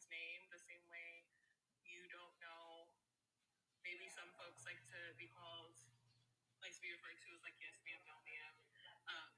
someone's name the same way you don't know. Maybe some folks like to be called, like to be referred to as like yes ma'am, no ma'am. Um,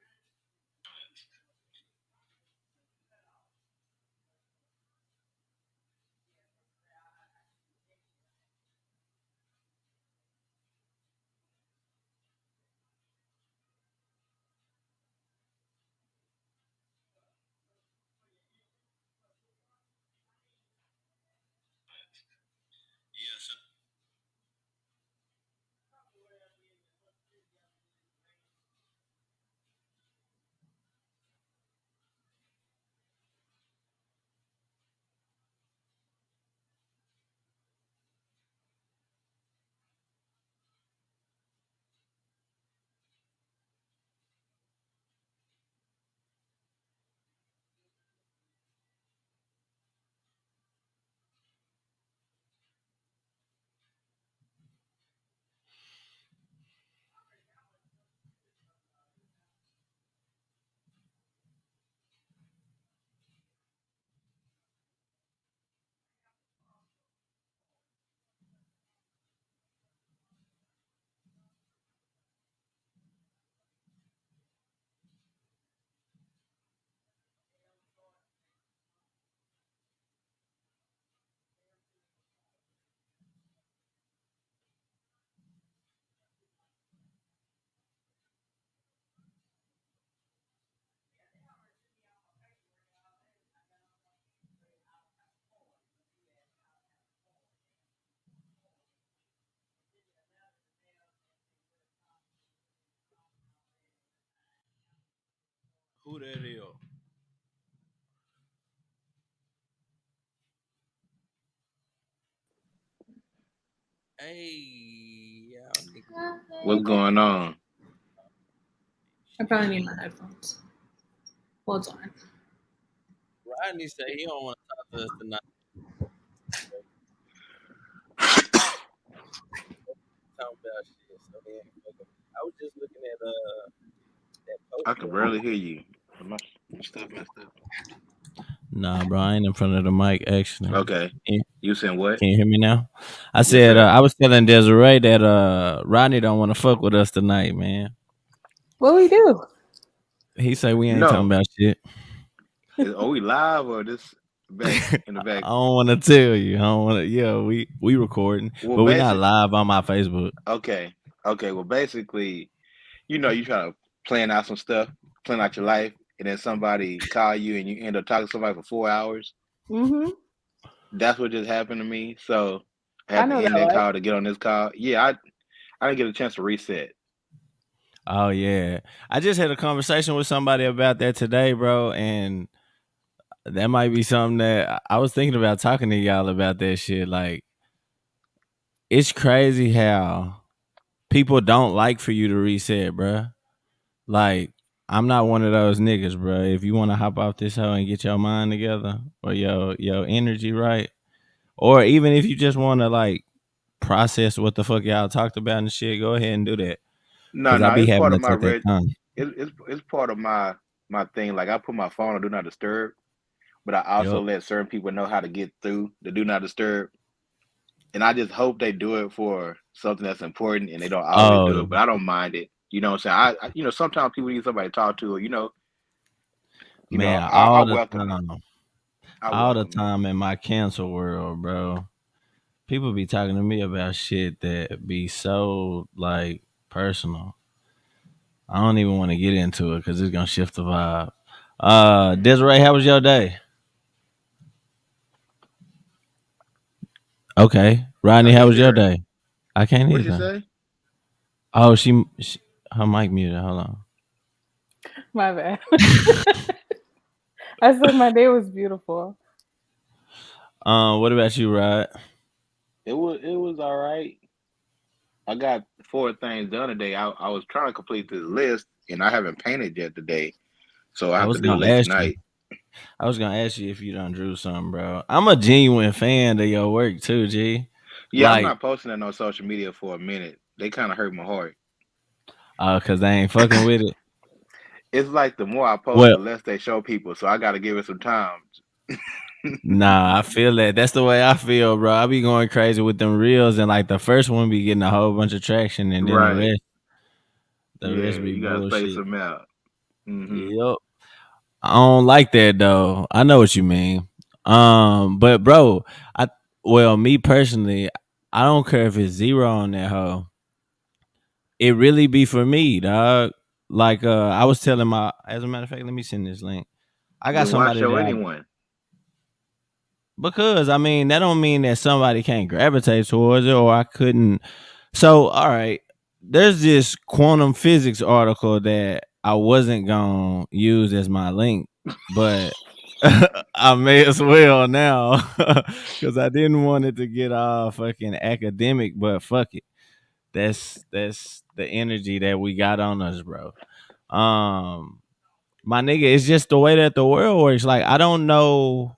Who that is? Hey, y'all niggas. What's going on? I probably need my headphones. Hold on. Rodney say he don't want to talk to us tonight. Talking about shit. So he ain't fucking. I was just looking at that I post. can barely hear you. My stuff messed up. Nah, bro, I ain't in front of the mic actually. Okay. You saying what? Can you hear me now? I Yes, said sir. I was telling Desiree that Rodney don't want to fuck with us tonight, man. What we do? He say we ain't talking No. about shit. Are we live or this back in the I back? don't want to tell you. I don't want to. Yeah, we recording, Well, but we not basic. live on my Facebook. Okay. Okay. Well, basically, you try to plan out some stuff, plan out your life, and then somebody call you and you end up talking to somebody for 4 hours. Mm-hmm. That's what just happened to me. So I I had to know that, end that right? call to get on this call. Yeah, I didn't get a chance to reset. Oh yeah, I just had a conversation with somebody about that today, bro, and that might be something that I was thinking about talking to y'all about that shit. Like, it's crazy how people don't like for you to reset, bro. Like, I'm not one of those niggas, bro. If you want to hop off this hoe and get your mind together or your energy right, or even if you just want to like process what the fuck y'all talked about and shit, go ahead and do that. No, Cause I no, be it's having part of to my take that red. time. It's part of my thing. Like I put my phone on do not disturb, but I also Yup. let certain people know how to get through the do not disturb. And I just hope they do it for something that's important, and they don't always do Oh it. But I don't mind it. You know what I'm saying? Sometimes people need somebody to talk to. Or, man, I welcome it. I all the welcome it. time in my cancer world, bro. People be talking to me about shit that be so like personal. I don't even want to get into it because it's gonna shift the vibe. Desiree, how was your day? Okay, I Rodney, how can't was your hear. day? I can't What did you either. say? Oh, she her mic muted. Hold on. My bad. I said my day was beautiful. What about you, Rod? It was all right. I got 4 things done today. I was trying to complete this list, and I haven't painted yet today, so I I have to was do it gonna late ask you. tonight. I was gonna ask you if you done drew something, bro. I'm a genuine fan of your work too, G. Yeah, I'm Like, not posting it on social media for a minute. They kind of hurt my heart. cause they ain't fucking with it. It's like the more I post, Well, the less they show people. So I got to give it some time. Nah, I feel that. That's the way I feel, bro. I be going crazy with them reels, and like the first one be getting a whole bunch of traction, and then Right. the Yeah, rest be you gotta space bullshit. them out. Hmm. Yep. I don't like that though. I know what you mean. But bro, I well, me personally, I don't care if it's zero on that hoe. It really be for me, dog. Like I was telling my as a matter of fact, let me send this link. I got Then why somebody show that anyone? because I mean that don't mean that somebody can't gravitate towards it or I couldn't. So all right, there's this quantum physics article that I wasn't gonna use as my link, but I may as well now because I didn't want it to get all fucking academic. But fuck it, that's the energy that we got on us, bro. Um, my nigga, it's just the way that the world works. Like I don't know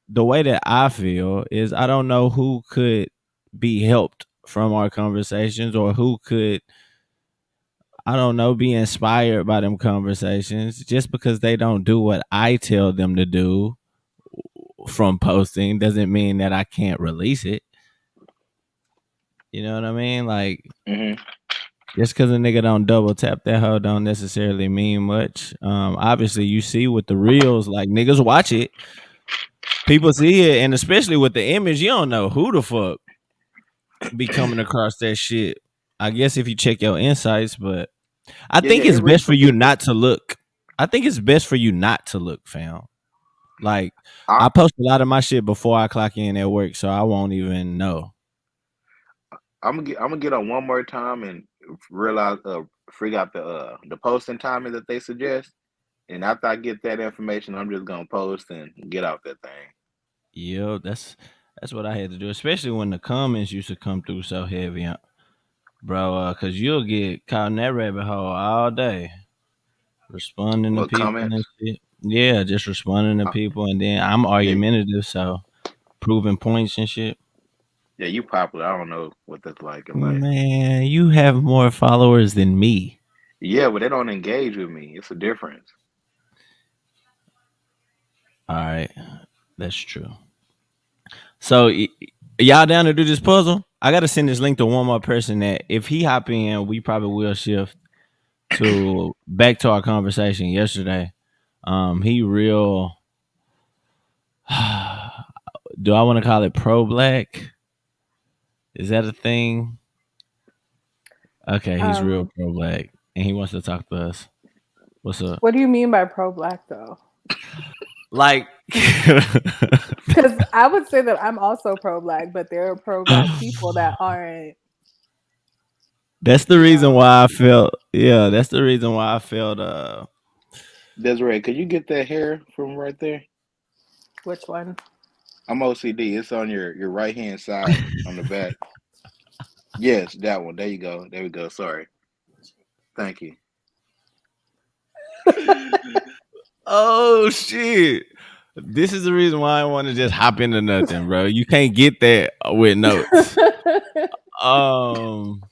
the way that I feel is I don't know who could be helped from our conversations or who could I don't know be inspired by them conversations just because they don't do what I tell them to do from posting doesn't mean that I can't release it. You know what I mean? Like Hmm. just because a nigga don't double tap that hoe don't necessarily mean much. Obviously you see with the reels, like niggas watch it, people see it, and especially with the image, you don't know who the fuck be coming across that shit. I guess if you check your insights, but I Yeah, yeah, think it it's reached best for some you people. not to look. I think it's best for you not to look, fam. Like I I post a lot of my shit before I clock in at work, so I won't even know. I'm gonna get on one more time and realize figure out the posting timing that they suggest. And after I get that information, I'm just gonna post and get off that thing. Yeah, that's what I had to do, especially when the comments used to come through so heavy, bro. Cause you'll get caught in that rabbit hole all day, responding to What people and comments? shit. Yeah, just responding to Uh, people, and then I'm yeah, argumentative, so proving points and shit. yeah, you popular. I don't know what that's like in life. Man, you have more followers than me. Yeah, but they don't engage with me. It's a difference. All right, that's true. So y'all down to do this puzzle? I gotta send this link to one more person that if he hop in, we probably will shift to back to our conversation yesterday. He real. Do I want to call it pro black? Is that a thing? Okay, he's real Um, pro black, and he wants to talk to us. What's up? what do you mean by pro black though? Like, Because I would say that I'm also pro black, but there are pro black people that aren't, that's the you reason know, why I felt. Yeah, that's the reason why I felt. Desiree, could you get that hair from right there? which one? I'm OCD. It's on your right hand side on the back. Yes, that one. There you go. There we go. Sorry. Thank you. Oh shit! This is the reason why I want to just hop into nothing, bro. You can't get that with notes. Um,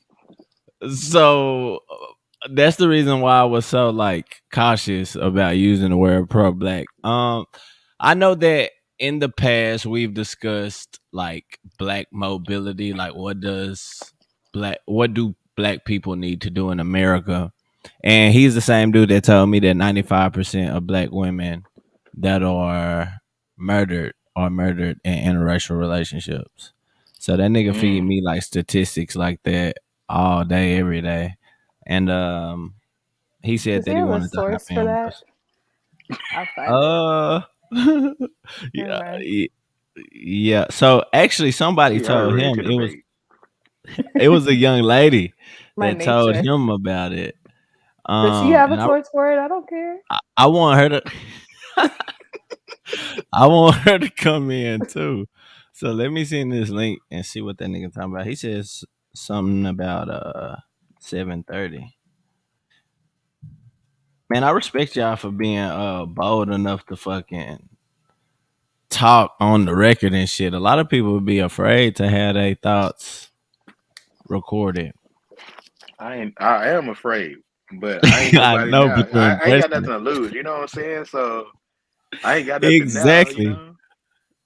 so that's the reason why I was so like cautious about using the word pro black. I know that in the past we've discussed like black mobility, like what do black people need to do in America? And he's the same dude that told me that 95% of black women that are murdered in interracial relationships. So that nigga feed Mm. me like statistics like that all day, every day. And he said Does he that he have a wanted to hop source for in with that? us. I'll find it. Uh, Never yeah, mind. yeah. So actually, somebody She already told ready him to debate. it was a young lady My that told nature. him about it. Does she have And a source for it? I don't care. I want her to I want her to come in too. So let me send this link and see what that nigga talking about. He says something about 7:30. Man, I respect y'all for being bold enough to fucking talk on the record and shit. A lot of people would be afraid to have their thoughts recorded. I am afraid, but I ain't I nobody know, now. but you're I ain't got impressing nothing to lose. You know what I'm saying? So I ain't got it. nothing now. Exactly.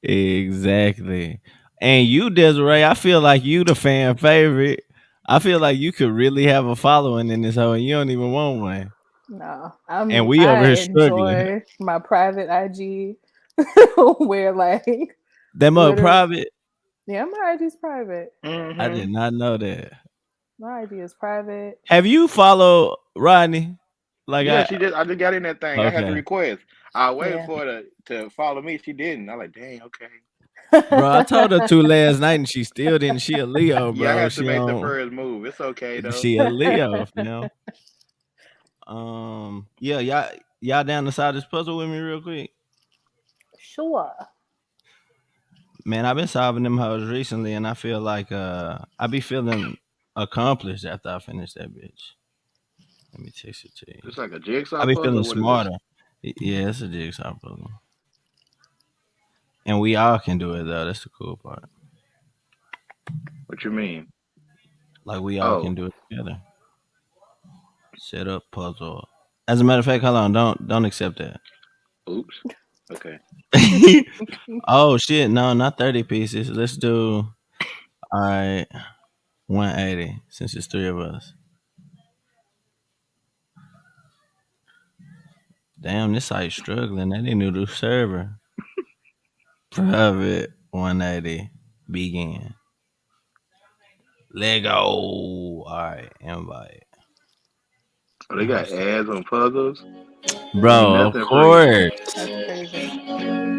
Exactly. And you, Desiree, I feel like you the fan favorite. I feel like you could really have a following in this hole, and you don't even want one. No, And we over I here struggling. enjoy my private IG where like That mug literally, private. yeah, my IG is private. I did Mm-hmm. not know that. My IG is private. Have you followed Rodney? Like Yeah, I I just got in that thing. I had to okay. request. I waited Yeah. for her to follow me. She didn't. I like, dang, okay. Bro, I told her to last night and she still didn't. She a Leo, Yeah, I bro. had to She make the don't first move. It's okay though. she a Leo, fam. Yeah, y'all down to solve this puzzle with me real quick. Sure. Man, I've been solving them hoes recently and I feel like I be feeling accomplished after I finish that bitch. Let me text it to you. It's like a I jigsaw be puzzle. feeling What is this? smarter. Yeah, it's a jigsaw puzzle. And we all can do it though. That's the cool part. What you mean? Like we all Oh, can do it together. Set up puzzle. As a matter of fact, hold on, don't accept that. oops. Okay. Oh shit, no, not 30 pieces. Let's do all right, 180 since it's three of us. Damn, this site's struggling. They need a new server. Private 180. Begin. Lego. All right, invite. Oh, they The got host. ads on puzzles. Ain't Bro, of nothing free. course. That's crazy.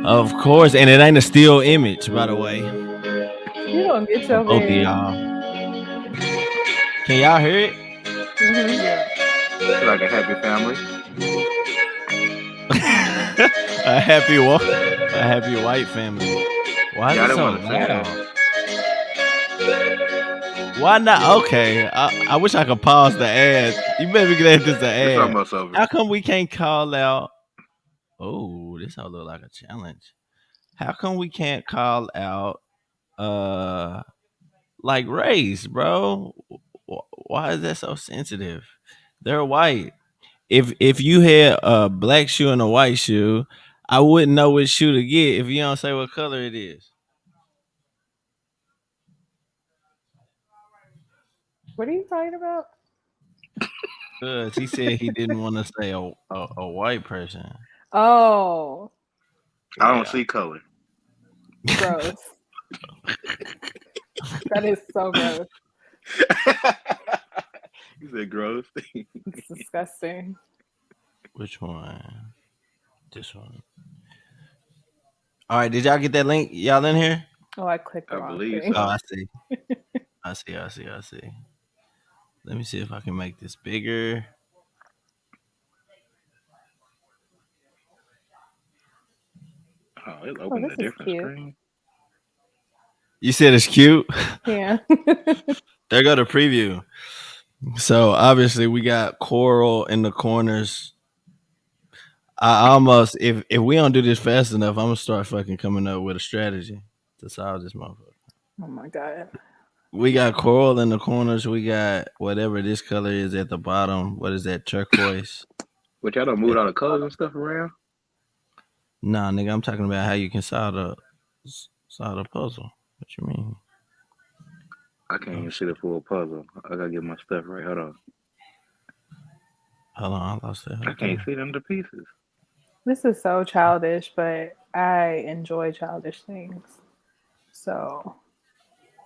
Of course. And it ain't a still image, by the way. You don't get For your both of man. y'all. Can y'all hear it? Hmm. Yeah, it's like a happy family. A happy white family. Why is Yeah, I it didn't so want to say that. loud? Why not? Okay, I wish I could pause the ad. You better get this an It's ad. almost over. How come we can't call out? Oh, this all look like a challenge. How come we can't call out? Like race, bro. Why is that so sensitive? They're white. If you had a black shoe and a white shoe, I wouldn't know which shoe to get if you don't say what color it is. What are you talking about? Cause he said he didn't want to say a white person. Oh, I don't Yeah. see color. gross. That is so gross. You said gross. It's disgusting. Which one? This one. All right. Did y'all get that link? Y'all in here? Oh, I clicked the I wrong believe thing. Oh, I so. see. I see. I see. I see. Let me see if I can make this bigger. Oh, it Oh, opened a this is different cute. screen. You said it's cute. Yeah. There go the preview. So obviously we got coral in the corners. I almost if we don't do this fast enough, I'm gonna start fucking coming up with a strategy to solve this motherfucker. Oh my god. We got coral in the corners. We got whatever this color is at the bottom. What is that? Turquoise. Which I don't move At all the the colors bottom. and stuff around. Nah, nigga, I'm talking about how you can solve the puzzle. What you mean? I can't Oh even see shit. the full puzzle. I gotta get my stuff right. Hold on. Hold on, I lost that I whole can't thing. see them to pieces. This is so childish, but I enjoy childish things. So,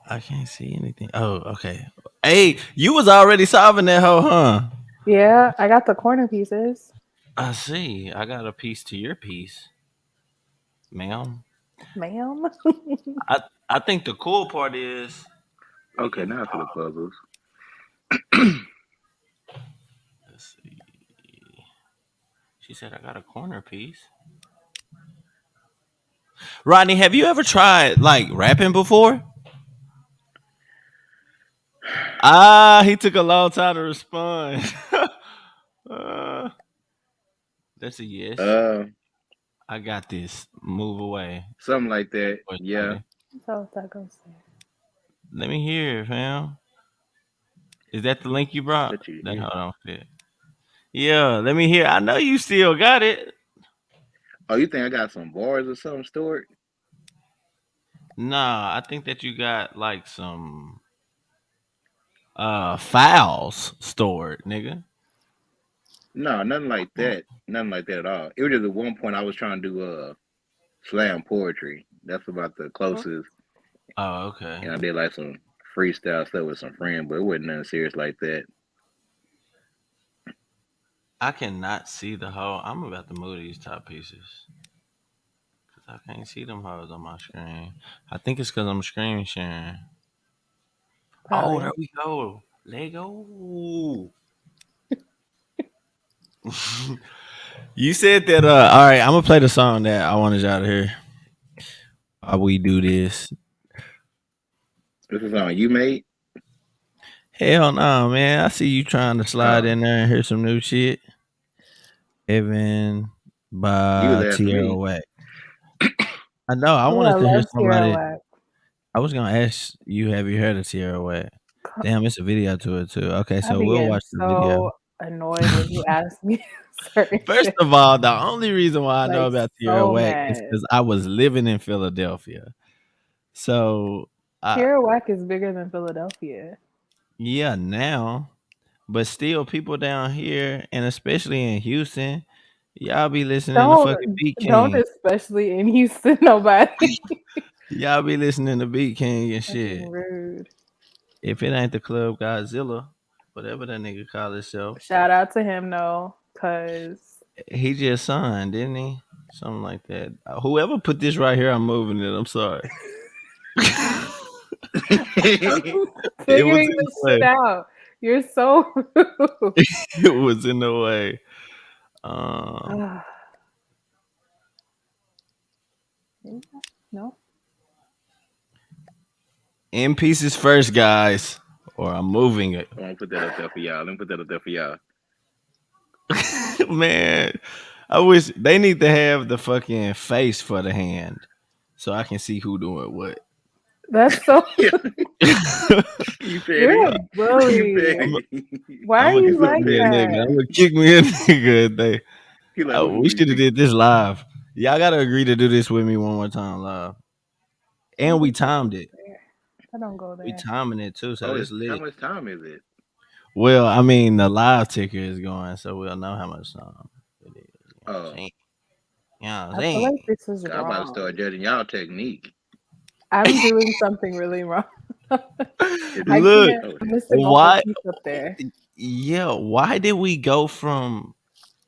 I can't see anything. Oh, okay. Hey, you was already solving that hoe, huh? yeah, I got the corner pieces. I see. I got a piece to your piece, ma'am. Ma'am. I I think the cool part is we Okay, can. now I see the puzzles. Let's see. She said I got a corner piece. Rodney, have you ever tried like rapping before? Ah, he took a long time to respond. uh, that's a yes. uh, I got this. Move away. Something like that. Or Yeah. shorty. So that goes there. Let me hear it, fam. Is that the link you brought? Let you That hear. hold on fit. Yeah, let me hear. I know you still got it. Oh, you think I got some bars or something stored? Nah, I think that you got like some files stored, nigga. No, nothing like that. Nothing like that at all. It was just at one point I was trying to do slam poetry. That's about the closest. Oh, okay. And I did like some freestyle stuff with some friends, but it wasn't nothing serious like that. I cannot see the whole. I'm about to move these top pieces because I can't see them hoes on my screen. I think it's because I'm screen sharing. Oh, there Probably. we go. Lego. You said that. All right, I'm gonna play the song that I wanted y'all to hear. While we do this. This is on you made. Hell no, man. I see you trying to slide Oh, in there and hear some new shit. Evan you was by asking Tierra me. Whack. I know. I Oh, I wanted to hear love Tierra somebody. Whack. I was gonna ask you, have you heard of Tierra Whack? Damn, it's a video to it too. Okay, I so be we'll getting watch the video. so annoyed when you ask me certain First shit. of all, the only reason why I know Like about Tierra so Whack is mad. because I was living in Philadelphia. So, I Tierra Whack is bigger than Philadelphia. yeah, now, but still, people down here, and especially in Houston, y'all be listening to fucking Don't Beat don't King. especially in Houston nobody. Y'all be listening to Beat King and Fucking shit. rude. If it ain't the Club Godzilla, whatever that nigga call himself, Shout out to him though, cause he just signed, didn't he? Something like that. Whoever put this right here, I'm moving it. I'm sorry. It was figuring in the this shit way. out. You're so rude. It was in the way. Um, Ah, no. in pieces first, guys, or I'm moving it. I'm gonna put that up there for y'all. Let me put that up there for y'all. Man, I wish they need to have the fucking face for the hand so I can see who doing what. That's so You you're petty. a You bully. I'm, petty. Why I'm are gonna You you kick so like me a petty. nigga. I'm that? gonna kick me a nigga. They, He like, who we is should have he? did this live. Y'all gotta agree to do this with me one more time live, Why and we does that timed go it. there? I don't go We there. timing it too, so Oh, it's it's how lit. much time is it? Well, I mean, the live ticker is going, so we'll know how much time it is. You know what I'm Oh, saying? You know what I'm I feel saying? like this is 'cause I'm about to start wrong. judging y'all technique. I'm doing something really wrong. It I is. Look, can't Oh, I'm missing a whole why? piece up there. Yeah, why did we go from?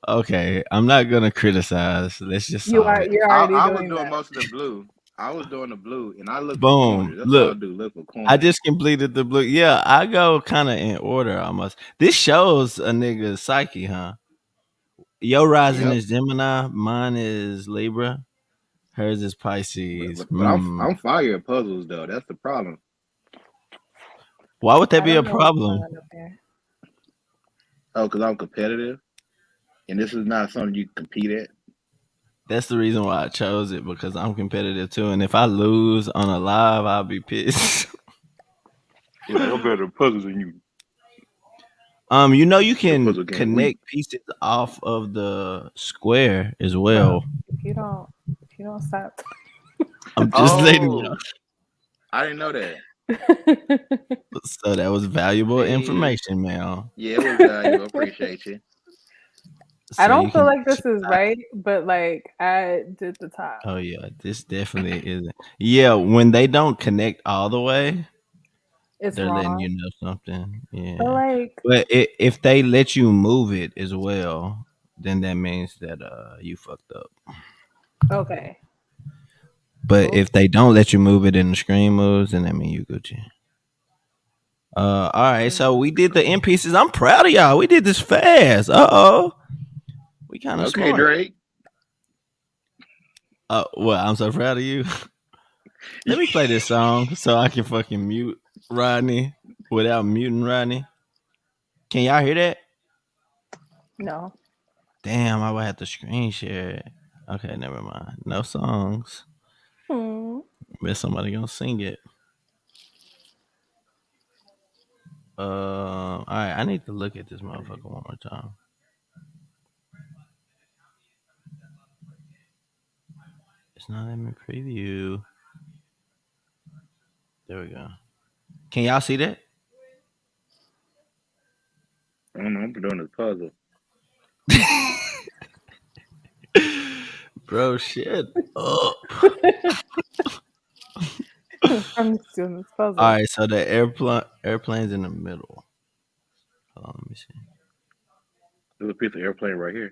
Okay, I'm not gonna criticize. Let's just solve it. You're I, already I was doing doing that. most of the blue. I was doing the blue, and I look for Boom. corners. That's all I Look, do. Look for I corners. just completed the blue. Yeah, I go kind of in order almost. This shows a nigga's psyche, huh? Your rising Yep. is Gemini, mine is Libra, hers is But Pisces. but, but I'm fire at puzzles though. That's the problem. Why would that I be a don't know what's problem? going on up there. Oh, because I'm competitive, and this is not something you compete at. That's the reason why I chose it because I'm competitive too. And if I lose on a live, I'll be pissed. You're like, I'm better at puzzles than you. You Your can puzzle game weak. connect pieces off of the square as Bro, well. if you don't stop. I'm just letting you know. Oh, I didn't know that. So that was valuable See, information, man. yeah, it was valuable. I appreciate you. I So you don't feel can. like this is right, but like I did the top. Oh yeah, this definitely isn't. Yeah, when they don't connect all the way, It's they're letting wrong. you know something. But Yeah, like, but if they let you move it as well, then that means that you fucked up. okay. But Well, if they don't let you move it in the screen moves, then that means you Gucci. All right, so we did the end pieces. I'm proud of y'all. We did this fast. We kind of Okay, smart. Drake. Well, I'm so proud of you. Let me play this song so I can fucking mute Rodney without muting Rodney. Can y'all hear that? no. Damn, I would have to screen share it. Okay, never mind. No songs. Hmm. Bet somebody gonna sing it. All right. I need to look at this motherfucker one more time. It's not in my preview. There we go. Can y'all see that? I don't know. I'm doing this puzzle. Bro, shit up. I'm just doing this All puzzle. right, so the airplane's in the middle. Hold on, let me see. There's a piece of airplane right here.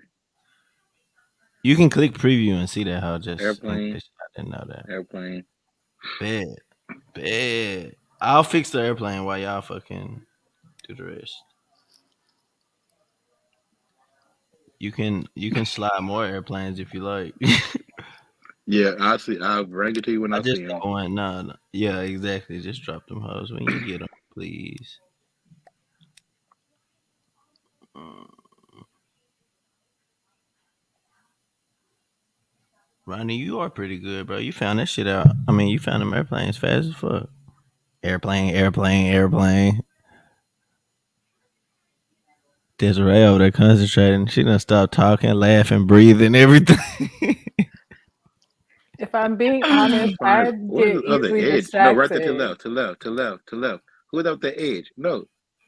You can click preview and see that how just in Airplane, case I didn't know that. airplane. Bad, bad. I'll fix the airplane while y'all fucking do the rest. You can slide more airplanes if you like. Yeah, I see. I'll bring it to you when I I just see him. don't want no. Yeah, exactly. Just drop them hoes when you get them, please. Mm. Ronnie, you are pretty good, bro. You found that shit out. I mean, you found them airplanes fast as fuck. Airplane, airplane, airplane. Desiree over there concentrating. She done stopped talking, laughing, breathing, everything. If I'm being honest, I Fine. What is get the other easily edge? No, right there to distracted. left, to left, to left, to left. Who's up the edge? No.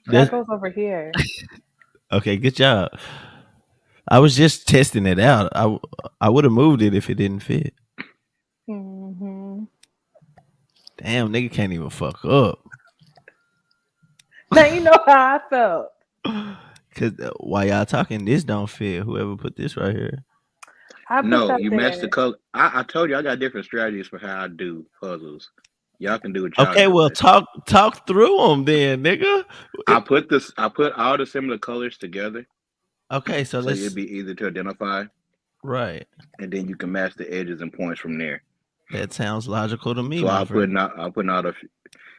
That That's goes over here. okay. Good job. I was just testing it out. I would have moved it if it didn't fit. Hmm. Damn, nigga can't even fuck up. Now you know how I felt. Cause while y'all talking, this don't fit. Whoever put this right here. I put No, that you match the there. color. I told you I got different strategies for how I do puzzles. Y'all can do what y'all Okay, well doing. talk through them then, nigga. I put this. I put all the similar colors together, Okay, so so it'd let's be easy to identify, right. and then you can match the edges and points from there. That sounds logical to me, So my friend. I'll put out a.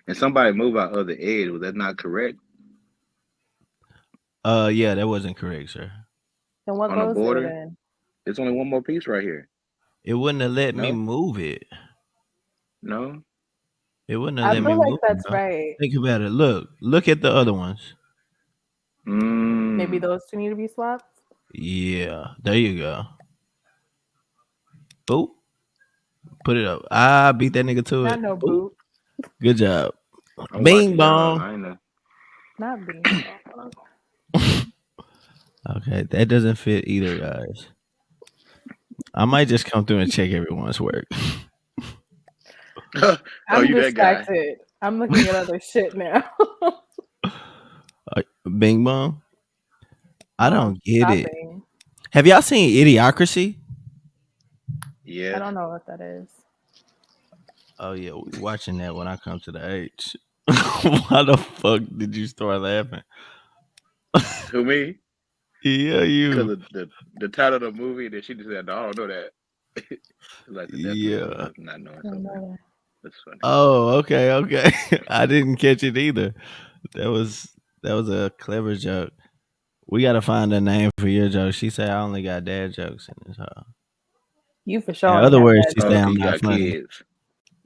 And somebody move out other edge. Was that not correct Yeah, that wasn't correct, sir. Then what on the goes there border? then? It's only one more piece right here. It wouldn't have let me No, move it. no. It wouldn't have I let me feel like move it, that's bro. right. Think about it. Look at the other ones. Maybe Mm. those two need to be swapped. Yeah, there you go. Boop, put it up. I beat that nigga to Not it. no Boop. boot. Good job. I'm Bing watching y'all. bong. I ain't know. Not being wrong. Okay, that doesn't fit either, guys. I might just come through and check everyone's work. Oh, I'm you that guy. distracted. I'm looking at other shit now. Bing bong. I No, I'm don't get it. stopping. Have y'all seen Idiocracy? I Yes. don't know what that is. Oh yeah, we watching that when I come to the H. Why the fuck did you start laughing? Who me? Yeah, Because you. of the title of the movie. That she just said, "No, I don't know that." Like the definition Yeah. of not knowing I don't something. know. That's funny. Oh, okay, okay. I didn't catch it either. That was that was a clever joke. We gotta find a name for your joke. She said I only got dad jokes in this house. You for sure In only other got words, dad she Oh, said jokes. okay, I'm you not got funny. kids.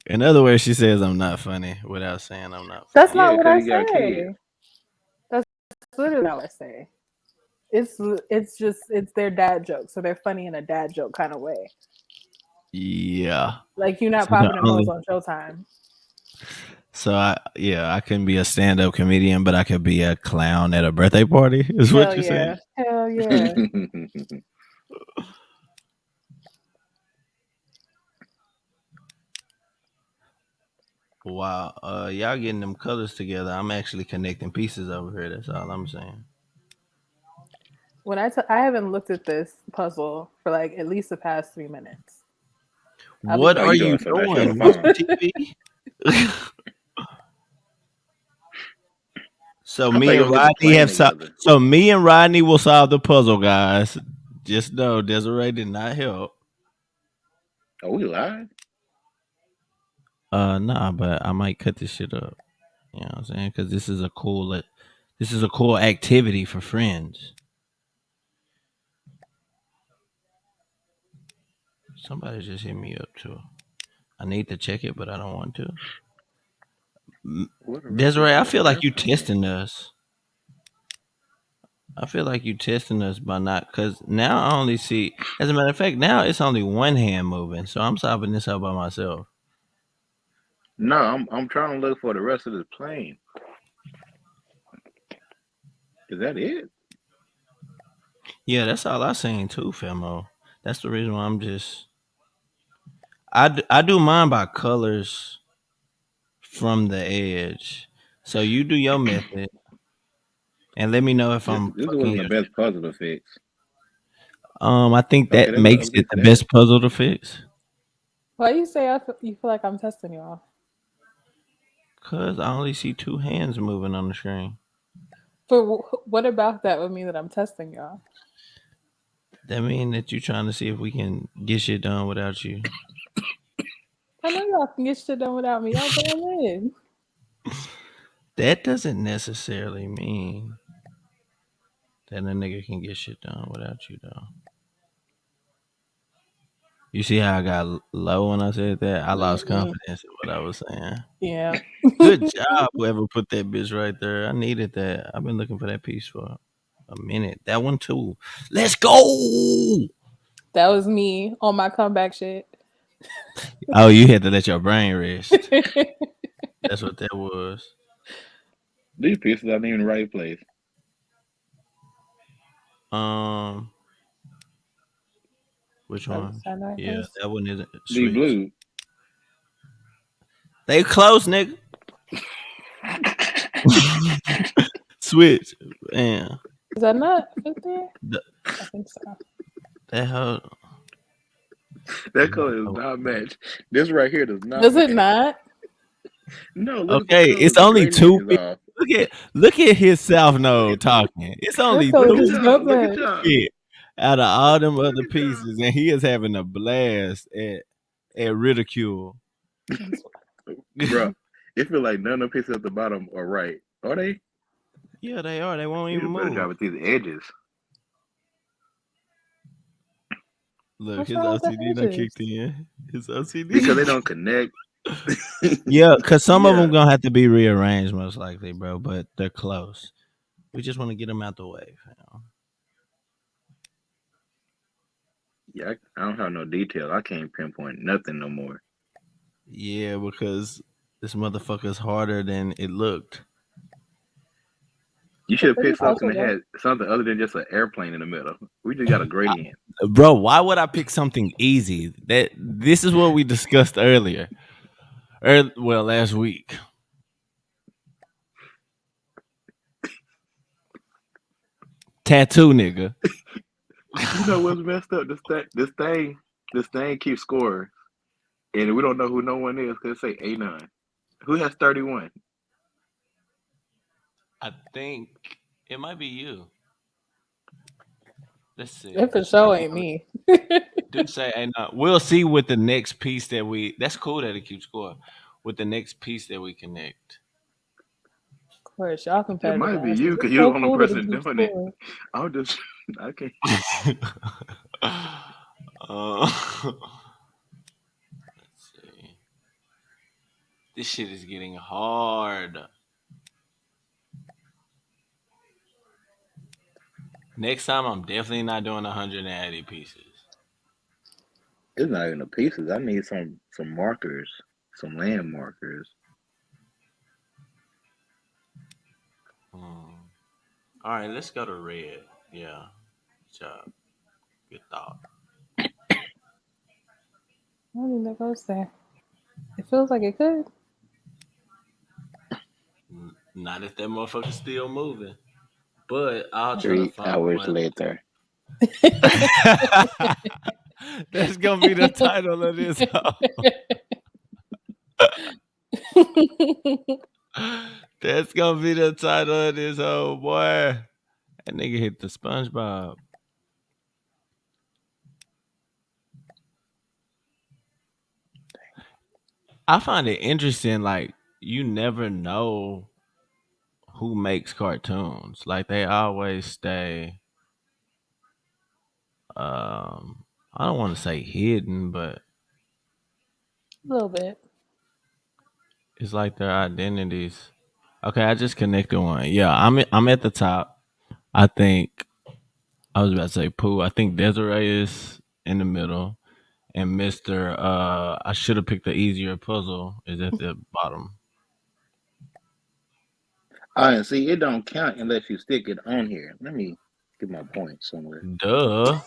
In other words, she says I'm not funny without saying I'm not That's funny. Yeah, not what because I you got kids. say. That's literally not what I say. It's just it's their dad jokes, so they're funny in a dad joke kind of way. Yeah. Like you're not So the popping them hoes only on Showtime. so I couldn't be a stand up comedian, but I could be a clown at a birthday party. Is what Hell you're saying? yeah, hell yeah. Wow. Y'all getting them colors together. I'm actually connecting pieces over here. That's all I'm saying. When I haven't looked at this puzzle for like at least the past 3 minutes. I'll be What Oh, are you quiet. you doing something? That's you on the doing? What's phone. your TV? So I thought me you and gonna get the Rodney plane have together. so me and Rodney will solve the puzzle, guys. Just know Desiree did not help. Oh, we live? Nah, but I might cut this shit up. You know what I'm saying? Because this is a cool activity for friends. Somebody just hit me up too. I need to check it, but I don't want to. What the rest of Desiree, this I is an feel like you airplane? testing us. I feel like you testing us by not because now I only see. As a matter of fact, now it's only one hand moving, so I'm solving this out by myself. No, I'm trying to look for the rest of this plane. Is that it? Yeah, that's all I seen too, Femo. That's the reason why I'm just I do mine by colors from the edge. So you do your method and let me know if This I'm this fucking wasn't the your best shit. puzzle to fix. I think Okay, that there's makes another it piece the of that. best puzzle to fix. Why you say you feel like I'm testing y'all? Cause I only see two hands moving on the screen. But what about that would mean that I'm testing y'all? That mean that you trying to see if we can get shit done without you. I know y'all can get shit done without me. Y'all going in. That doesn't necessarily mean that a nigga can get shit done without you though. You see how I got low when I said that? I lost Mm-mm. confidence in what I was saying. Yeah. Good job, whoever put that bitch right there. I needed that. I've been looking for that piece for a minute. That one too. Let's go. That was me on my comeback shit. Oh, you had to let your brain rest. That's what that was. These pieces aren't even the right place. Um, which Right one? beside the right Yeah, place. that one isn't The switch. blue. They close, nigga. Switch. Man, Is that not fit there? the, I think so. that hoe. That color is not matched. This right here does not Does it match. not? No, look at the Okay, color. it's The only gradient two. is off. Look at his south Look node at this. talking. It's That only color Look at two does y'all. not Look at match. y'all. shit out of all them Look other at y'all. pieces, and he is having a blast at ridicule. Bruh, it feel like none of the pieces at the bottom are right. Are they? Yeah, they are. They won't You need even a better move. job with these edges. Look, What's his wrong with the OCD done edges? kicked in. His Because OCD. they don't connect. Yeah, because some of them Yeah. gonna have to be rearranged most likely, bro. But they're close. We just want to get them out the way, fam. Yeah, I don't have no detail. I can't pinpoint nothing no more. Yeah, because this motherfucker's harder than it looked. You It's a should have pretty picked something puzzle that though. had something other than just an airplane in the middle. We just got a gradient. Bro, why would I pick something easy? That this is what we discussed earlier. Well, last week. Tattoo nigga. You know what's messed up? This thing keeps scoring, and we don't know who no one is because it say A9. Who has 31? I think it might be you. Let's see. It for sure ain't me. Do say hey no. We'll see with the next piece that we that's cool that it keeps score. With the next piece that we connect. Of course, y'all It competitive might be asses. you It's because you're so the only cool that it person keeps doing it. scoring. I'm just, I can't. Let's see. This shit is getting hard. Next time I'm definitely not doing 180 pieces. It's not even the pieces. I need some markers, some land markers. Hmm. All right, let's go to red. Yeah. Good job. Good thought. I don't think that goes there. It feels like it could. Not if that motherfucker's still moving. But I'll try to Three find hours one. later. That's gonna be the title of this. That's gonna be the title of this whole boy. That nigga hit the SpongeBob. I find it interesting. Like you never know who makes cartoons. Like they always stay. I don't want to say hidden, but A little bit. it's like their identities. Okay, I just connected one. Yeah, I'm at the top. I think I was about to say Pooh. I think Desiree is in the middle, and Mister. I should have picked the easier puzzle. Is at the bottom. And see, it don't count unless you stick it on here. Let me get my point somewhere. Duh.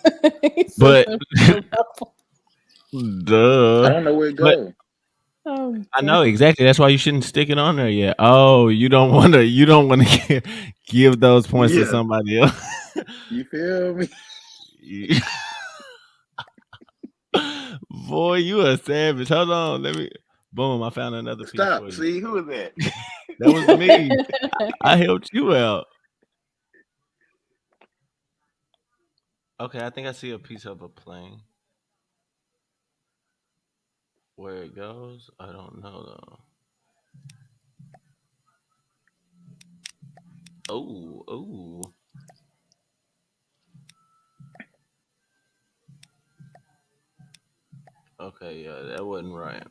He says But let me get my phone. I duh. don't know where it But goes. I'm I know done. exactly. That's why you shouldn't stick it on there yet. Oh, you don't want to. You don't want to give those points to Yeah, somebody else. you feel me? You- Boy, you a savage. Hold on. Let me. Boom. I found another piece Stop. for you. See, who is that? That was me. I helped you out. Okay, I think I see a piece of a plane. Where it goes, I don't know though. Oh, oh. Okay, yeah, that wasn't right.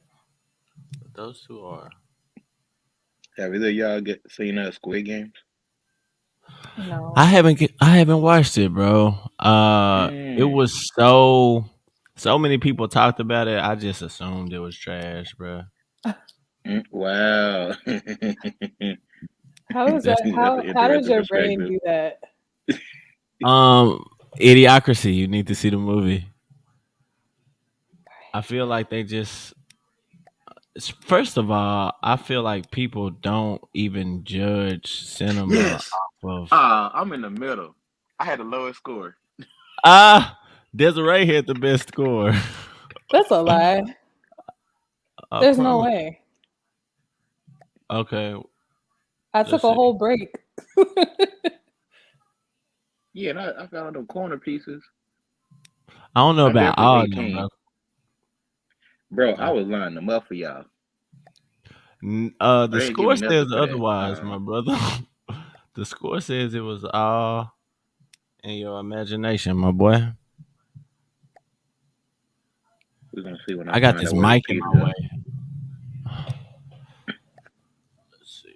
But those two are. Have either of y'all seen Squid Games? No. I haven't watched it, bro. It Mm, was so many people talked about it. I just assumed it was trash, bro. wow. How is that? That's an How does interesting your brain perspective. do that? Um, Idiocracy. You need to see the movie. I feel like they just. First of all, I feel like people don't even judge cinema Yes. off of. I'm in the middle. I had the lowest score. Desiree had the best score. That's a lie. I There's no promise. way. Okay, I took let's a see. whole break. Yeah, and I found them corner pieces. I don't know I'm about definitely all of them, 18. bro. Bro, I Uh, was lining them up for y'all. the They didn't give score me nothing says for that. otherwise, my brother. The score says it was all in your imagination, my boy. We're gonna see when I I got find this out where the mic in pieces my are. way. Let's see.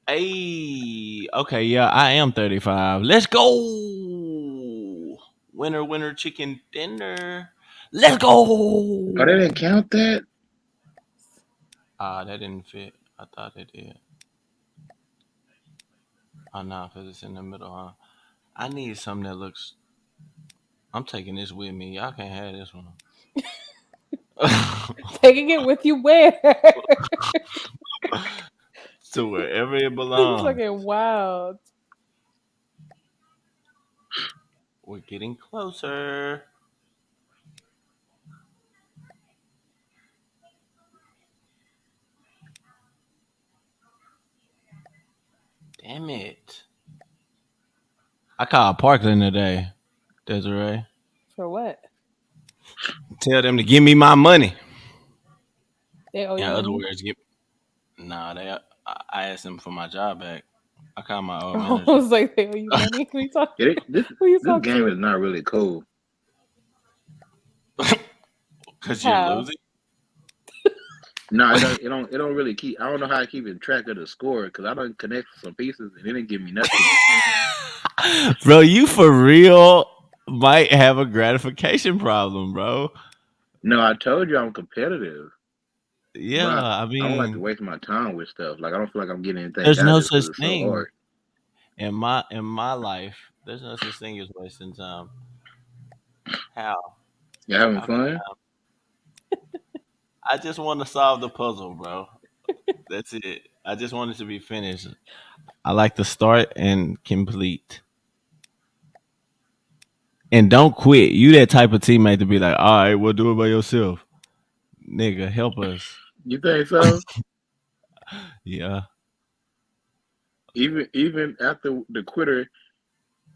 Hey, okay, yeah, I am 35. Let's go. Winner, winner, chicken dinner. Let's Oh, they go. didn't count that? Ah, that didn't fit. I thought it did. Oh, no, because it's in the middle, huh? I need something that looks. I'm taking this with me. Y'all can't have this one. Taking it with you where? To wherever it It's belongs. fucking wild. We're getting closer. Damn it. I called Parkland today, Desiree. For what? Tell them to give me my money. They owe In you other money? words, give. Nah, I asked them for my job back. I called my old I manager. was like, they owe you money. Who you talk? Yeah, Who you this talk game to? is not really cool. Because you're How? losing. No, it don't really keep. I don't know how I keep in track of the score because I don't connect some pieces and it didn't give me nothing. Bro, you for real might have a gratification problem, bro. No, I told you I'm competitive, Yeah, but I I don't like to mean, waste my time with stuff. Like I don't feel like I'm getting anything there's out of no this such because it's so thing hard. in my life. There's no such thing as wasting time. How? You having How can fun? I just want to solve the puzzle, bro. That's it. I just want it to be finished. I like to start and complete. And don't quit. You that type of teammate to be like, all right, we'll do it by yourself. Nigga, help us. You think so? Yeah. Even after the quitter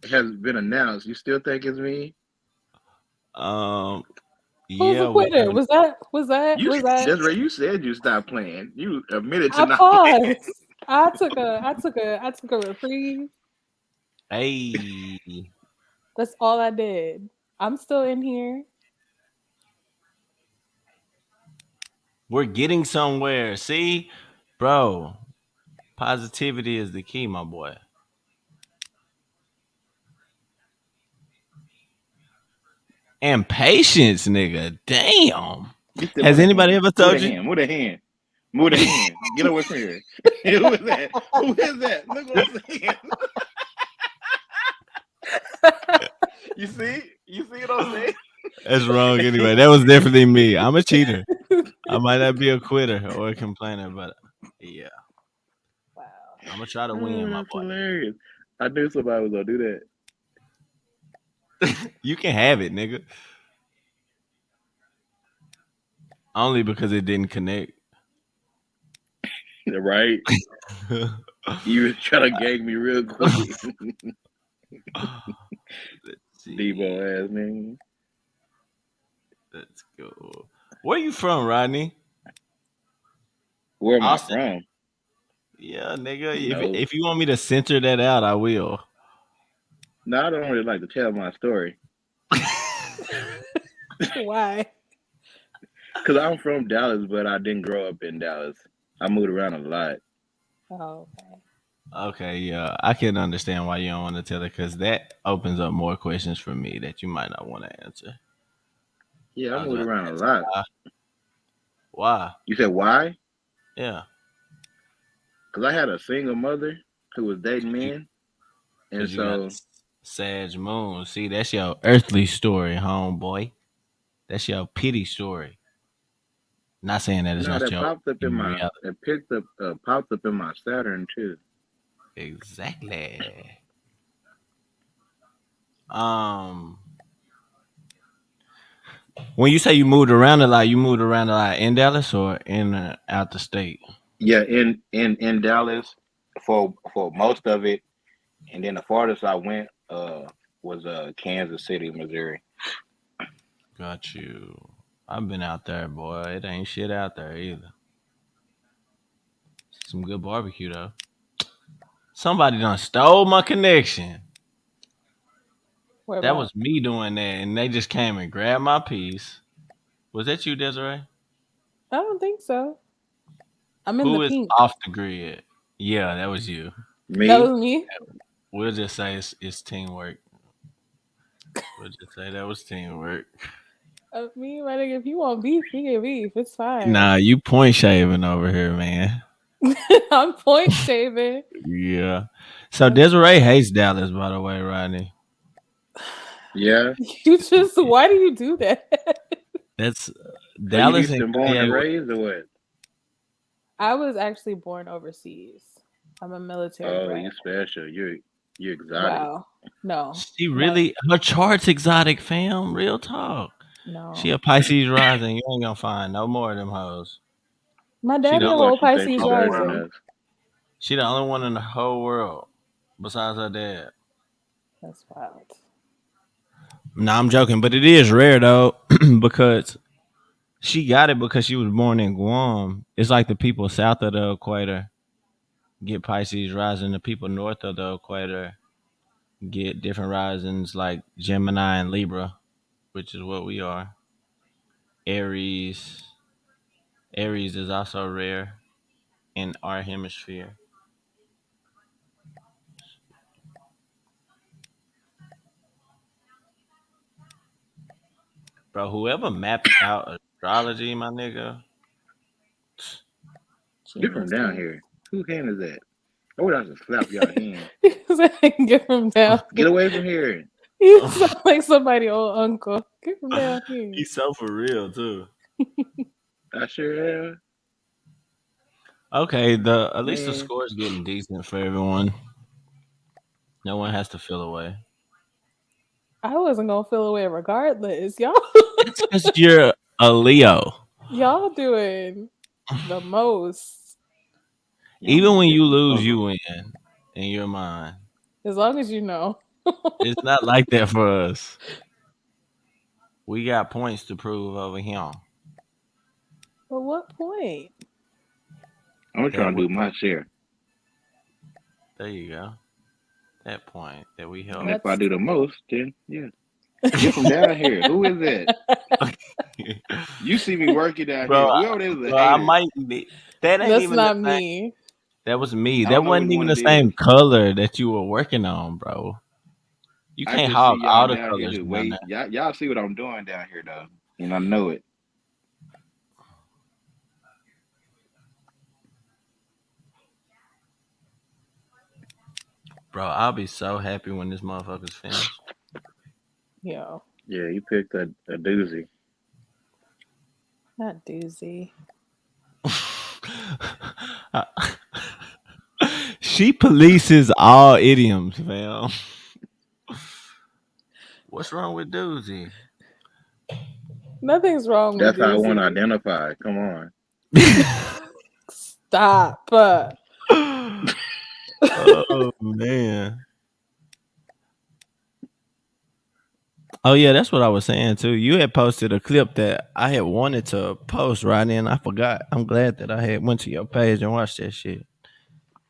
has been announced, you still think it's me? Um, Who's the yeah, we quitter? gotta Was that? Was that? You Was that? Desiree, you said you stopped playing. You admitted to I not playing. paused. I took a reprieve. hey. That's all I did. I'm still in here. We're getting somewhere. See? Bro, positivity is the key, my boy. And patience, nigga. Damn. Get them. Move Has that anybody hand. ever Move told that you? hand. Move that hand. Move that hand. Get away from here. Who is that? Who is that? Look what I'm saying. You see? You see what I'm saying? That's wrong anyway. That was definitely me. I'm a cheater. I might not be a quitter or a complainer, but yeah, Wow. I'm gonna try to Oh, win, my that's boy. hilarious. I knew somebody was gonna do You can have it, nigga. Only because it didn't connect. that. Right? Let's You was trying to gag me real quick. see. Debo ass man. Let's go. Where you from, Rodney? Where am I Austin? from? Yeah, nigga. If No. if you want me to censor that out, I will. No, I don't really like to tell my story. Why? Because I'm from Dallas, but I didn't grow up in Dallas. I moved around a lot. Oh, okay. Okay, yeah, I can understand why you don't want to tell it because that opens up more questions for me that you might not want to answer. Yeah, I I was moved about around to a ask lot. why. Why? You said why? Yeah, Because I had a single mother who was dating cause you, men. And 'cause you got a so, Sag Moon. See, that's your earthly story, homeboy. That's your pity story. Not saying that it's no, not that your popped up in in my, reality. it picked up, popped up in my Saturn too. Exactly. Um, when you say you moved around a lot in Dallas or in out the state. Yeah, in Dallas for most of it. And then the farthest I went was Kansas City, Missouri. Got you. I've been out there, boy. It ain't shit out there either. Some good barbecue though. Somebody done stole my connection. What That about? was me doing that, and they just came and grabbed my piece. Was that you, Desiree? I don't think so. I'm in the Who is pink. off the grid? Yeah, that was you. That Me? was me. We'll just say it's teamwork. We'll just say that was teamwork. Me, my nigga. If you want beef, we get beef. It's fine. Nah, you point shaving over here, man. I'm point shaving. Yeah. So That's Desiree fine. hates Dallas, by the way, Rodney. Yeah. You just why do you do that? That's Are you Dallas and Houston born and Kanye. raised or what? I was actually born overseas. I'm a military Oh, brat. you special. You exotic. Wow. No. She My really her chart's exotic, fam. Real talk. She no. a Pisces rising. You ain't gonna find no more of them hoes. My She daddy the That's a why whole she thinks Pisces she's better than rising. us. she the only one in the whole world besides her dad. That's wild. No, I'm joking, but it is rare though because she got it because she was born in Guam. It's like the people south of the equator get Pisces rising. The people north of the equator get different risings like Gemini and Libra, which is what we are. Aries. Aries is also rare in our hemisphere. Bro, whoever mapped out astrology, my nigga, Get from down Geniuses. here. Whose hand is that? I would have to slap y'all hand. Get from down Get here. away from here. You sound like somebody old uncle. Get from down here. he's so for real too. I sure have. Okay, the at least the Man. score is getting decent for everyone. No one has to feel away. I wasn't gonna feel away regardless. Y'all That's because you're a Leo. y'all doing the most. Yeah, I'm Even gonna when get you some lose, smoke. you win in your mind. As long as you know. It's not like that for us. We got points to prove over here. But what point? I'm That trying to we do my share. there you go. That point that we And help. if I That's do the most, then yeah. Get from down here. Who is that? You see me working down bro, here. Whoever it is a I hater. might be. That ain't that's even the not same. me. That was me. I That don't know which wasn't even one the it is. same color that you were working on, bro. You I can't just see hog y'all all the down here colors just down wait. there. Y'all see what I'm doing down here though, and I know it. Bro, I'll be so happy when this motherfucker's finished. Yo, Yeah, you picked a doozy. not doozy. She polices all idioms, fam. What's wrong with Doozy? Nothing's wrong with That's how I want to doozy. identify. Come on. Stop. Oh man. Oh yeah, that's what I was saying too. You had posted a clip that I had wanted to post right in. I forgot. I'm glad that I had went to your page and watched that shit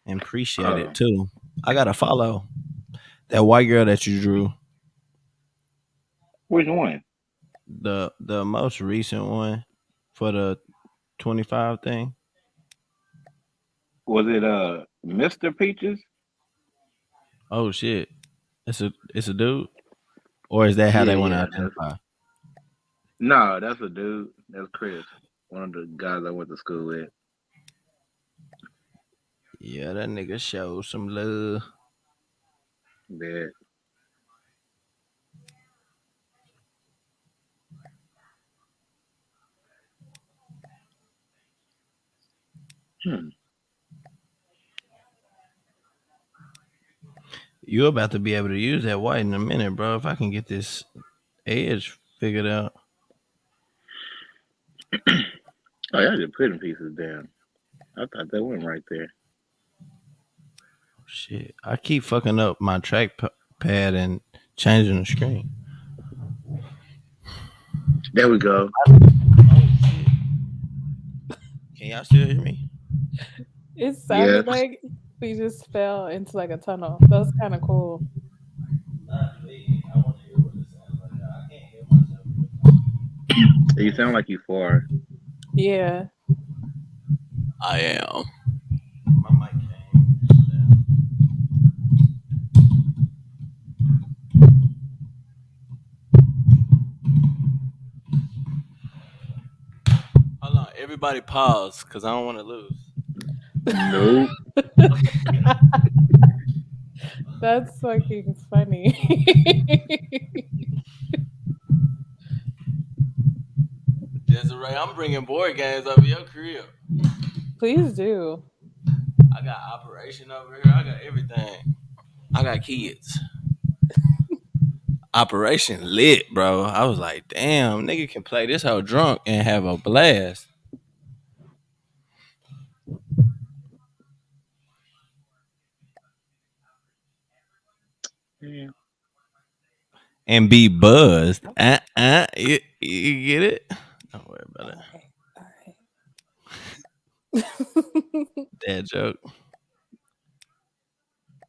and appreciate it Oh, too. I gotta follow that white girl that you drew. which one? The most recent one for the 25 thing. Was it Mr. Peaches? Oh shit. It's a dude? Or is that how Yeah, they want to yeah. That's identify? no, that's a dude. That's Chris, one of the guys I went to school with. Yeah, that nigga showed some love. That hmm. You about to be able to use that white in a minute, bro. If I can get this edge figured out. Oh, y'all just putting pieces down. I thought that went right there. Shit. I keep fucking up my pad and changing the screen. There we go. Oh shit. Can y'all still hear me? It Yes. sounded like we just fell into like a tunnel. That was kind of cool. Not me. I want to hear what it sounds like. I can't hear myself. You sound like you far. Yeah. I am. My mic came down. Hold on. Everybody pause because I don't want to lose. Nope. That's fucking funny. Desiree, I'm bringing board games over your crib. Please do. I got operation over here. I got everything. I got kids. Operation lit, bro. I was like, damn, nigga can play this whole drunk and have a blast Yeah. and be buzzed. You get it? Don't worry about it. All right. All right. Dad joke.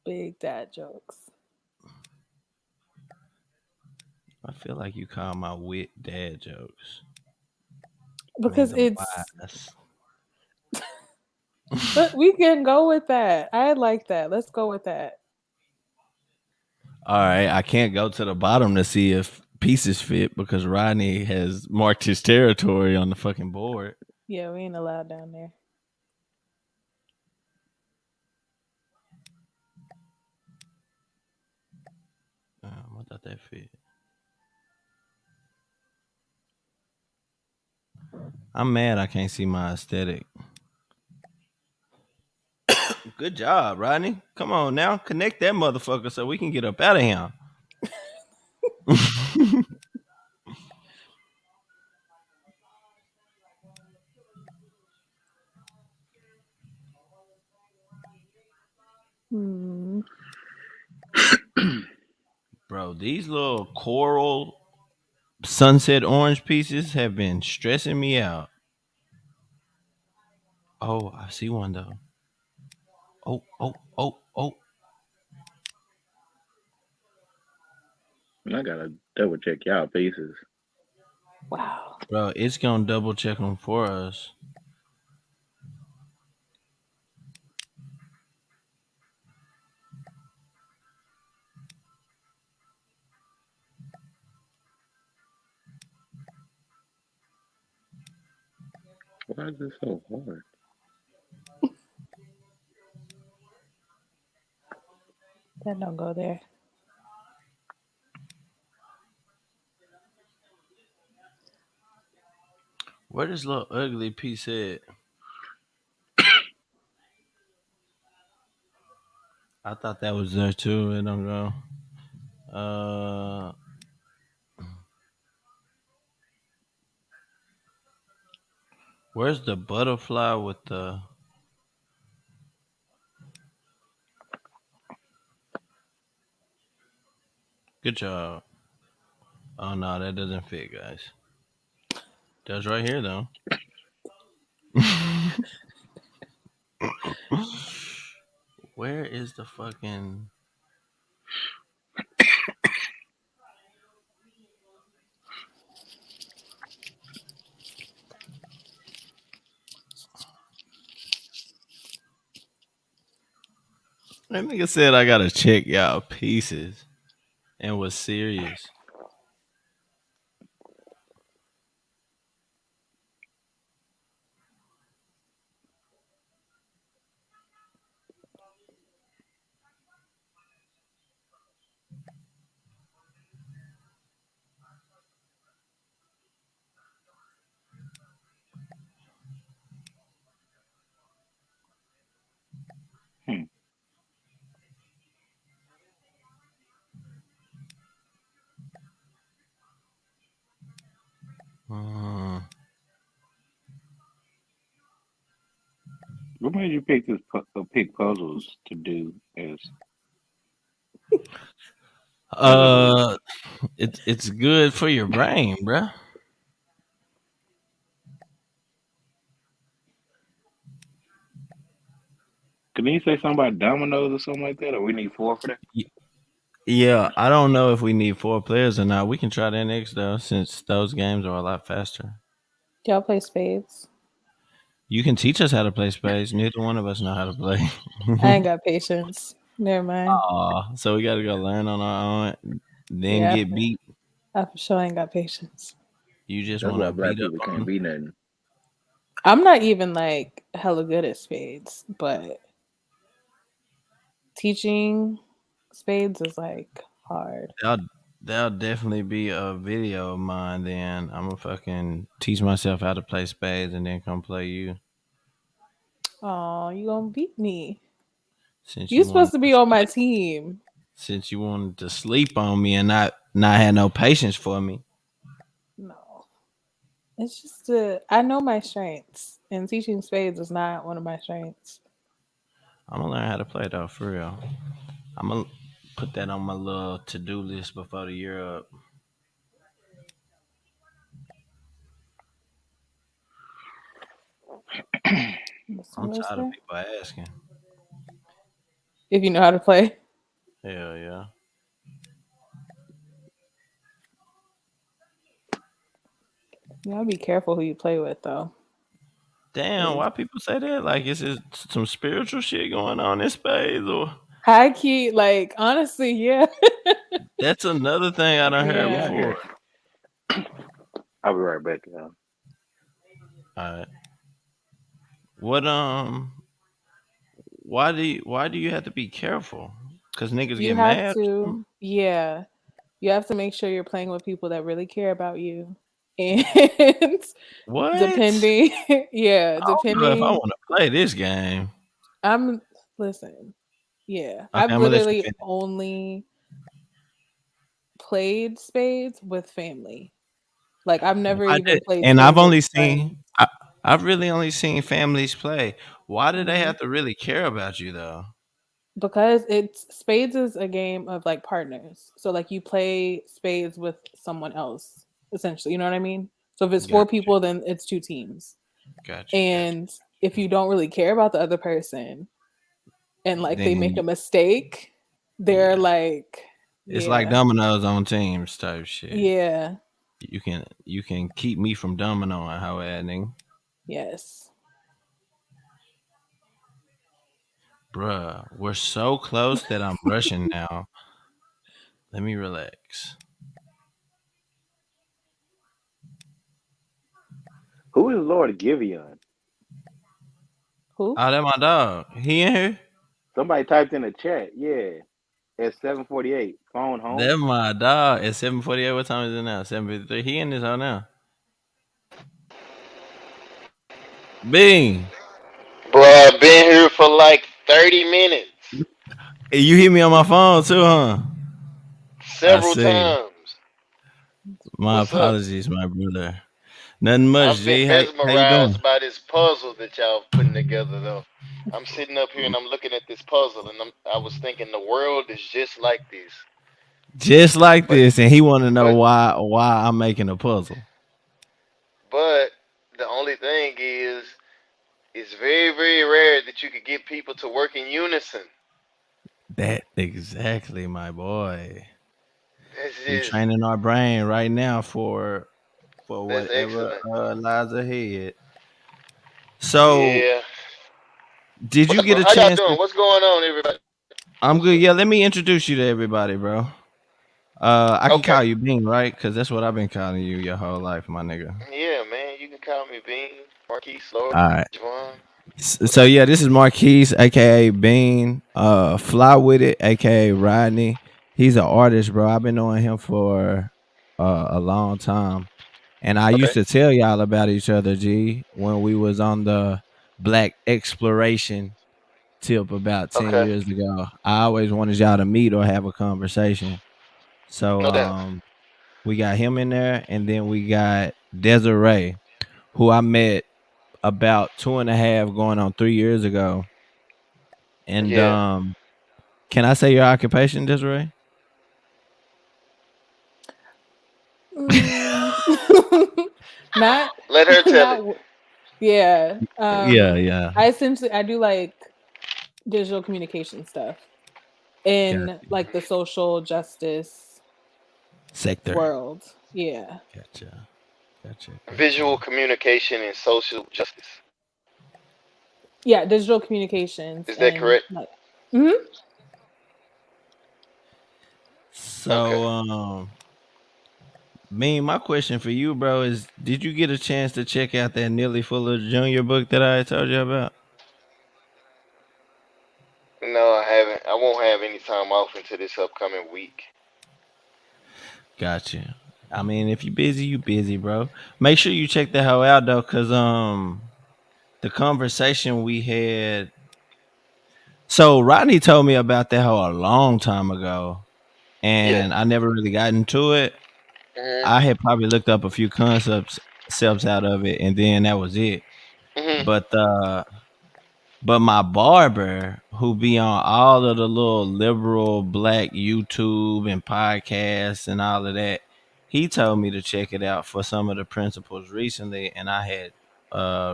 Big dad jokes. I feel like you call my wit dad jokes. Because Means I'm it's, wise. but we can go with that. I like that. Let's go with that. All right, I can't go to the bottom to see if pieces fit because Rodney has marked his territory on the fucking board. Yeah, we ain't allowed down there. I thought that fit. I'm mad I can't see my aesthetic. Good job, Rodney. Come on now. Connect that motherfucker so we can get up out of here. Hmm. Bro, these little coral sunset orange pieces have been stressing me out. Oh, I see one though. Oh. And I gotta double check y'all pieces. Wow. Bro, it's gonna double check them for us. Why is this so hard? That don't go there. Where this little ugly piece at? I thought that was there too. It don't go. Uh, where's the butterfly with the? Good job. Oh no, that doesn't fit, guys. That's right here though. Where is the fucking? That nigga said I gotta check y'all pieces and was serious. Hmm. Uh, What made you pick pick puzzles to do as a group? uh, it's good for your brain, bruh. Can you say something about dominoes or something like that, or we need four for that? Yeah, I don't know if we need 4 players or not. We can try that next though, since those games are a lot faster. Y'all play spades? You can teach us how to play spades. Neither one of us know how to play. I ain't got patience. Never mind. Aw, so we got to go learn on our own, then Yeah, get beat. I for sure ain't got patience. You just That's want why to black beat up people on can't them. be nothing. I'm not even like hella good at spades, but teaching spades is like hard. That'll definitely be a video of mine. Then I'm gonna fucking teach myself how to play spades and then come play you. Oh, you gonna beat me? Since You you supposed wanted to to be on my sleep, team. since you wanted to sleep on me and not had no patience for me. No, it's just I know my strengths, and teaching spades is not one of my strengths. I'm gonna learn how to play though, for real. I'm gonna put that on my little to do list before the year up. What's the I'm worst tired of way? people asking. If you know how to play, Hell yeah. you gotta be careful who you play with, though. Damn, 'Cause why people say that? Like, is it some spiritual shit going on in space, or high key, like honestly, yeah, that's another thing I done heard Yeah, I yeah. before. guess. I'll be right back, y'all. All right. What why do you have to be careful? Cause niggas You get have mad or something? to, yeah, you have to make sure you're playing with people that really care about you, and What? depending, yeah, I don't know if I depending. want to play this game. I'm listen, yeah, Okay, I've I'm gonna let you literally finish. only played spades with family. Like I've never Why even did played and I've spades with only seen friends I've really only seen families play. Why do they hmm have to really care about you though? because it's spades is a game of like partners. So like you play spades with someone else essentially. You know what I mean? So if it's four Gotcha, people, then it's two teams. gotcha. And if you don't really care about the other person and like they make Then a mistake, they're yeah, like, it's like yeah, dominoes on teams type shit. yeah, You can keep me from dominoing, how adding, yes. bruh. We're so close that I'm rushing now. Let me relax. Who is Lord Giveon? Who? Oh, that my dog. He in here? Somebody typed in the chat. Yeah, at 7:48. Phone home. That my dog. At 7:48. What time is it now? 7:53. He in this hole now. Bing. Bro, I've been here for like 30 minutes. Hey, you hit me on my phone too, huh? I Several see. times. My What's up? apologies, my brother. Nothing much, I've been G. How you doing? mesmerized by this puzzle that y'all putting together though. I'm sitting up here and I'm looking at this puzzle and I was thinking the world is just like this. Just like But this, and he want to know but why I'm making a puzzle. but the only thing is it's very, very rare that you could get people to work in unison. That exactly, my boy. That's We just training our brain right now for that's whatever excellent. lies ahead. So, Yeah. did What's you up, get bro? a How y'all chance doing? to? What's going on, everybody? I'm What's good. up? Yeah, let me introduce you to everybody, bro. I can Okay. call you Bean, right? Because that's what I've been calling you your whole life, my nigga. Yeah, man. You can call me Bean, Marquise, Lord, All right. Javon. So yeah, this is Marquise, aka Bean. Fly with it, aka Rodney. He's an artist, bro. I've been knowing him for a long time, and I used Okay. to tell y'all about each other, G, when we was on the Black Exploration tip about 10 Okay. years ago. I always wanted y'all to meet or have a conversation. So No doubt. we got him in there, and then we got Desiree, who I met about 2.5 going on 3 years ago. And Yeah. can I say your occupation, Desiree? Mm. Not, Let her tell not. it. Yeah. Yeah, yeah. I do like digital communication stuff in Gotcha. like the social justice Sector. world. Yeah. Gotcha. Gotcha. Visual Gotcha. communication and social justice. Yeah, digital communications Is that and correct? like. Mhm. Okay. So, my question for you, bro, is did you get a chance to check out that Nearly Fuller Junior book that I told you about? No, I haven't. I won't have any time off until this upcoming week. Gotcha. I mean, if you busy, you busy, bro. Make sure you check the hell out though, cause the conversation we had. So Rodney told me about that hoe a long time ago, Yeah. and I never really got into it. Mhm. I had probably looked up a few concepts out of it, and then that was it. Mhm. But my barber, who be on all of the little liberal black YouTube and podcasts and all of that, he told me to check it out for some of the principles recently, and I had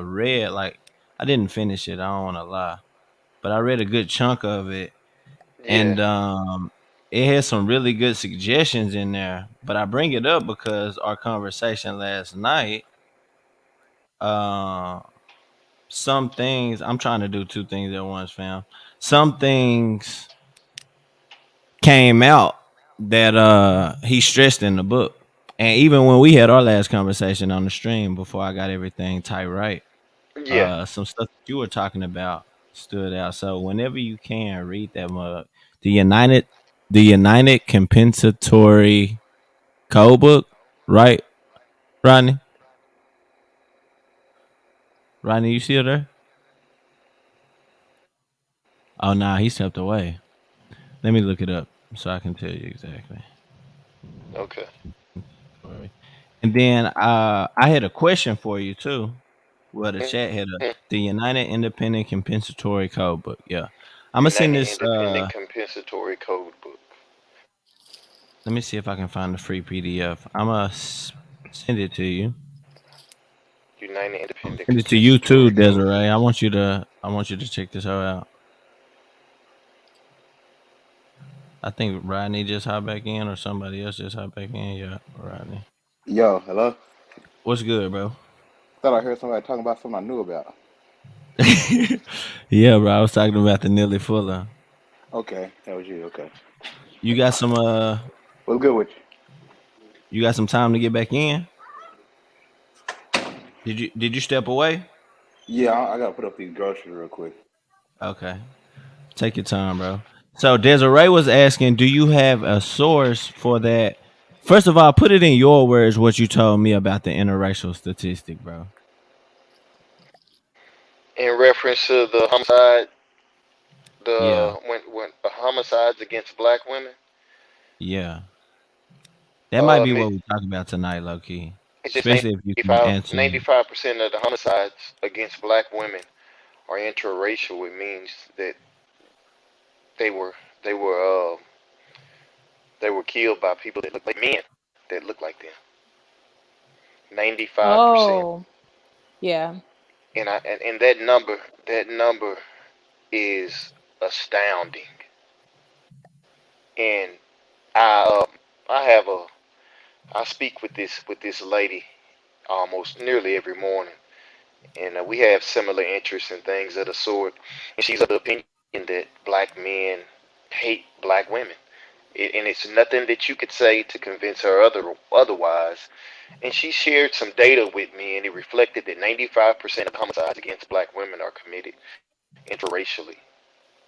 read like I didn't finish it. I don't want to lie, but I read a good chunk of it, Yeah. and it has some really good suggestions in there. But I bring it up because our conversation last night, uh, some things I'm trying to do two things at once, fam. Some things came out that he stressed in the book. And even when we had our last conversation on the stream before I got everything tight right, Yeah. some stuff that you were talking about stood out. So whenever you can read that mug, the United the United Compensatory Code book, right, Rodney? Rodney, you still there? Oh nah, he stepped away. Let me look it up so I can tell you exactly. Okay. And then I had a question for you too. Well, the chat had Mhm. the United Independent Compensatory Code book. Yeah, I'm gonna send United this. Independent Compensatory Code Book. Let me see if I can find the free PDF. I'm gonna send it to you. United I'm gonna Independent send it to you too, Compensatory Code Book. Desiree. I want you to check this out. I think Rodney just hopped back in, or somebody else just hopped back in. Yeah, Rodney. Yo, hello. What's good, bro? Thought I heard somebody talking about something I knew about. Yeah, bro. I was talking about the Nearly Fuller. Okay, that was you. Okay. You got some What's good with you got some time to get back in? Did you step away? Yeah, I gotta put up these groceries real quick. Okay. Take your time, bro. So Desiree was asking, do you have a source for that? First of all, put it in your words what you told me about the interracial statistic, bro. In reference to the homicide, Yeah. when the homicides against black women, Yeah. That might be what it, we talk about tonight, low key. it's just Especially if you can answer. 95% of the homicides against black women are interracial. It means that they were they were they were killed by people that look like men that look like them. 95%. Oh, yeah. And that number is astounding. And I I have a I speak with this lady almost nearly every morning, and we have similar interests and things of the sort. And she's of the opinion that black men hate black women, and it's nothing that you could say to convince her otherwise. And she shared some data with me, and it reflected that 95% of homicides against black women are committed interracially.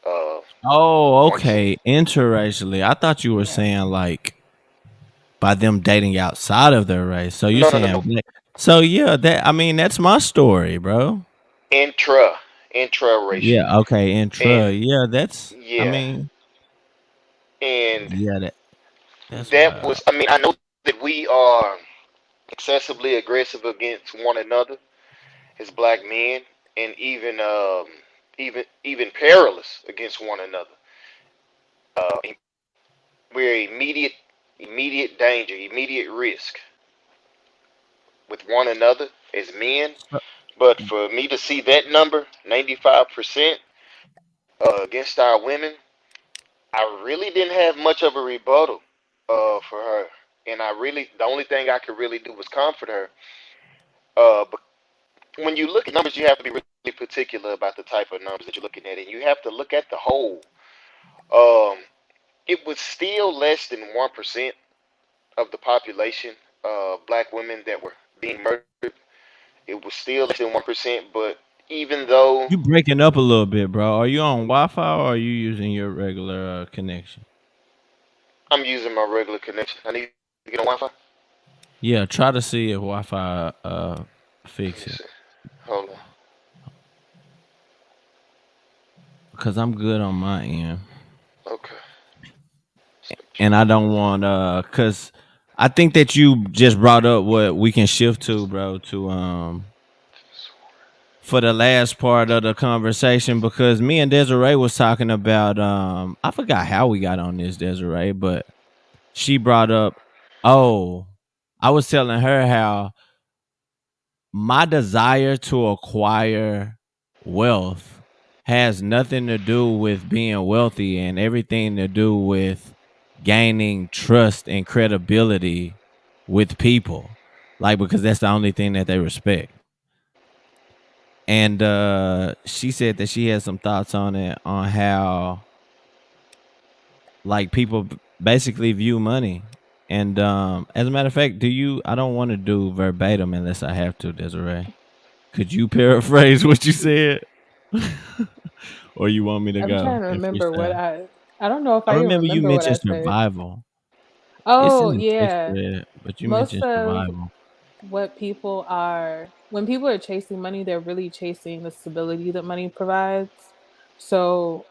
Uh, Oh, once okay. Interracially. I thought you were Yeah. saying like by them dating outside of their race. So you no, no, no, saying no, so yeah, that I mean that's my story, bro. intra intra racially, Yeah, okay, intra. and Yeah, that's I yeah, mean, and yeah, that's that wild. was. I mean, I know that we are excessively aggressive against one another as black men, and even perilous against one another. Uh, we're immediate danger, immediate risk with one another as men. So, But for me to see that number, 95% against our women, I really didn't have much of a rebuttal for her. And the only thing I could really do was comfort her. But when you look at numbers, you have to be really particular about the type of numbers that you're looking at. And you have to look at the whole. Um, it was still less than 1% of the population, black women that were being murdered. It was still less than 1%, but even though you breaking up a little bit, bro. Are you on Wi-Fi or are you using your regular connection? I'm using my regular connection, I need to get on Wi-Fi. Yeah, try to see if Wi-Fi Let fix me it. see. Hold on. Cause I'm good on my end. Okay. And I don't want cause I think that you just brought up what we can shift to, bro, to for the last part of the conversation because me and Desiree was talking about I forgot how we got on this, Desiree, but she brought up, oh, I was telling her how my desire to acquire wealth has nothing to do with being wealthy and everything to do with gaining trust and credibility with people. Like because that's the only thing that they respect. And she said that she had some thoughts on it on how like people basically view money. And as a matter of fact, do you I don't want to do verbatim unless I have to, Desiree. Could you paraphrase what you said? Or you want me to I'm go trying to and remember what freestyle? I don't know if I I even remember you remember what I mentioned said. survival. It's in Oh, the text yeah. thread, but you Most mentioned of survival. what people are when people are chasing money, they're really chasing the stability that money provides. So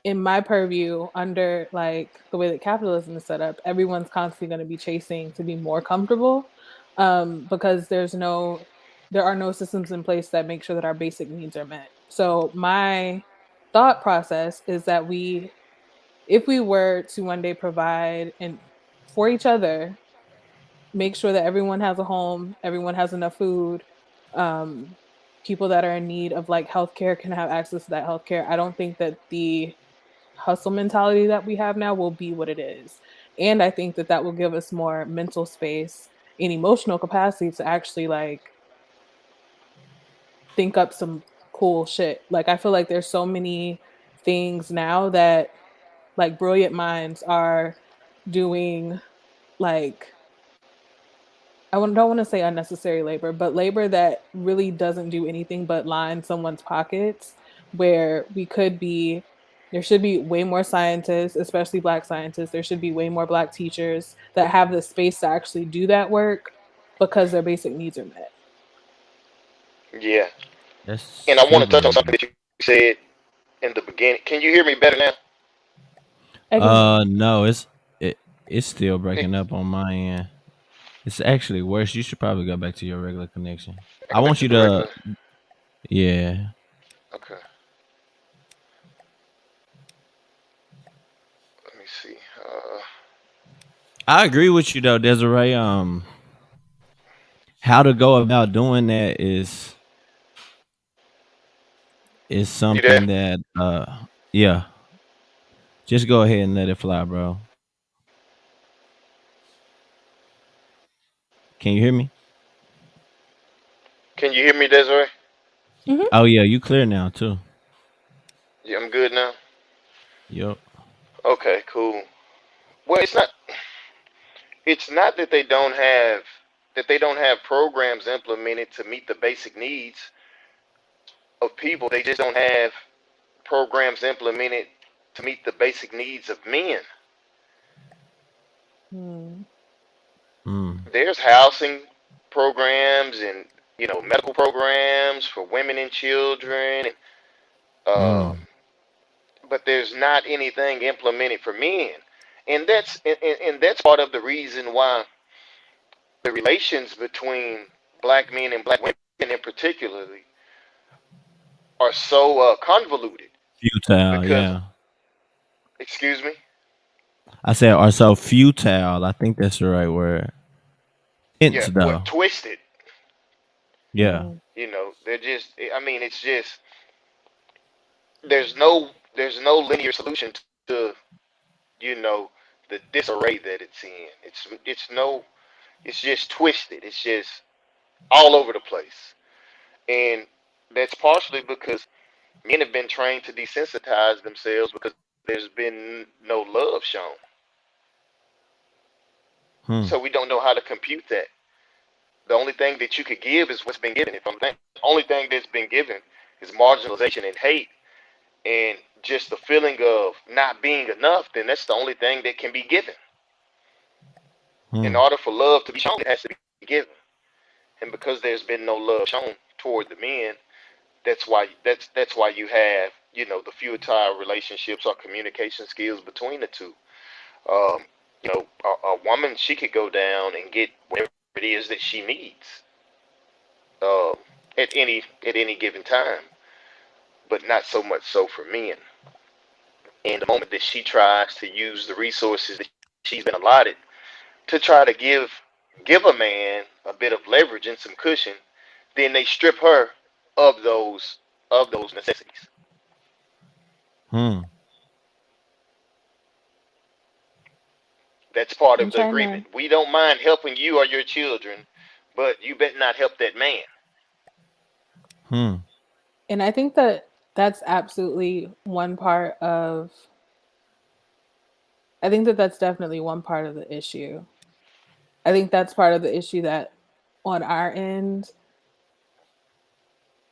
in my purview, under like the way that capitalism is set up, everyone's constantly going to be chasing to be more comfortable, because there are no systems in place that make sure that our basic needs are met. So my thought process is that if we were to one day provide and for each other, make sure that everyone has a home, everyone has enough food, um, people that are in need of like healthcare can have access to that healthcare. I don't think that the hustle mentality that we have now will be what it is. And I think that that will give us more mental space and emotional capacity to actually like think up some cool shit. Like I feel like there's so many things now that like brilliant minds are doing, like don't want to say unnecessary labor, but labor that really doesn't do anything but line someone's pockets, where there should be way more scientists, especially black scientists. There should be way more black teachers that have the space to actually do that work because their basic needs are met. Yeah, That's and I want to touch super on something important. that you said in the beginning. Can you hear me better now? I can. No, it it's still Eh, breaking up on my end. It's actually worse. You should probably go back to your regular connection. I I go back want to you the to, regular. yeah. Okay, let me see. I agree with you though, Desiree. How to go about doing that is You there? something that, yeah. Just go ahead and let it fly, bro. Can you hear me? Can you hear me, Desiree? Hmm. Oh yeah, you clear now too. Yeah, I'm good now. Yep. Okay, cool. Well, it's not that they don't have programs implemented to meet the basic needs of people. They just don't have programs implemented to meet the basic needs of men. Hmm. Mm. There's housing programs and medical programs for women and children, um, Mm. but there's not anything implemented for men, and that's part of the reason why the relations between black men and black women in particularly are so convoluted Futile, because, yeah. excuse me, I said are so futile. I think that's the right word. yeah, Intense what though. twisted. Yeah. They're just. I mean, it's just there's no linear solution to you know the disarray that it's in. It's just twisted. It's just all over the place, and that's partially because men have been trained to desensitize themselves because there's been no love shown. Hmm. So we don't know how to compute that. The only thing that you could give is what's been given. If I'm the only thing that's been given is marginalization and hate and just the feeling of not being enough, then that's the only thing that can be given. In Hmm. order for love to be shown, it has to be given. And because there's been no love shown toward the men, that's why you have the futile relationships or communication skills between the two. Um, a woman, she could go down and get whatever it is that she needs uh, at any given time, but not so much so for men. And the moment that she tries to use the resources that she's been allotted to try to give a man a bit of leverage and some cushion, then they strip her of those necessities. Hmm. That's part I'm of the trying to, agreement. We don't mind helping you or your children, but you better not help that man. Hmm. and I think that that's absolutely one part of. I think that that's definitely one part of the issue. I think that's part of the issue that on our end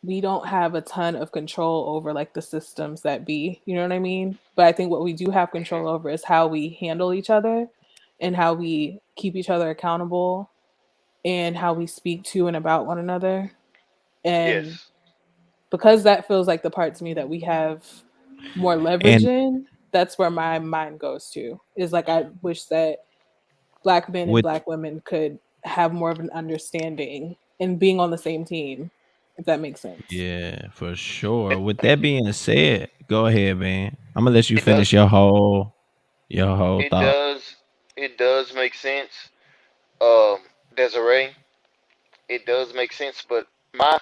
we don't have a ton of control over like the systems that be, you know what I mean? But I think what we do have control Hmm. over is how we handle each other and how we keep each other accountable and how we speak to and about one another. And Yes, because that feels like the part to me that we have more leverage And in, that's where my mind goes to. Is like I wish that black men and with black women could have more of an understanding and being on the same team, if that makes sense. yeah, for sure. it, With that being said, go ahead, man. I'm gonna let you it finish does. your whole It thought. does. It does make sense, um, Desiree. It does make sense. But my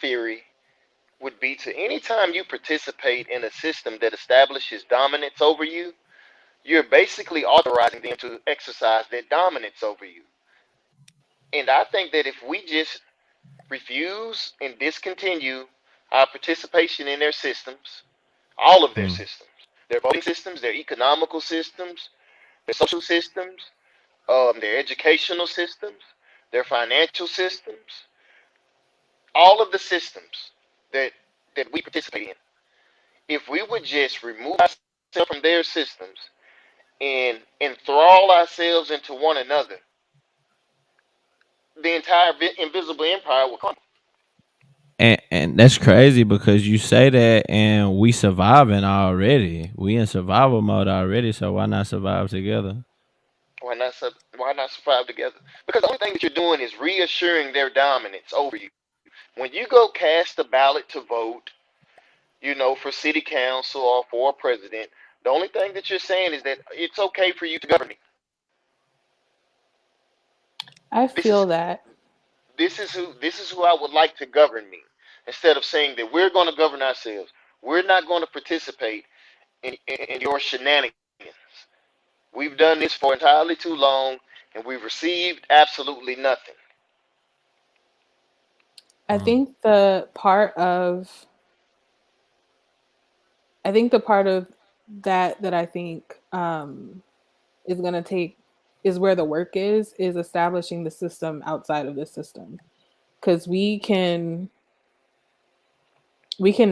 theory would be to anytime you participate in a system that establishes dominance over you, you're basically authorizing them to exercise that dominance over you. And I think that if we just refuse and discontinue our participation in their systems, all of their Hmm. systems, their voting systems, their economical systems, their social systems, their educational systems, their financial systems, all of the systems that we participate in. If we would just remove ourselves from their systems and enthrall ourselves into one another, the entire invisible empire will crumble. And that's crazy because you say that and we surviving already. We in survival mode already, so why not survive together? Why not survive together? Because the only thing that you're doing is reassuring their dominance over you. When you go cast a ballot to vote, for city council or for a president, the only thing that you're saying is that it's okay for you to govern me. I This is feel that. this is who I would like to govern me. Instead of saying that we're going to govern ourselves, we're not going to participate in your shenanigans. We've done this for entirely too long, and we've received absolutely nothing. I Mm. think the part of I think the part of that I think is going to take is where the work is establishing the system outside of the system, because we can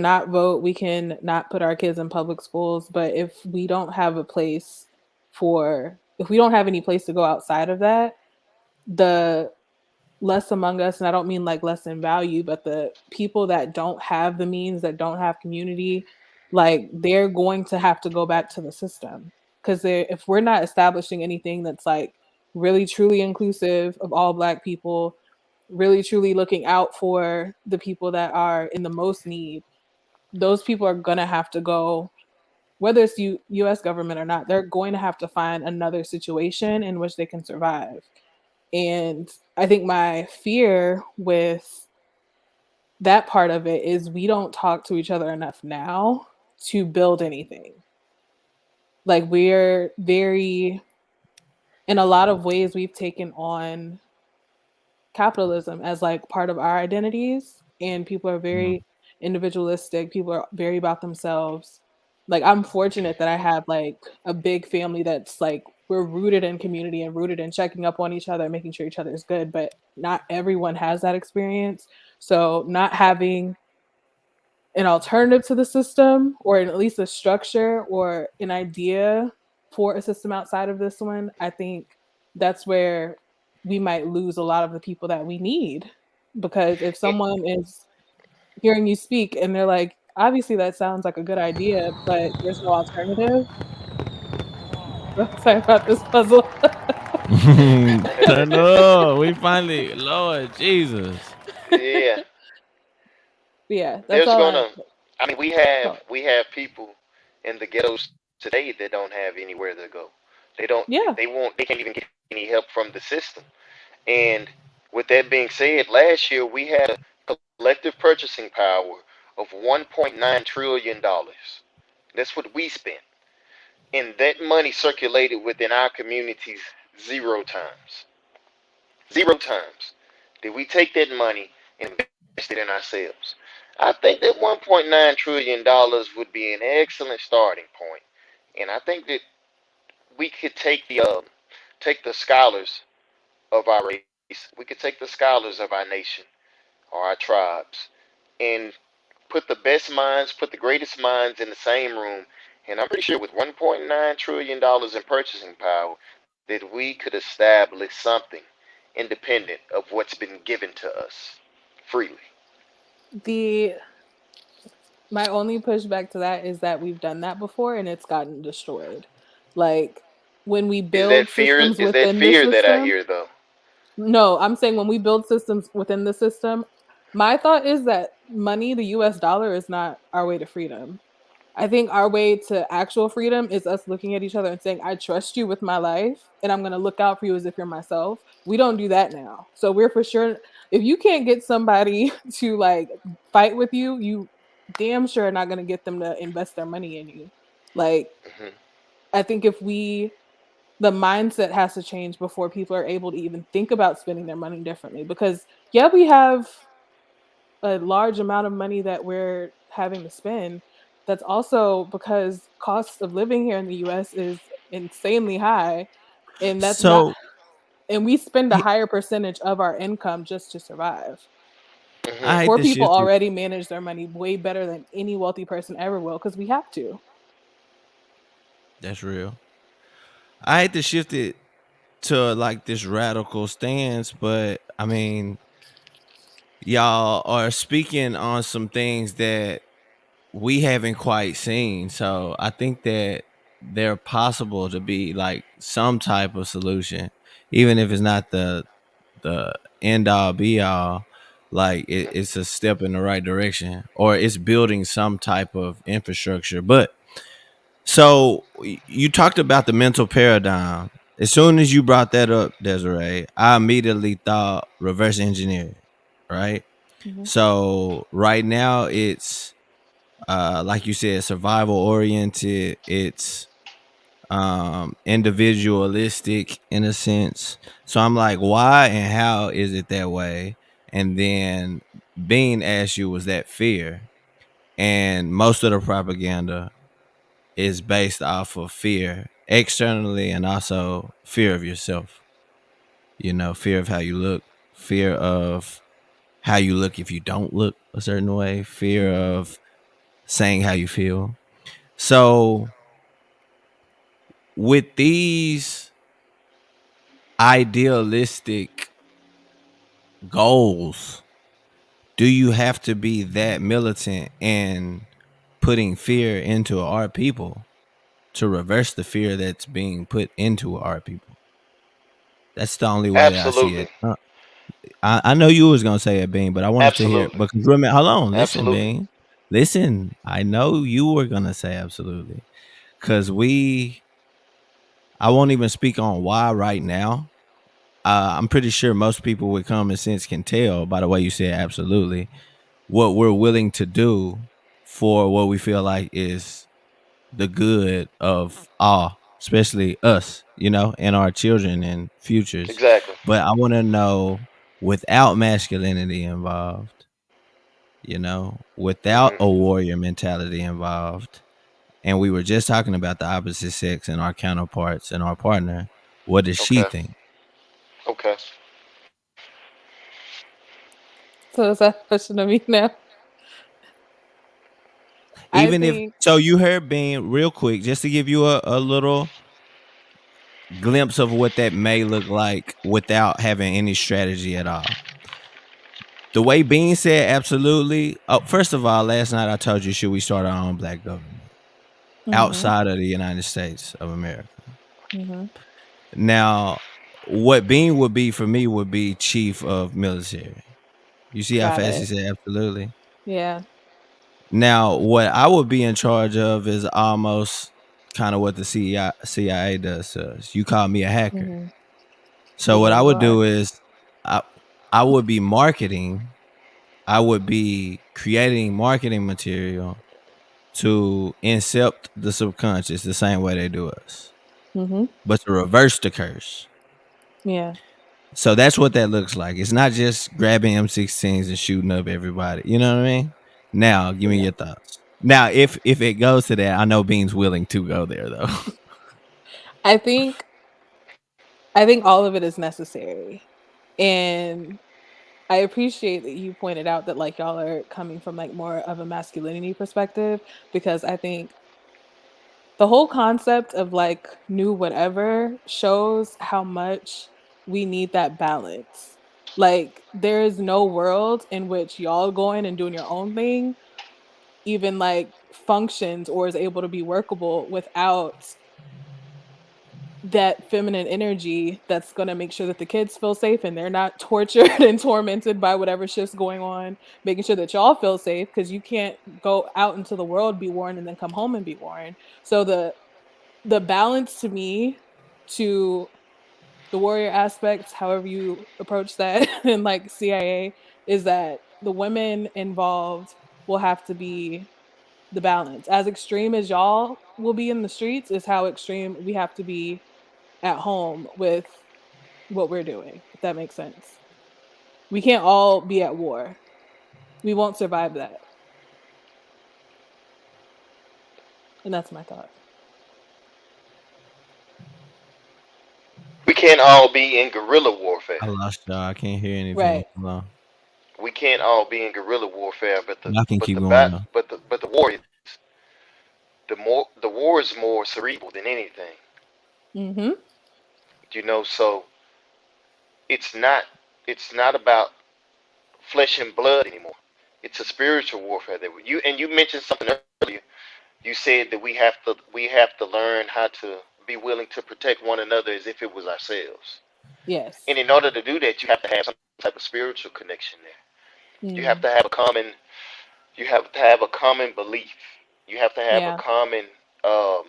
not vote, we can not put our kids in public schools, but if we don't have any place to go outside of that, the less among us, and I don't mean like less in value, but the people that don't have the means, that don't have community, like they're going to have to go back to the system, because if we're not establishing anything that's like really truly inclusive of all Black people, really truly looking out for the people that are in the most need, those people are going to have to go, whether it's US government or not, they're going to have to find another situation in which they can survive. And I think my fear with that part of it is we don't talk to each other enough now to build anything. Like we're very, in a lot of ways, we've taken on capitalism as like part of our identities, and people are Mm. very individualistic, people are very about themselves. Like I'm fortunate that I have like a big family that's like we're rooted in community and rooted in checking up on each other, making sure each other is good, but not everyone has that experience. So not having an alternative to the system, or at least a structure or an idea for a system outside of this one, I think that's where we might lose a lot of the people that we need. Because if It, someone is hearing you speak and they're like, obviously that sounds like a good idea, but there's no alternative. Sorry about this puzzle. Turn up. We finally, Lord Jesus. yeah, Yeah, that's there's all I gonna. I mean, thought. we have people in the ghettos today that don't have anywhere to go. They don't. Yeah. They won't. They can't even get any help from the system. And with that being said, last year we had a collective purchasing power of $1.9 trillion. That's what we spent. And that money circulated within our communities zero times. Zero times did we take that money and invest it in ourselves. I think that $1.9 trillion would be an excellent starting point. And I think that we could take the scholars of our race, we could take the scholars of our nation or our tribes, and put the best minds, put the greatest minds in the same room. And I'm pretty sure with $1.9 trillion in purchasing power, that we could establish something independent of what's been given to us freely. The My only pushback to that is that we've done that before and it's gotten destroyed. Like when we build systems Is that within the fear that I system, hear though? no, I'm saying when we build systems within the system, my thought is that money, the US dollar, is not our way to freedom. I think our way to actual freedom is us looking at each other and saying, I trust you with my life and I'm going to look out for you as if you're myself. We don't do that now. So we're for sure, if you can't get somebody to like fight with you, you damn sure are not going to get them to invest their money in you. Like, Hmm. I think the mindset has to change before people are able to even think about spending their money differently. Because, yeah, we have a large amount of money that we're having to spend. That's also because cost of living here in the US is insanely high, and that's not, So and we spend a he- higher percentage of our income just to survive. I Hmm. hate Poor to people shift it. already manage their money way better than any wealthy person ever will because we have to. That's real. I hate to shift it to like this radical stance, but I mean, y'all are speaking on some things that we haven't quite seen. So I think that they're possible to be like some type of solution, even if it's not the end all be all. Like it's a step in the right direction, or it's building some type of infrastructure. But so you talked about the mental paradigm. As soon as you brought that up, Desiree, I immediately thought reverse engineering, right? Mhm. So right now it's like you said, survival oriented. It's individualistic in a sense. So I'm like, why and how is it that way? And then being asked you was that fear. And most of the propaganda is based off of fear externally and also fear of yourself. You know, fear of how you look, fear of how you look if you don't look a certain way, fear Mhm. of saying how you feel. So, with these idealistic goals, do you have to be that militant in putting fear into our people to reverse the fear that's being put into our people? That's the only way that I see Absolutely. it. I know you was gonna say it, Bean, but I wanted to hear Absolutely. because remember, hold on, listen, Absolutely. Bean, listen. I know you were gonna say absolutely because I won't even speak on why right now. I'm pretty sure most people with common sense can tell by the way you said absolutely what we're willing to do for what we feel like is the good of all, especially us, you know, and our children and futures. Exactly. But I want to know without masculinity involved, you know, without a Hmm. warrior mentality involved. And we were just talking about the opposite sex and our counterparts and our partner. What does she Okay. think? Okay. So is that a question of me now? I Even if think. so, you heard Bean real quick, just to give you a little glimpse of what that may look like without having any strategy at all. The way Bean said absolutely. Oh, first of all, last night I told you should we start our own black government Mhm. outside of the United States of America. Mhm. Now, what Bean would be for me would be chief of military. You see how Got fast he it. said absolutely? Yeah. Now, what I would be in charge of is almost kind of what the CIA does to us. You call me a hacker. Mhm. So what Yeah, I you would are. do is I I would be marketing, I would be creating marketing material to incept the subconscious the same way they do us, Mhm. but to reverse the curse. Yeah. So that's what that looks like. It's not just grabbing M16s and shooting up everybody. You know what I mean? Now, give me Yeah. your thoughts. Now, if it goes to that, I know Bean's willing to go there though. I think I think all of it is necessary. And I appreciate that you pointed out that like y'all are coming from like more of a masculinity perspective because I think the whole concept of like new whatever shows how much we need that balance. Like there is no world in which y'all going and doing your own thing even like functions or is able to be workable without that feminine energy that's going to make sure that the kids feel safe and they're not tortured and tormented by whatever shit's going on, making sure that y'all feel safe because you can't go out into the world, be warned, and then come home and be warned. So the balance to me, to the warrior aspects, however you approach that in like CIA, is that the women involved will have to be the balance. As extreme as y'all will be in the streets is how extreme we have to be at home with what we're doing, if that makes sense. We can't all be at war. We won't survive that. And that's my thought. We can't all be in guerrilla I warfare. lost y'all. I can't hear anything. Right. Hold on. We can't all be in guerrilla warfare, Y'all can keep the going bat though. but the war is the war is more cerebral than anything. Mm-hmm. So it's not it's not about flesh and blood anymore. It's a spiritual warfare that you mentioned something earlier. You said that we have to learn how to be willing to protect one another as if it was ourselves. Yes. And in order to do that, you have to have some type of spiritual connection there. You have Mm. to have a common you have to have a common belief. You have to have a Yeah. common um,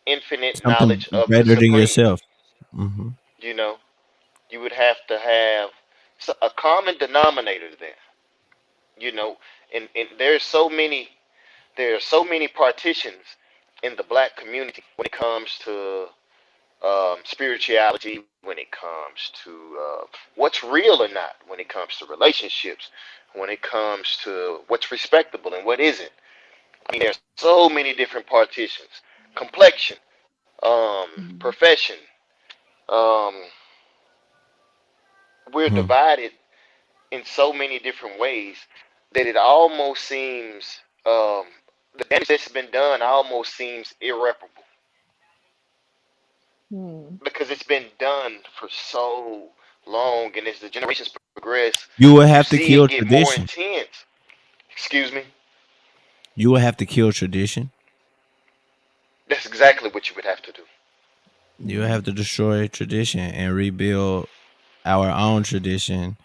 infinite Something knowledge of the greater than supreme. yourself. Hmm. You know, you would have to have a common denominator there. You know, and there are so many partitions in the black community when it comes to spirituality, when it comes to what's real or not, when it comes to relationships, when it comes to what's respectable and what isn't. I mean, there's so many different partitions. Complexion, Mm. profession. Um, we're Hmm. divided in so many different ways that it almost seems the damage that's been done almost seems irreparable Mm. because it's been done for so long, and as the generations progress, You will you have to see it kill get more tradition. intense. Excuse me. You will have to kill tradition. That's exactly what you would have to do. You will have Mm. to destroy tradition and rebuild our own tradition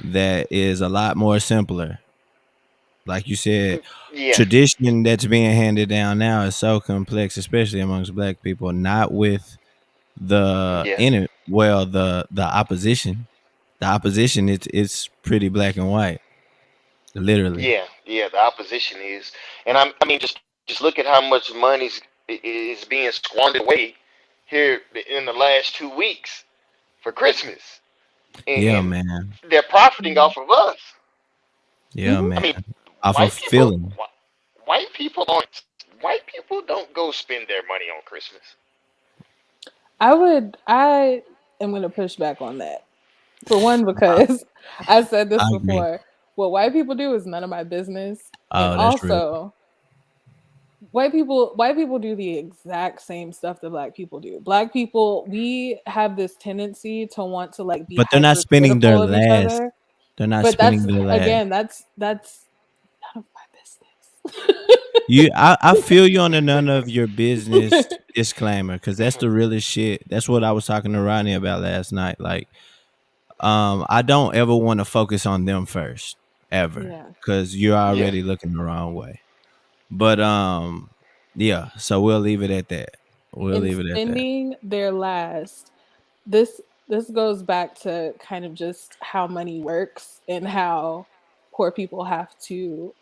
that is a lot more simpler. Like you said, Yeah, tradition that's being handed down now is so complex, especially amongst black people, not with the yeah, in it well, the opposition. The opposition it's pretty black and white, literally. yeah. The opposition is, and I mean, just look at how much is being squandered away here in the last 2 weeks for Christmas, Yeah, and man. they're profiting Mm. off of us. Yeah, Mm-hmm. I man. mean, Off of white people, feeling. white people aren't. White people don't go spend their money on Christmas. I am going to push back on that. For one, I, because I said I this agree. before. What white people do is none of my business. And Oh, that's real. also, white people do the exact same stuff that black people do. Black people, we have this tendency to want to like be But they're not spending their hypercritical of each last. other. They're not But spending that's their last. again, that's none of my business. I feel you on the none of your business disclaimer because that's the realest shit. That's what I was talking to Rodney about last night. Like, I don't ever want to focus on them first, ever, Yeah. because you're Yeah, already looking the wrong way. But yeah. So we'll leave it at that. We'll And leave it at that. spending their last, this goes back to kind of just how money works and how poor people have to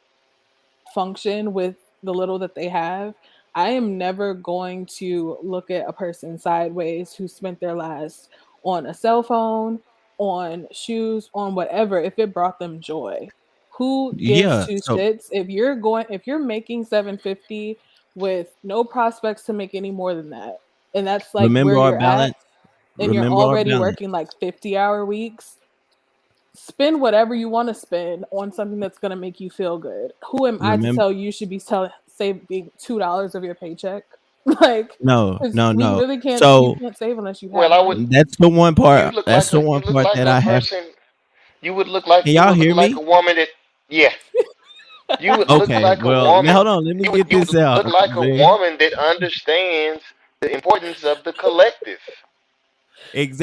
function with the little that they have. I am never going to look at a person sideways who spent their last on a cell phone, on shoes, on whatever, if it brought them joy. Who gives Yeah. two So shits if you're making 750 with no prospects to make any more than that, and that's like remember where our you're at, balance. and you're Remember our already balance. working like 50-hour weeks, spend whatever you want to spend on something that's going to make you feel good. Who am I to Remember. tell you should be saving $2 of your paycheck? Like, No, because no, we no. really can't. You So can't save unless you well, have I would. money. that's the one part. That's the You one look part like that a I have. person. Can You y'all would look hear like me? a woman that, yeah, you would look Okay. like a Well, woman. hold on. Let me get You would this out. look like a Z. woman that understands the importance of the collective.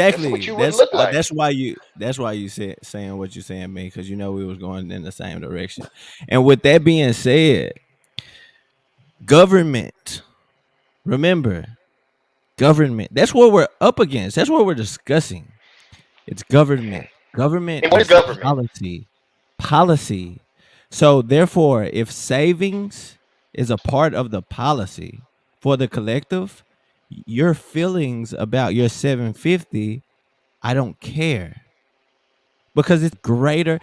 That's what Exactly. you would look like. That's why you. That's why you said saying what you're saying, me, because you know we was going in the same direction. And with that being said, government. Remember, government. That's what we're up against. That's what we're discussing. It's government. Government And what is is government? policy. Policy. So therefore, if savings is a part of the policy for the collective, your feelings about your 750, I don't care because it's greater.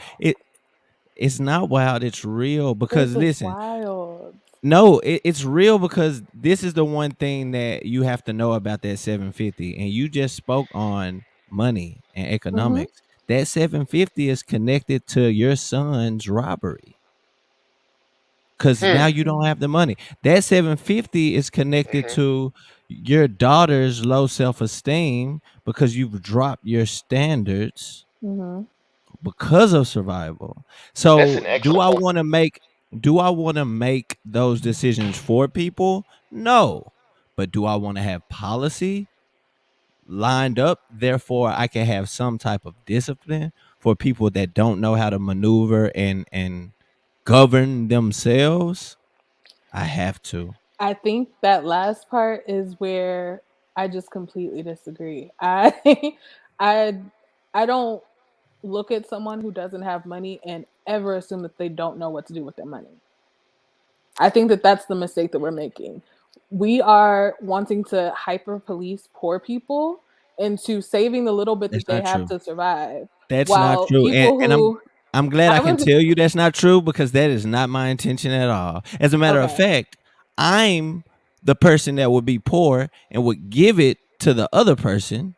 It's not wild, it's real because This is listen, wild. No, it's real because this is the one thing that you have to know about that 750. And you just spoke on money and Mm-hmm. economics. That 750 is connected to your son's robbery because Hmm. now you don't have the money. That 750 is connected Hmm. to your daughter's low self esteem because you've dropped your standards Mm-hmm. because of survival. That's So, an excellent point. do I want to make those decisions for people? No. But do I want to have policy lined up therefore I can have some type of discipline for people that don't know how to maneuver and govern themselves? I have to. I think that last part is where I just completely disagree. I I I don't look at someone who doesn't have money and ever assume that they don't know what to do with their money. I think that that's the mistake that we're making. We are wanting to hyper police poor people into saving the little bit That's that they not have true. to survive, That's not while true. people And who I'm glad I I can was tell you that's not true because that is not my intention at all. As a matter of okay. fact, I'm the person that would be poor and would give it to the other person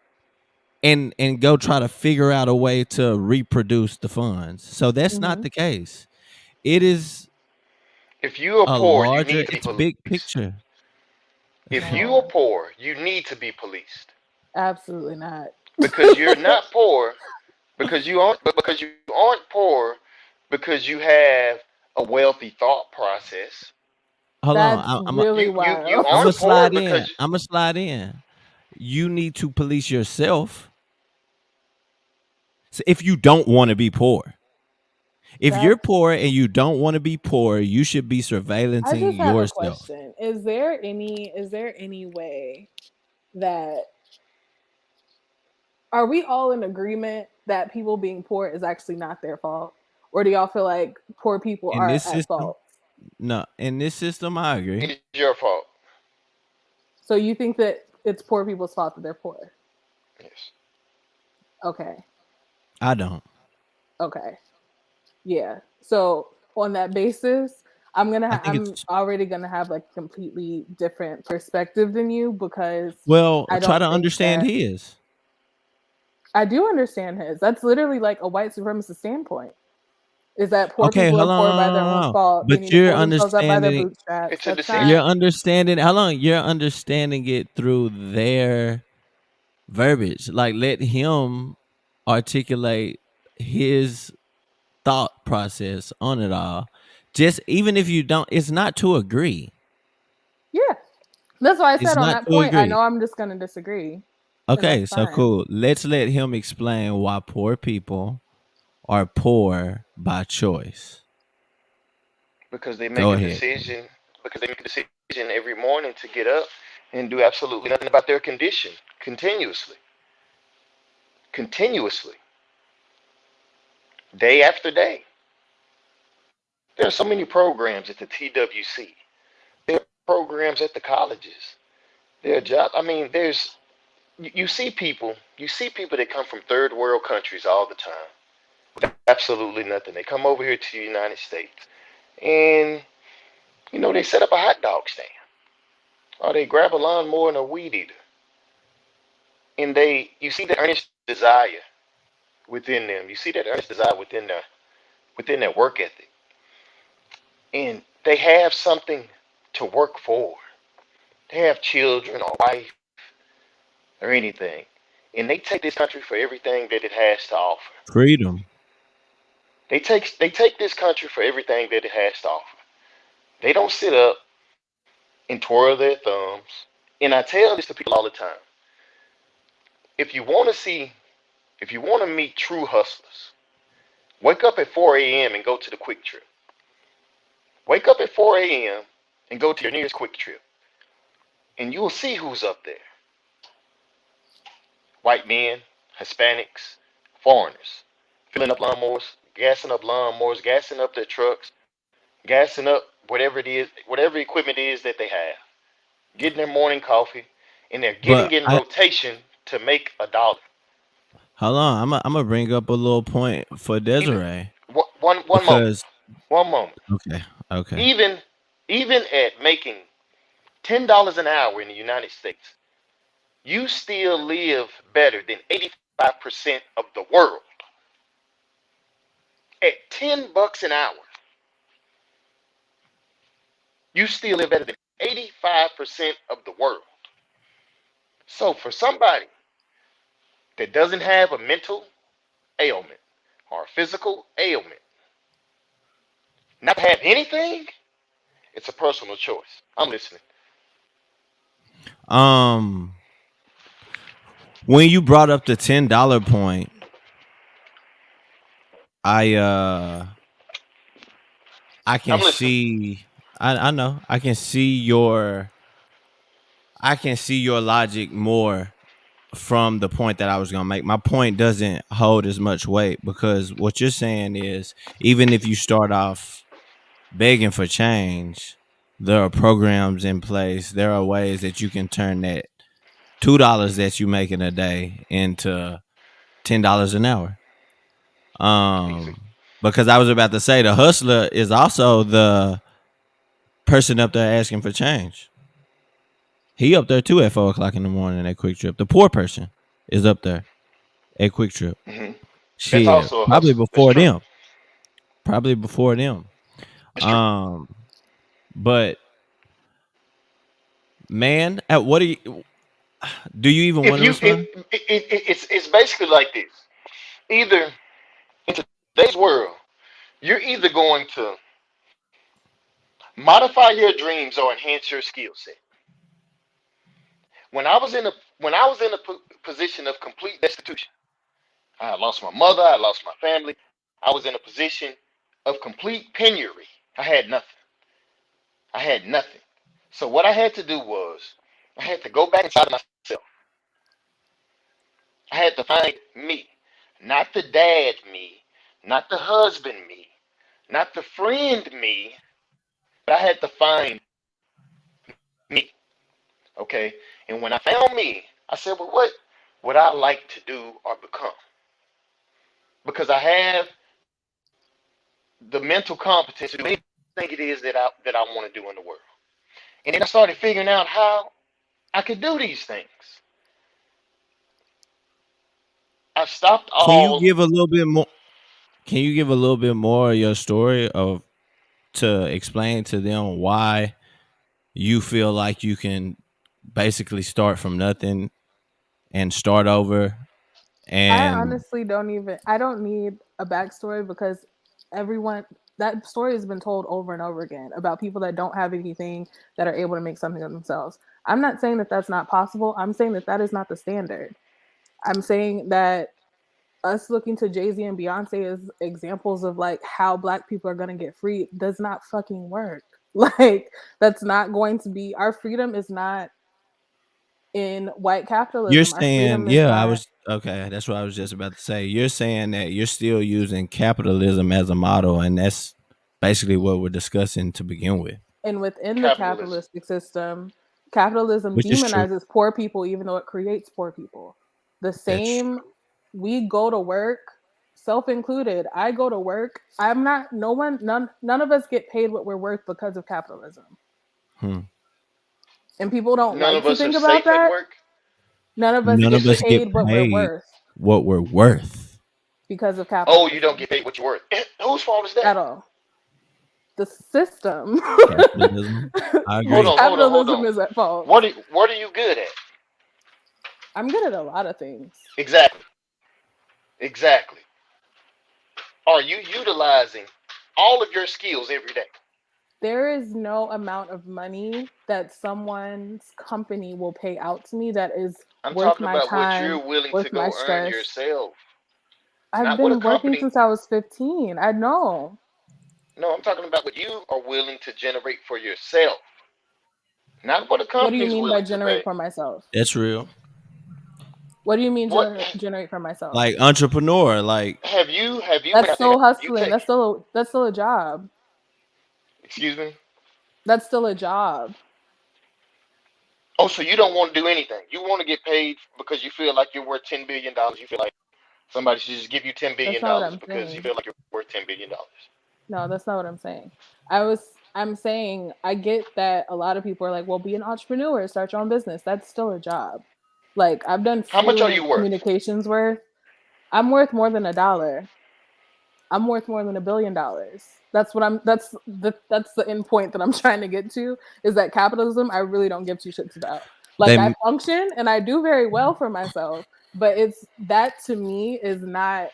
and go try to figure out a way to reproduce the funds. So that's not Hmm. the case. It is If you are a poor, you larger, need to be it's big policed. picture. If you are No, poor, you need to be policed absolutely not. because you're not poor because you aren't poor because you have a wealthy thought process. Hold on. That's really You wild. I'm gonna aren't poor slide in. because I'm gonna slide in. You need to police yourself. So if you don't want to be poor, if you're That's poor and you don't want to be poor, you should be I surveillancing just have a yourself. question. Is there any way that are we all in agreement that people being poor is actually not their fault? Or do y'all feel like poor people In are this at system, fault? no, in this system, I agree. it's your fault. So you think that it's poor people's fault that they're poor? Yes. Okay. I don't. Okay. Yeah. So on that basis, I think I'm it's already gonna have like a completely different perspective than you because well. I Try to don't think understand that his. I do understand his. That's literally like a white supremacist standpoint. Is that poor Okay, people are hold poor by on, their no, no, own no. fault. They But need to you're pull themselves up by their understanding. bootstraps. It's a That's not You're decision. understanding. How long? You're understanding it through their verbiage. Like let him articulate his thought process on it all. Just even if you don't, it's not to agree. yeah. That's why I It's said on not that to point, I agree. know I'm just gonna disagree. And Okay, that's so fine. cool. Let's let him explain why poor people are poor by choice. Because they make Go a ahead. decision because they make a decision every morning to get up and do absolutely nothing about their condition continuously, day after day. There are so many programs at the TWC. There are programs at the colleges. There are jobs. I mean, you see people that come from third world countries all the time with absolutely nothing. They come over here to the United States and they set up a hot dog stand or they grab a lawnmower and a weed eater and you see that earnest desire within them. You see that earnest desire within their work ethic, and they have something to work for. They have children or wife or anything, and they take this country for everything that it has to offer. Freedom. They take this country for everything that it has to offer. They don't sit up and twirl their thumbs. And I tell this to people all the time. If you want to see, if you want to meet true hustlers, wake up at 4 a.m. and go to the Quick Trip. Wake up at 4 a.m. and go to your nearest Quick Trip, and you'll see who's up there: white men, Hispanics, foreigners, filling up lawnmowers, gassing up their trucks, gassing up whatever it is, whatever equipment it is that they have, getting their morning coffee, and they're But getting in I rotation to make $1. hold on. I'm gonna bring up a little point for Even Desiree one moment, because one moment. okay, okay. Even Even at making $10 an hour in the United States, you still live better than 85% of the world. At $10 an hour, you still live better than 85% of the world. So for somebody that doesn't have a mental ailment or a physical ailment, not to have anything, it's a personal choice. I'm listening. Um, when you brought up the $10 point, I I can I'm listening. see. I know. I can see your logic more from the point that I was gonna make. My point doesn't hold as much weight because what you're saying is even if you start off begging for change, there are programs in place. There are ways that you can turn that $2 that you make in a day into $10 an hour. Easy. Because I was about to say the hustler is also the person up there asking for change. He up there too at 4 o'clock in the morning at Quick Trip. The poor person is up there at Quick Trip. Hmm. That's Shit, also a probably hustle. That's before true. them. Probably before them. That's true. Um, but man, at what do you even If want to you, respond? it's basically like this. Either in today's world, you're either going to modify your dreams or enhance your skill set. When I was in a position of complete destitution, I had lost my mother, I lost my family. I was in a position of complete penury. I had nothing. I had nothing. So what I had to do was I had to go back inside of myself. I had to find me, not the dad me, not the husband me, not the friend me, but I had to find me. Okay? And when I found me, I said, well, what would I like to do or become? Because I have the mental competence to do anything it is that I want to do in the world. And then I started figuring out how I could do these things. I stopped Can you all. give a little bit more? Can you give a little bit more of your story of to explain to them why you feel like you can basically start from nothing and start over I and honestly don't even. I don't need a backstory because everyone that story has been told over and over again about people that don't have anything that are able to make something of themselves. I'm not saying that that's not possible. I'm saying that that is not the standard. I'm saying that us looking to Jay-Z and Beyonce as examples of like how black people are going to get free does not fucking work. Like that's not going to be our freedom is not in white you're capitalism. Our saying, freedom is yeah, I not was okay. That's what I was just about to say. You're saying that you're still using capitalism as a model, and that's basically what we're discussing to begin with, and within the Capitalism. capitalistic system, capitalism which is true. demonizes poor people even though it creates poor people. The That's same true. we go to work, self included. I go to work. I'm not no one none of us get paid what we're worth because of capitalism. Hmm. And people don't None like of to us are think about safe at that. work. None of us None of get It's us get paid what we're paid worth what we're worth. because of oh, you don't capitalism get paid what you're worth. Whose fault is that? at all. The system. Capitalism. I Hold agree. on, hold on, hold Capitalism on. is at fault. What are you good at? I'm good at a lot of things. Exactly. Exactly. Are you utilizing all of your skills every day? There is no amount of money that someone's company will pay out to me that is I'm worth talking my about what time, you're willing to worth my go earn stress. yourself, I've not what a been working company. since I was 15. I know. No, I'm talking about what you are willing to generate for yourself, not what a What do you company's mean by willing to generate pay. for myself? That's real. What do you mean What generate for myself? Like entrepreneur, like have you went That's out there? still You hustling. take. That's still a job. Excuse me. That's still a job. Oh, so you don't want to do anything. You want to get paid because you feel like you're worth $10 billion. You feel like somebody should just give you ten That's billion not what dollars I'm because you saying. feel like you're worth $10 billion. No, that's not what I'm saying. I was I'm saying I get that a lot of people are like, well, be an entrepreneur, start your own business. That's still a job. Like I've done How much are you fluent worth? communications work. I'm worth more than $1. I'm worth more than $1 billion. That's what I'm. That's the end point that I'm trying to get to. Is that capitalism? I really don't give two shits about. Like I They function and I do very well for myself, but it's that to me is not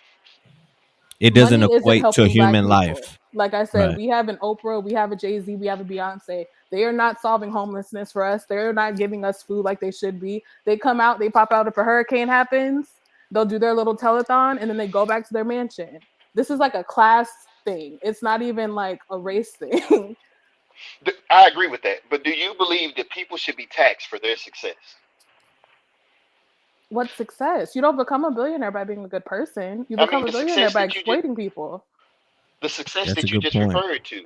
it doesn't money isn't equate to helping black human people. life. Like I said, Right. we have an Oprah, we have a Jay-Z, we have a Beyonce. They are not solving homelessness for us. They're not giving us food like they should be. They come out, they pop out if a hurricane happens, they'll do their little telethon and then they go back to their mansion. This is like a class thing. It's not even like a race thing. I agree with that. But do you believe that people should be taxed for their success? What's success? You don't become a billionaire by being a good person. You I become mean, a billionaire by exploiting people. the success That's a that you good just point. referred to,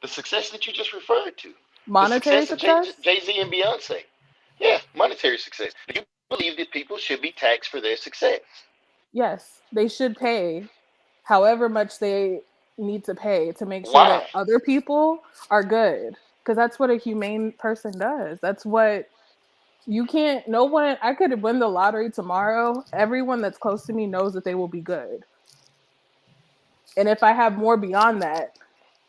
the success that you just referred to, the Monetary success of success? Jay Z and Beyonce. Yeah, monetary success. Do you believe that people should be taxed for their success? Yes, they should pay however much they need to pay to make sure Why? that other people are good. Because that's what a humane person does. That's what you can't, no one, I could win the lottery tomorrow. Everyone that's close to me knows that they will be good. And if I have more beyond that,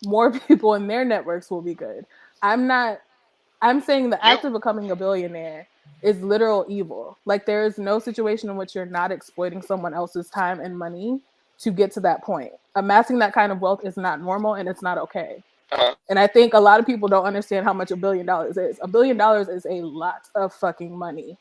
more people in their networks will be good. I'm not, I'm saying the You act of becoming a billionaire is literal evil. Like there is no situation in which you're not exploiting someone else's time and money to get to that point. Amassing that kind of wealth is not normal and it's not okay. uh, And I think a lot of people don't understand how much $1 billion is. $1 billion is a lot of fucking money.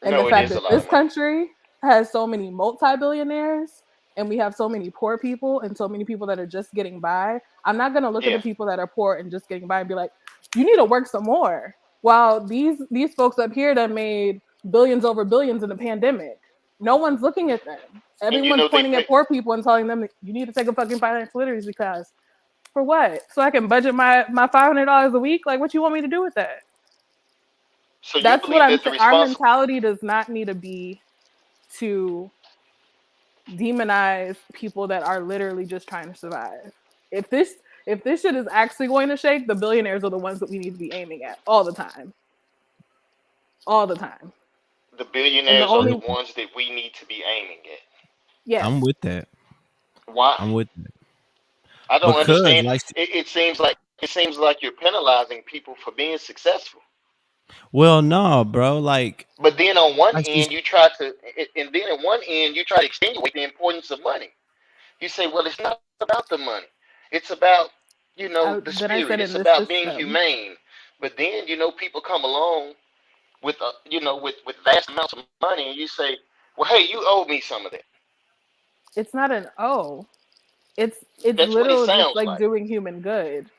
And the no, it fact is a that lot this of money. country has so many multi-billionaires and we have so many poor people and so many people that are just getting by, I'm not going to look at Yeah, the people that are poor and just getting by and be like, you need to work some more. While these folks up here that made billions over billions in the pandemic, no one's looking at them. and you Everyone's know pointing at poor people and telling them that you need to take a fucking financial literacy class. For what? So I can budget my $500 a week? Like what you want me to do with that? so you That's what believe I'm that the saying. Our responsible mentality does not need to be to demonize people that are literally just trying to survive. If this if this shit is actually going to shake, the billionaires are the ones that we need to be aiming at all the time. All the time. the And the billionaires are the only ones that we need to be aiming at. yes, I'm with that. Why? I'm with that. I don't Because understand. like It seems like you're penalizing people for being successful. well, no, bro, But then on one like she end, you try to, and then on one end, you try to extenuate the importance of money. You say, well, it's not about the money. It's about, the then I spirit. said It's in this about being system, humane. But then, people come along with, with vast amounts of money, and you say, well, hey, you owe me some of that. it's not an oh. It's That's what it literal just sounds like like. doing human good.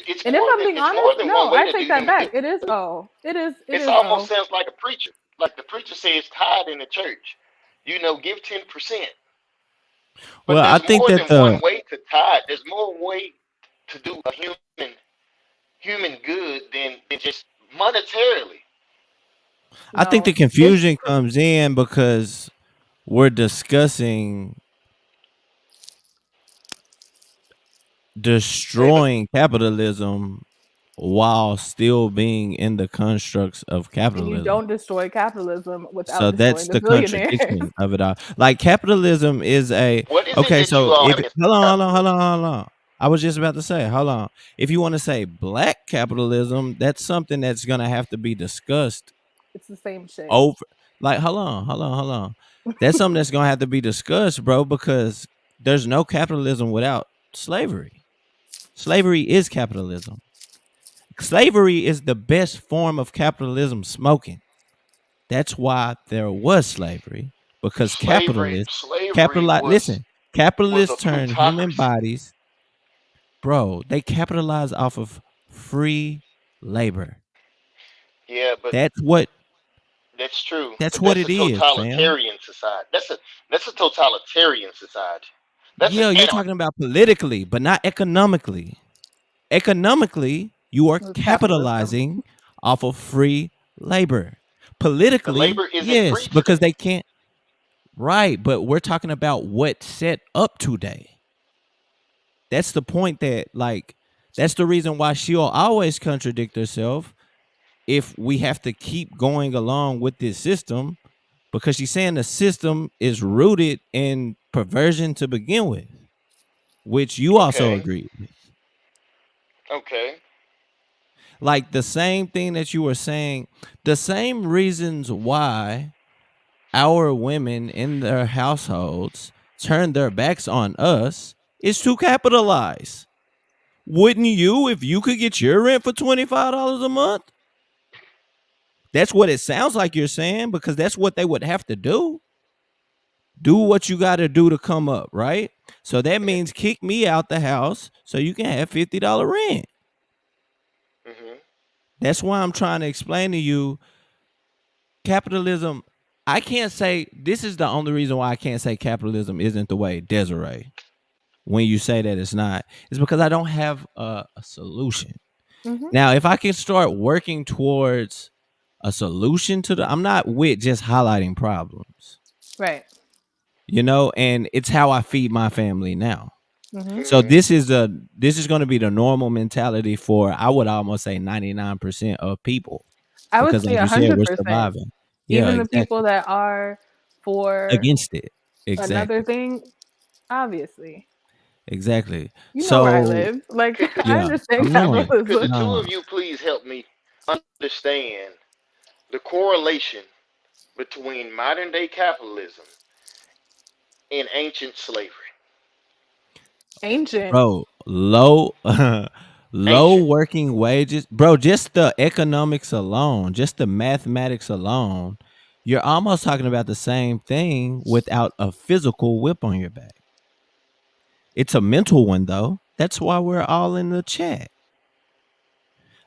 It's And if more I'm than being it's more honest, than no, one way I to take do that human back. good. It is oh. It It is almost oh. sounds like a preacher. Like the preacher says, tithe in the church. Give 10%. But well, I there's think more that than the one way to tithe. There's more way to do a human good than just monetarily. I think the No. confusion comes in because we're discussing Say the destroying capitalism while still being in the constructs of And you capitalism. don't destroy capitalism So without destroying that's the the billionaires. contradiction of it all. Like capitalism is a what is it okay. that you So all if have against hold on, hold on, hold capitalism? on, hold on. I was just about to say, hold on. If you want to say black capitalism, that's something that's gonna have to be discussed It's the same shit. over. Like, hold on, hold on, hold on. That's something that's gonna have to be discussed, bro, because there's no capitalism without slavery. Slavery is capitalism. Slavery is the best form of capitalism smoking. That's why there was slavery because Slavery, capitalists slavery capitalize. was Listen, was a capitalists turn human plutocracy. bodies, bro. They capitalize off of free labor. Yeah, but That's what. that's true. That's But what that's a it is, fam. totalitarian society. That's a totalitarian society. That's an Yeah, you're talking anarchy. about politically, but not economically. Economically, you are With capitalism. capitalizing off of free labor. The Politically, labor isn't yes, free because today. they can't. Right, but we're talking about what set up today. That's the point that like That's the reason why she'll always contradict herself if we have to keep going along with this system, because she's saying the system is rooted in perversion to begin with, which you also Okay. agree with. Okay. Like the same thing that you were saying, the same reasons why our women in their households turn their backs on us is to capitalize. Wouldn't you if you could get your rent for $25 a month? That's what it sounds like you're saying, because that's what they would have to do. Do what you got to do to come up, right? So that means kick me out the house so you can have $50 rent. Mhm. That's why I'm trying to explain to you capitalism. I can't say this is the only reason why I can't say capitalism isn't the way, Desiree. When you say that it's not, it's because I don't have a solution. Mm-hmm. Now, if I can start working towards a solution to I'm not with just highlighting problems, Right. and it's how I feed my family now. Mm-hmm. So Mhm. this is going to be the normal mentality for, I would almost say, 99% of people, I would because say like you said, we're 100%. surviving. Yeah, Even the people exactly. that are for Against it. another Exactly. thing, obviously. Exactly. You know where I So live. Like, Could I yeah, understand I'm knowing. could the capitalism. two No. of you please help me understand the correlation between modern day capitalism and ancient slavery? Ancient. Bro, low low Ancient. working wages. Bro, just the economics alone, just the mathematics alone, you're almost talking about the same thing without a physical whip on your back. It's a mental one though. That's why we're all in the chat.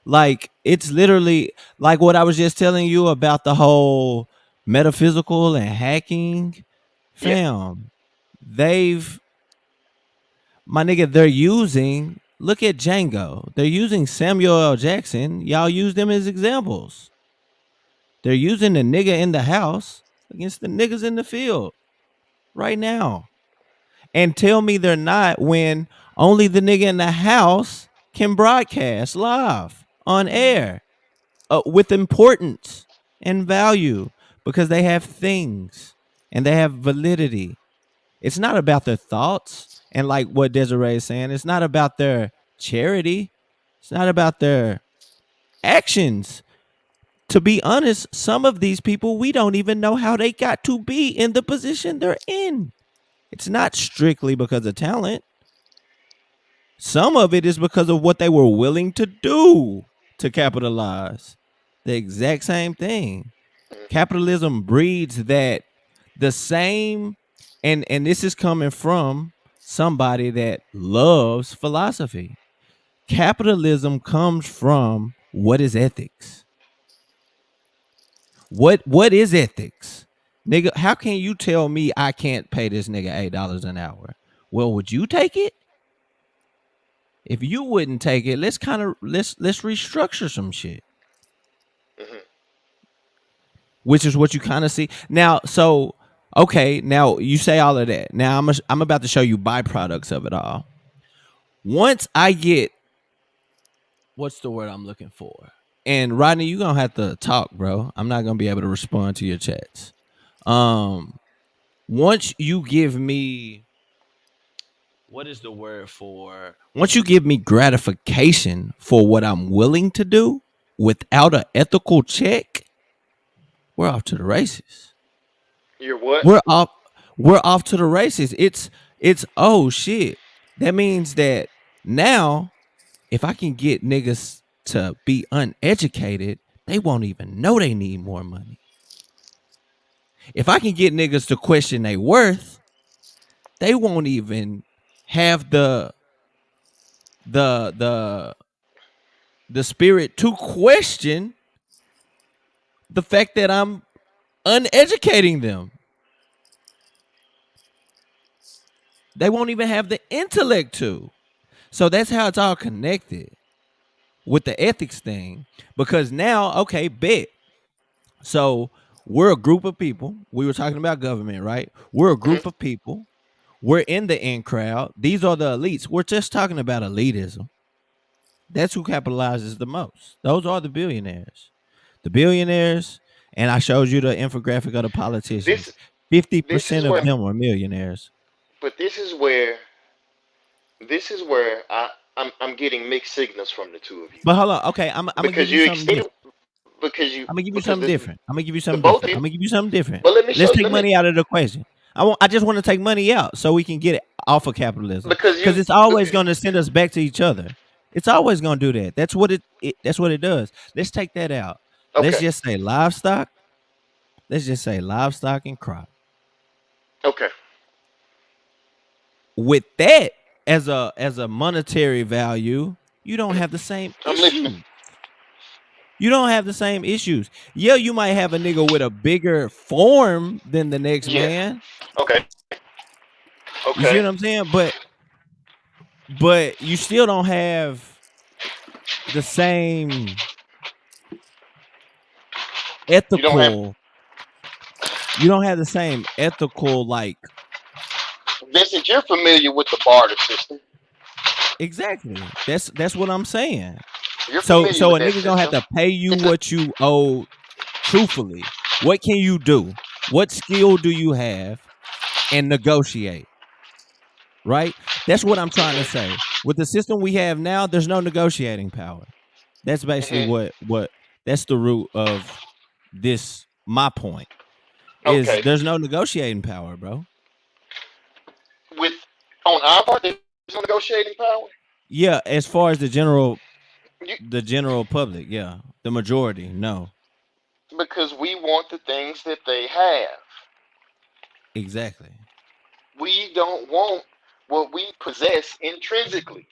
Like it's literally like what I was just telling you about the whole metaphysical and hacking. Yeah. Fam, they've my nigga, they're using, look at Django. They're using Samuel L. Jackson. Y'all use them as examples. They're using the nigga in the house against the niggas in the field right now. And tell me they're not, when only the nigga in the house can broadcast live on air with importance and value, because they have things and they have validity. It's not about their thoughts, and like what Desiree is saying, it's not about their charity. It's not about their actions. To be honest, some of these people, we don't even know how they got to be in the position they're in. It's not strictly because of talent. Some of it is because of what they were willing to do to capitalize. The exact same thing. Mhm. Capitalism breeds that, the same, and this is coming from somebody that loves philosophy. Capitalism comes from, what is ethics? What is ethics? Nigga, how can you tell me I can't pay this nigga $8 an hour? Well, would you take it? If you wouldn't take it, let's restructure some shit. Mhm. Which is what you kind of see now. So okay, now you say all of that. Now I'm about to show you byproducts of it all. Once I get, what's the word I'm looking for? And Rodney, you're gonna have to talk, bro. I'm not gonna be able to respond to your chats. Um, once you give me, what is the word for? Once you give me gratification for what I'm willing to do without an ethical check, we're off to the races. You're what? We're off. We're off to the races. It's oh shit. That means that now, if I can get niggas to be uneducated, they won't even know they need more money. If I can get niggas to question their worth, they won't even have the the the spirit to question the fact that I'm uneducating them. They won't even have the intellect to. So that's how it's all connected with the ethics thing. Because now, okay, bet. So we're a group of people. We were talking about government, right? We're a Mhm. group of people. We're in the in crowd. These are the elites. We're just talking about elitism. That's who capitalizes the most. Those are the billionaires. The billionaires, and I showed you the infographic of the This politicians. Fifty this is percent of where, them are millionaires. but this is where I'm getting mixed signals from the two of you, But hold on, okay, I'm gonna give because you you something extended, different. because I'm gonna give you because something different. I'm gonna give you the something both of different. you. I'm gonna give you something different. But let me Let's show. take Let me money out of the question. I just want to take money out so we can get it off of capitalism because because you it's always going to send us back to each other. It's always going to do that. That's what it does. Let's take that out. Let's okay, just say livestock. Let's just say livestock and crop. okay. With that as a monetary value, you don't have the same I'm listening. issue. You don't have the same issues. Yeah, you might have a nigga with a bigger form than the next Yeah. man. Okay. You see Okay. what I'm saying? But you still don't have the same You don't have. ethical. You don't have the same ethical like Vincent, you're familiar with the barter system. exactly. That's what I'm saying. You're So familiar so with a that nigga gonna have system. to pay you It's a, what you owe truthfully. What can you do? What skill do you have? And negotiate, right? That's what I'm trying to mhm, say. With the system we have now, there's no negotiating power. That's basically mhm. what that's the root of this my point is Okay. there's no negotiating power, bro. With on our part, there's no negotiating power. Yeah, as far as You, the general public, yeah. The majority, no. because we want the things that they have. Exactly. We don't want what we possess intrinsically.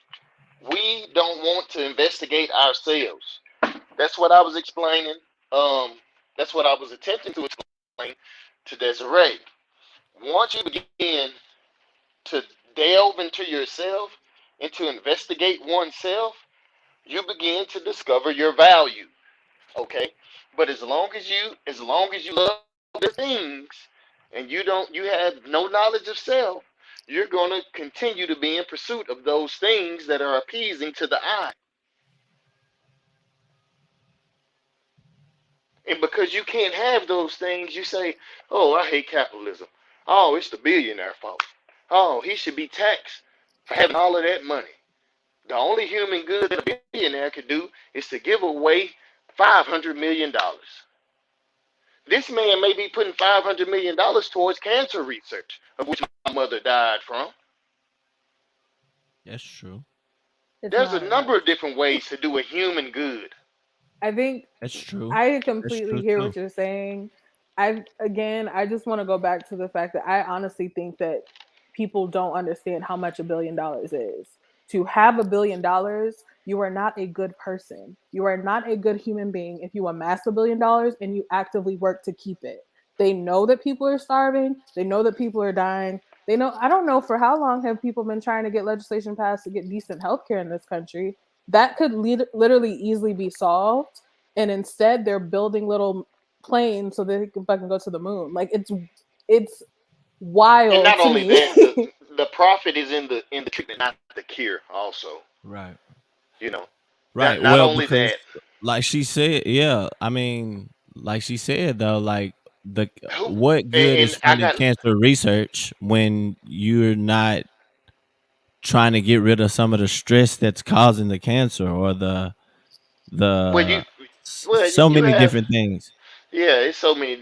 We don't want to investigate ourselves. That's what I was explaining. Um, that's what I was attempting to explain to Desiree. Once you begin to delve into yourself and to investigate oneself, you begin to discover your value. Okay, but as long as you love the things and you have no knowledge of self, you're going to continue to be in pursuit of those things that are appeasing to the eye. And because you can't have those things, you say, oh, I hate capitalism. Oh, it's the billionaire fault. Oh, he should be taxed for having all of that money. The only human good that a billionaire could do is to give away $500 million. This man may be putting $500 million towards cancer research, of which my mother died from. That's true. It's There's a not number enough. of different ways to do a human good. I think That's true. I That's completely true hear too. what you're saying. I just want to go back to the fact that I honestly think that people don't understand how much $1 billion is. To have $1 billion, you are not a good person. You are not a good human being if you amass $1 billion and you actively work to keep it. They know that people are starving. They know that people are dying. They know. I don't know for how long have people been trying to get legislation passed to get decent health care in this country. That could literally easily be solved, and instead they're building little planes so they can fucking go to the moon. Like it's And wild not to only me. that, the profit is in the treatment, not the cure. Also, Right. you know, not Right. not Well, only because that. like she said, yeah, I mean, like she said though, like the Who what good and is I funding got cancer research when you're not trying to get rid of some of the stress that's causing the cancer or well you the well so you many have different things. yeah. It's so many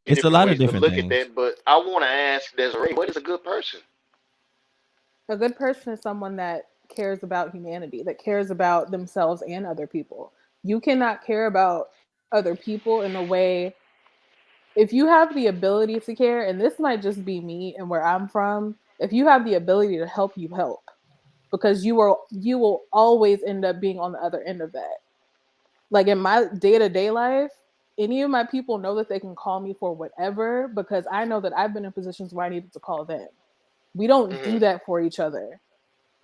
It's a different lot of ways to different look at things. that. But I want to ask Desiree, what is a good person? A good person is someone that cares about humanity, that cares about themselves and other people. You cannot care about other people in a way if you have the ability to care, and this might just be me and where I'm from, if you have the ability to help, you help because you will always end up being on the other end of that. Like in my day-to-day life, any of my people know that they can call me for whatever because I know that I've been in positions where I needed to call them. We don't Hmm. do that for each other.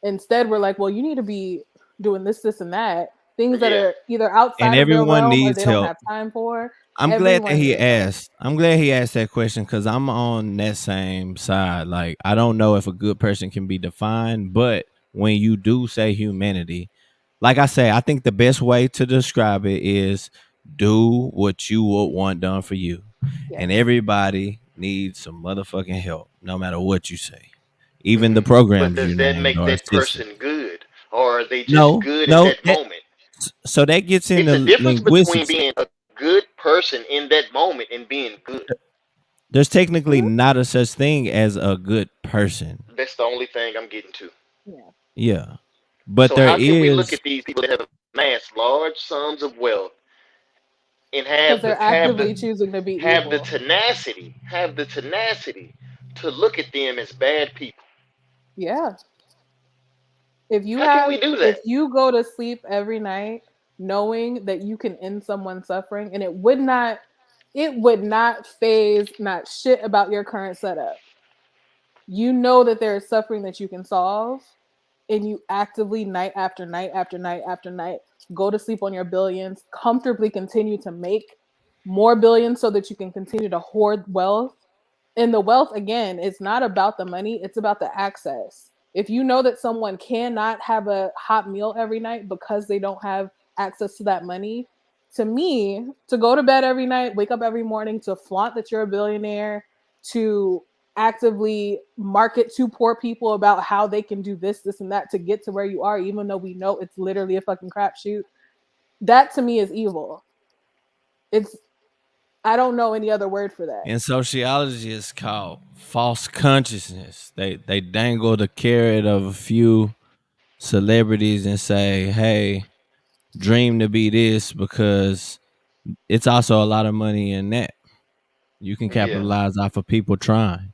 Instead, we're like, well, you need to be doing this, and that. Things that Yeah. are either And outside of their everyone realm or needs they don't help. have time for. I'm glad that Everyone he needs help. asked. I'm glad he asked that question because I'm on that same side. Like, I don't know if a good person can be defined, but when you do say humanity, like I say, I think the best way to describe it is do what you would want done for you. And Yes. everybody needs some motherfucking help, no matter what you say. Even the Hmm. But programs you does that named make are that systems. person good, or are they just No, good in no, that moment? so that gets It's a into difference between linguistics. being a good person in that moment and being good. There's technically Mhm. not a such thing as a good person. That's the only thing I'm getting to. Yeah. Yeah. But So there how can we look is at these people that have amassed large sums of wealth and Because they're actively choosing to be evil. have the tenacity to look at them as bad people? Yeah. How can we do If that? you go to sleep every night knowing that you can end someone's suffering, and it would not phase not shit about your current setup. You know that there is suffering that you can solve, and you actively night after night after night after night go to sleep on your billions, comfortably continue to make more billions so that you can continue to hoard wealth. And the wealth, again, it's not about the money, it's about the access. If you know that someone cannot have a hot meal every night because they don't have access to that money, to me, to go to bed every night, wake up every morning, to flaunt that you're a billionaire, to actively market to poor people about how they can do this and that to get to where you are, even though we know it's literally a fucking crapshoot, that to me is evil. It's, I don't know any other word for that. in sociology it's called false consciousness. They dangle the carrot of a few celebrities and say, "Hey, dream to be this," because it's also a lot of money in that. You can Yeah, capitalize off of people trying.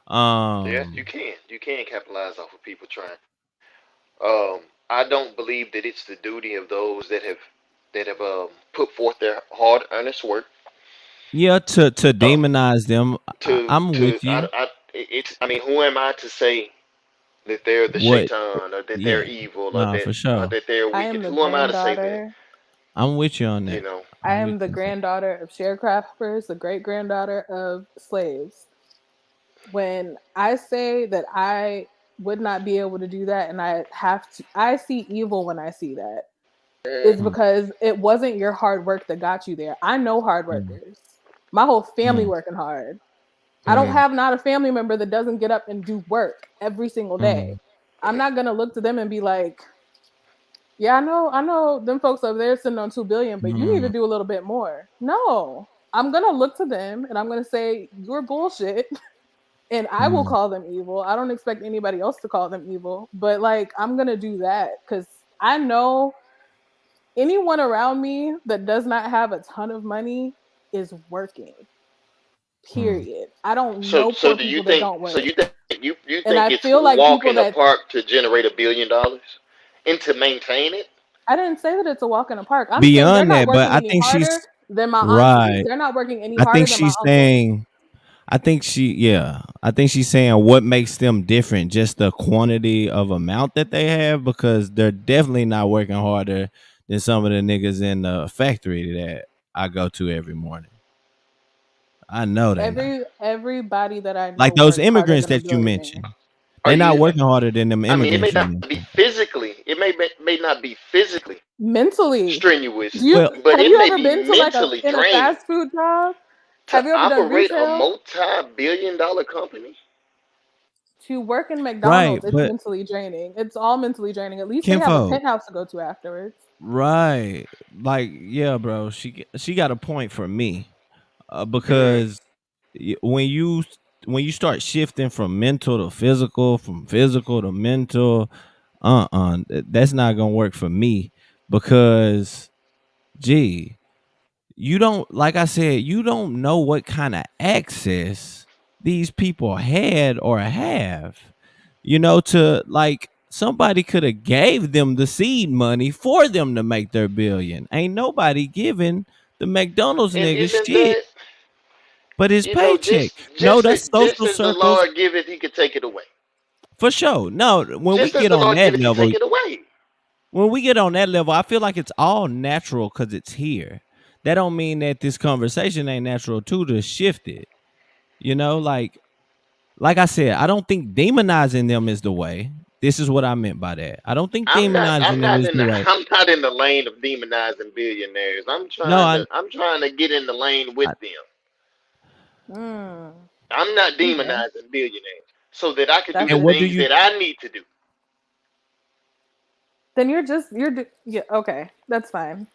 yeah, Um, you can. You can capitalize off of people trying. I don't believe that it's the duty of those that have put forth their hard earnest work yeah, to uh, demonize them, I'm with you. it's, I mean, who am I to say that they're the What? shaitan, or that they're Yeah, evil, nah, for or sure. that they're I am wicked? the Who am I to say that? granddaughter I'm with you on You that. know. I I'm with am the you. granddaughter of sharecroppers, the great granddaughter of slaves. When I say that I would not be able to do that, and I see evil when I see that, is Mm, Mm, because it wasn't your hard work that got you there. I know hard mm, workers. My whole family mm, working hard. I don't mm, have not a family member that doesn't get up and do work every single day. mm, I'm not gonna look to them and be like, yeah, I know them folks over there sitting on 2 billion, but you need to mm, do a little bit more. No. I'm gonna look to them and I'm gonna say, you're bullshit. And I will mm, call them evil. I don't expect anybody else to call them evil, but like I'm gonna do that because I know anyone around me that does not have a ton of money is working. mm. Period. I don't so know so poor do you people that think? don't So work. you And think I it's feel a like walk people in the that, park to generate $1 billion, and to maintain it? I didn't say that it's a walk in the park. I'm saying they're Beyond not that, but working I any think she's harder than my aunties. right. They're not working any I harder think than my she's uncles. saying. I think she's saying what makes them different, just the quantity of amount that they have, because they're definitely not working harder than some of the niggas in the factory that I go to every morning. I know they not. Everybody that I know Like those works harder immigrants than a that you billionaire. mentioned. Are They not you? working harder than them I mean, it may immigrants you not be mentioned. physically. May not be physically Mentally. strenuous, Do you Well, but have it you may ever be been to like a mentally in a draining fast food job? to Have you ever done operate a retail? multi-billion-dollar company. To work in right, McDonald's, it's but mentally draining. It's all mentally draining. At least they have a Kinfo, penthouse to go to afterwards. right. Like, yeah, bro, she got a point for me. Mm, Because y- when you when you start shifting from mental to physical, from physical to mental, that's not gonna work for me. Because gee, you don't, like I said, you don't know what kind of access these people had or have, to, like, somebody could have gave them the seed money for them to make their billion. Ain't nobody giving the McDonald's and nigga isn't shit that, but his you know, paycheck. No, that's just social as the circles Lord giveth, He could take it away. for sure. No, when we Just as get the on Lord that giveth, He level, take it away. I feel like it's all natural because it's here. That don't mean that this conversation ain't natural too to shift it. Like I said, I don't think demonizing them is the way. This is what I meant by that. I don't think I'm not. demonizing I'm them not is in the the. way. I'm not in the lane of demonizing billionaires. I'm No, trying to. I'm trying to get in the lane with I them. Mm, I'm not okay. demonizing billionaires so that I can do That's the and what do things you? that I need to do. then yeah, okay. That's fine.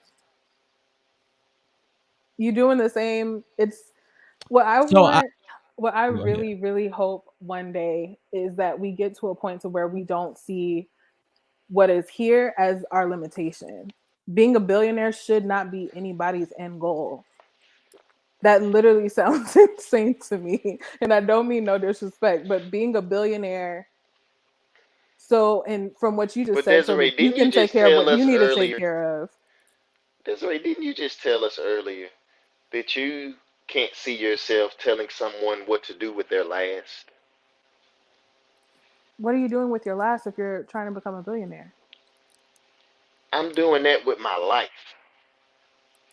You doing the same. It's what I So I want. What I go ahead. really, really hope one day is that we get to a point to where we don't see what is here as our limitation. Being a billionaire should not be anybody's end goal. That literally sounds insane to me. And I don't mean no disrespect, but being a billionaire, so, and from what you just But said, so Desiree, that you didn't you can take just care of tell what you us need to take earlier? care of. Desiree, didn't you just tell us earlier that you can't see yourself telling someone what to do with their last? What are you doing with your last if you're trying to become a billionaire? I'm doing that with my life.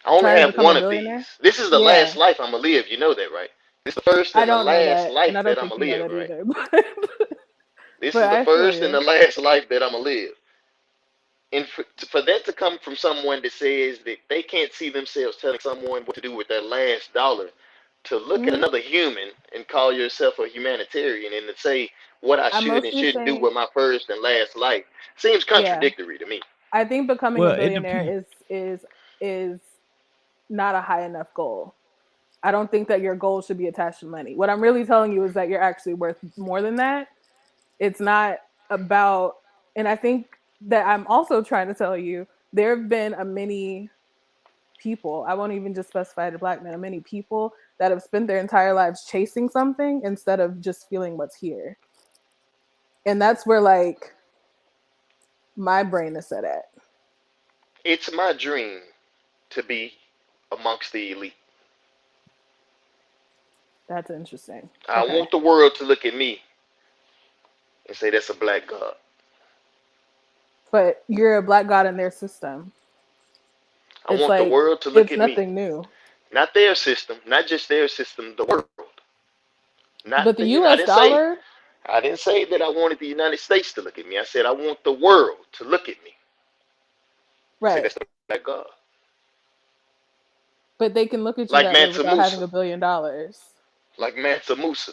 I only Trying to have become a one of billionaire? these. This is the last Yeah. life I'm gonna live. You know that, right? This is the first I and the don't know last that, and life I that don't I'm think gonna you know live, that right? either. This But is the I feel first and the you. last life that I'm gonna live. And for that to come from someone that says that they can't see themselves telling someone what to do with their last dollar, to look at Hmm. another human and call yourself a humanitarian and to say what I I'm should and mostly shouldn't do saying, with my first and last life seems yeah. contradictory to me. I think becoming a Well, it billionaire depends. is not a high enough goal. I don't think that your goal should be attached to money. What I'm really telling you is that you're actually worth more than that. It's not about, and I think that I'm also trying to tell you there have been a many people, I won't even just specify the black men, many people that have spent their entire lives chasing something instead of just feeling what's here. And that's where like my brain is set at. It's my dream to be amongst the elite. That's interesting. I Okay. want the world to look at me and say that's a black god. But you're a black god in their system. I It's want the like world to look it's at me, nothing new. not their system, not just their system, the world. But Not the the I US didn't say dollar, I didn't say that I wanted the United States to look at me. I said I want the world to look at me and say right. that's the black god. But they can look at you Like that way Mansa without having Musa, $1 billion. like Mansa Musa,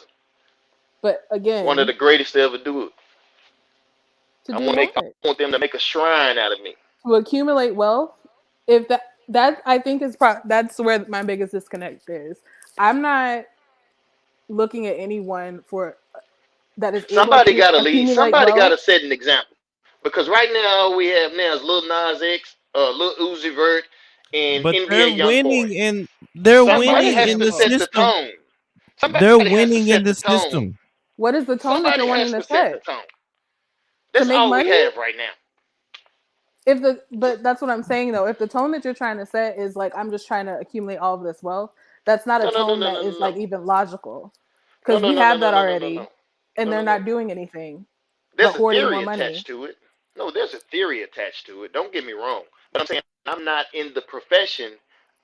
But one of the again, greatest to ever do it. to do what? I want them to make a shrine out of me. To accumulate wealth, if that I think is that's where my biggest disconnect is. I'm not looking at anyone for that is able Somebody to got to lead. accumulate Somebody got wealth. to set an example. Because right now all we have now is Lil Nas X, Lil Uzi Vert, and But NBA YoungBoy. they're That's Somebody winning has in to the set wonderful. the system. tone. They're Somebody has to winning in set the the tone. system. What is the tone that you're Somebody wanting has to to set the set? tone. To That's make all we money? have right now. But that's what I'm saying though. If the tone that you're trying to set is like I'm just trying to accumulate all of this wealth, that's not a No, no, no, tone no, that no, is no, like even logical. no, Because no, we no, no, have no, that no, no, no, no, already and no, they're no, no. not doing anything but There's a hoarding more theory money. attached to it. No, there's a theory attached to it. Don't get me wrong. But I'm saying I'm not in the profession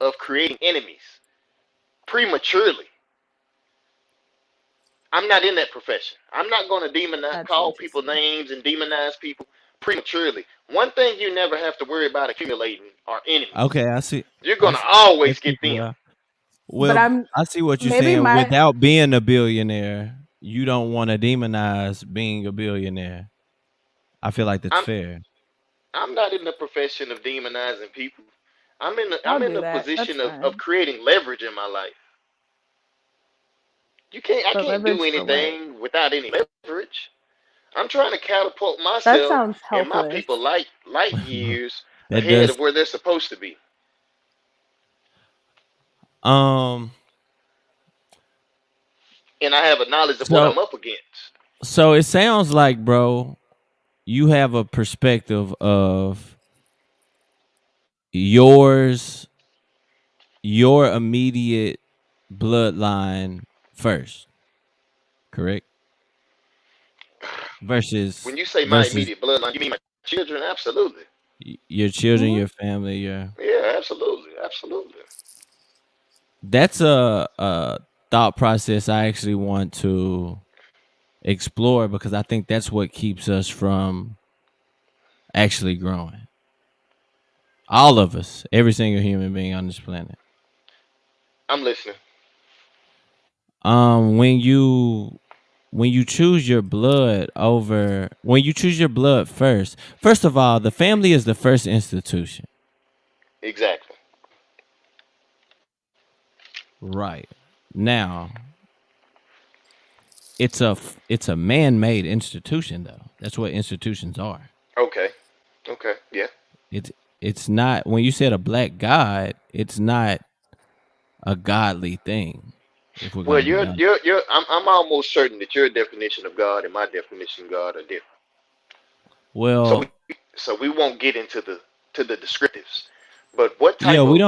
of creating enemies prematurely. I'm not in that profession. I'm not going to demonize, That's call people interesting. names and demonize people prematurely. One thing you never have to worry about accumulating are enemies. Okay, I see. You're I going to see. I always see get them. well. But Well, I'm I see what you're maybe saying. my Without being a billionaire, you don't want to demonize being a billionaire. I feel like that's I'm fair. I'm not in the profession of demonizing people. I'll I'm in do the that. That's position of fine. creating leverage in my life. I But can't do leverage for what? anything without any leverage. I'm trying to catapult That myself sounds and my helpless. people light years That ahead does. of where they're supposed to be. Um. And I have a knowledge of what So I'm up against. so it sounds like, bro, you have a perspective of yours, your immediate bloodline first, correct? When Versus you say my versus immediate bloodline, you mean my children? Absolutely. your children, Hmm. your family, your Yeah, absolutely. Absolutely. that's a thought process I actually want to explore because I think that's what keeps us from actually growing. All of us, every single human being on this planet. I'm listening. When you choose your blood over when you choose your blood first of all, the family is the first institution. Exactly. Right. Now, it's a man-made institution though. That's what institutions are. Okay. Okay. Yeah. It's it's not when you said a black god, it's not a godly thing. If we're Well, going to be honest. I'm almost certain that your definition of God and my definition of God are different. So Well, so we won't get into the descriptives. But what yeah, type we of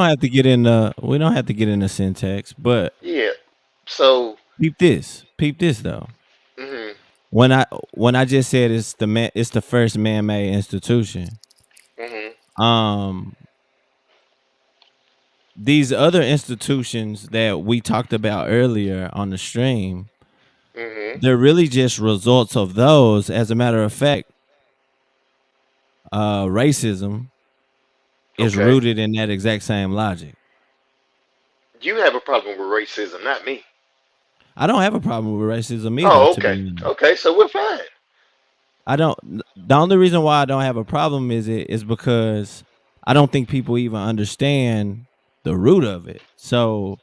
don't have to get into syntax, but yeah? So peep this though. mhm When I just said it's the first man-made institution. mhm Um, these other institutions that we talked about earlier on the stream, mhm. they're really just results of those. As a matter of fact, racism is Okay. rooted in that exact same logic. You have a problem with racism, not me. I don't have a problem with racism either, Oh, to okay. be honest. Okay, so we're fine. I don't. The only reason why I don't have a problem is because I don't think people even understand the root of it. So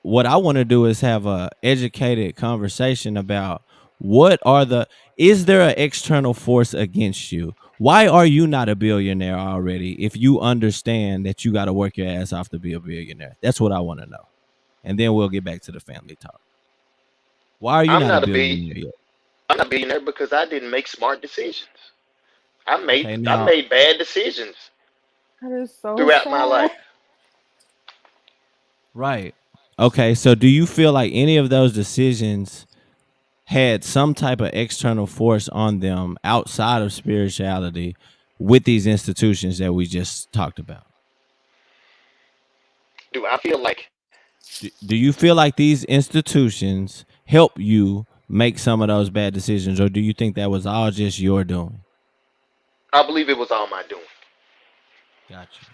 what I want to do is have a educated conversation about what are the is there an external force against you? Why are you not a billionaire already if you understand that you got to work your ass off to be a billionaire? That's what I want to know. And then we'll get back to the family talk. Why are you I'm not a not a billion. billionaire yet? I'm not a billionaire because I didn't make smart decisions. Okay, I now made bad decisions That is so throughout my sad. life. right. Okay, so do you feel like any of those decisions had some type of external force on them outside of spirituality with these institutions that we just talked about? Do I feel like Do you feel like these institutions help you make some of those bad decisions, or do you think that was all just your doing? I believe it was all my doing? Gotcha.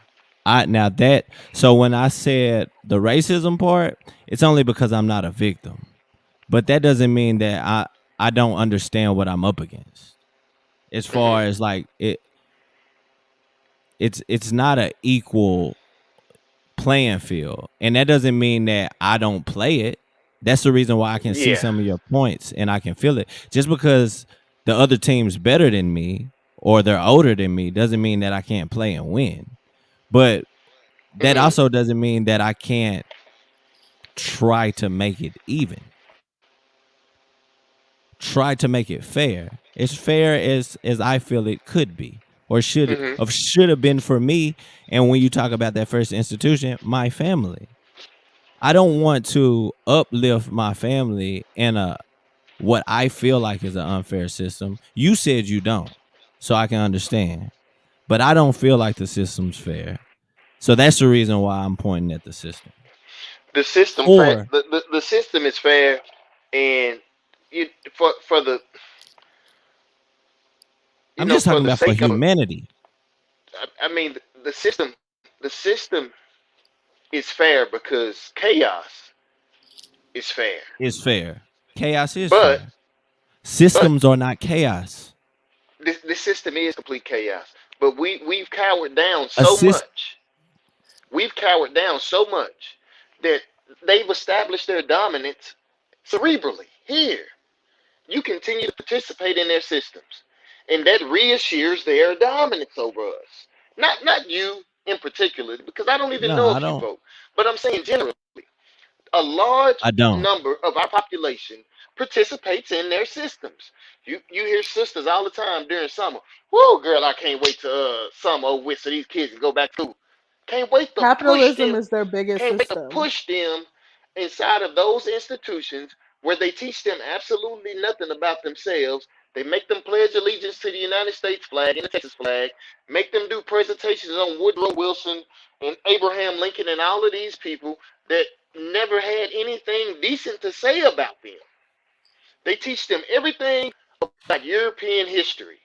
I now that so when I said the racism part, it's only because I'm not a victim. But that doesn't mean that I don't understand what I'm up against. As Mhm. far as like it's not a equal playing field. And that doesn't mean that I don't play it. That's the reason why I can see Yeah. some of your points and I can feel it. Just because the other team's better than me or they're older than me doesn't mean that I can't play and win. But that Mhm. also doesn't mean that I can't try to make it even. Try to make it fair. As fair as I feel it could be Mhm. or should have been for me. And when you talk about that first institution, my family. I don't want to uplift my family in a what I feel like is an unfair system. You said you don't. So I can understand. But I don't feel like the system's fair. So that's the reason why I'm pointing at the system. Or The system is fair, and you for the I'm just for talking the about for sake of humanity I mean the system is fair because chaos is fair. is fair. Chaos is But fair. but Systems are not chaos. this system is complete chaos. But we've cowered down A so system much. We've cowered down so much that they've established their dominance cerebrally. Here, you continue to participate in their systems, and that reassures their dominance over us. Not you in particular, because I don't even no, know I if you don't. vote, but I'm saying generally, a large I don't. number of our population participates in their systems. You hear sisters all the time during summer. Whoa, girl, I can't wait to summer over with so these kids can go back to school. Can't wait to push Capitalism them. is their biggest Can't wait to system. push them inside of those institutions where they teach them absolutely nothing about themselves. They make them pledge allegiance to the United States flag and the Texas flag. Make them do presentations on Woodrow Wilson and Abraham Lincoln and all of these people that never had anything decent to say about them. They teach them everything about European history,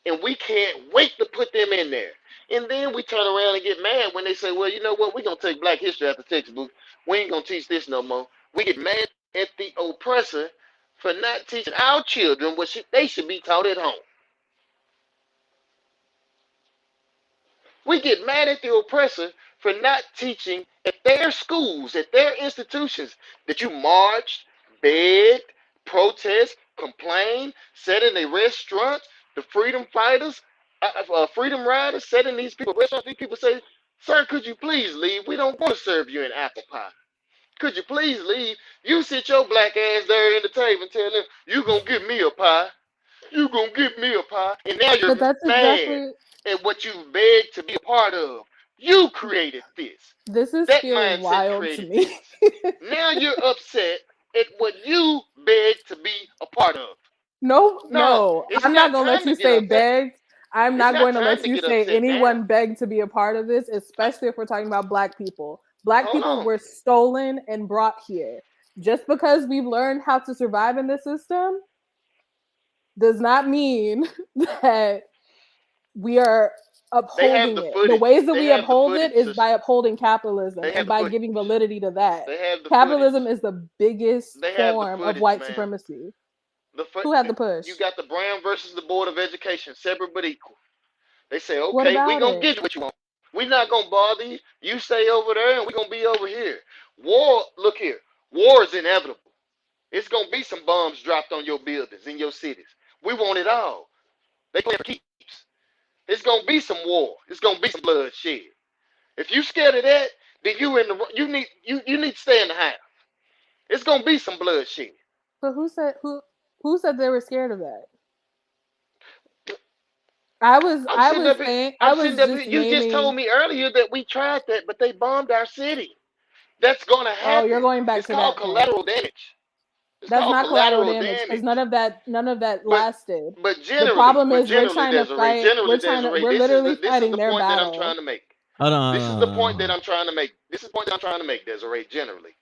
and we can't wait to put them in there. And then we turn around and get mad when they say, "Well, you know what? We're gonna take Black history out the textbook. We ain't gonna teach this no more." We get mad at the oppressor for not teaching our children what they should be taught at home. We get mad at the oppressor for not teaching at their schools, at their institutions, that you marched, begged, protest, complained, sat in a restaurant, the freedom fighters, freedom riders, sat in these people restaurants. These people say, "Sir, could you please leave? We don't want to serve you an apple pie. Could you please leave? You sit your black ass there in the table and tell them, you gonna give me a pie. You gonna give me a pie." And now you're But that's mad exactly, at what you begged to be a part of. You created this. this is That feeling mindset wild to created me. this. Now you're upset at what you begged to be a part of. No, No, no, it's I'm not not gonna let time you to get say upset. begged. I'm It's not not going to time let to you get say upset now. anyone begged to be a part of this, I, especially if we're talking about Black people. Black hold people on. were stolen and brought here. Just because we've learned how to survive in this system does not mean that we are They have upholding the it. The footage. ways that They we have the uphold it footage, is by sister. upholding capitalism They have and the by footage. giving validity to that. They have the Capitalism footage. is the biggest They have the form of footage, white man. supremacy. The Who had the push? You got the Brown versus the Board of Education, separate but equal. They say, What okay, we about gonna it? get you what you want. We not gonna bother you. You stay over there, and we gonna be over here. War, look here. War is inevitable. It's gonna be some bombs dropped on your buildings in your cities. We want it all. They play for keeps. It's gonna be some war. It's gonna be some bloodshed. If you scared of that, then you need to stay in the house. It's gonna be some bloodshed. But who said they were scared of that? I I'm sitting was up here. just You just naming. told me earlier that we tried that, but they bombed our city. That's gonna Oh, you're happen. going back It's to called that point. collateral damage. It's That's called not collateral collateral damage because damage. none of that But lasted. but The generally, problem is Desiree, we're this is literally fighting the their point that I'm trying battle. to make. Hold on, This is the point that I'm trying to make. This is the point that I'm trying to make, Desiree. Generally,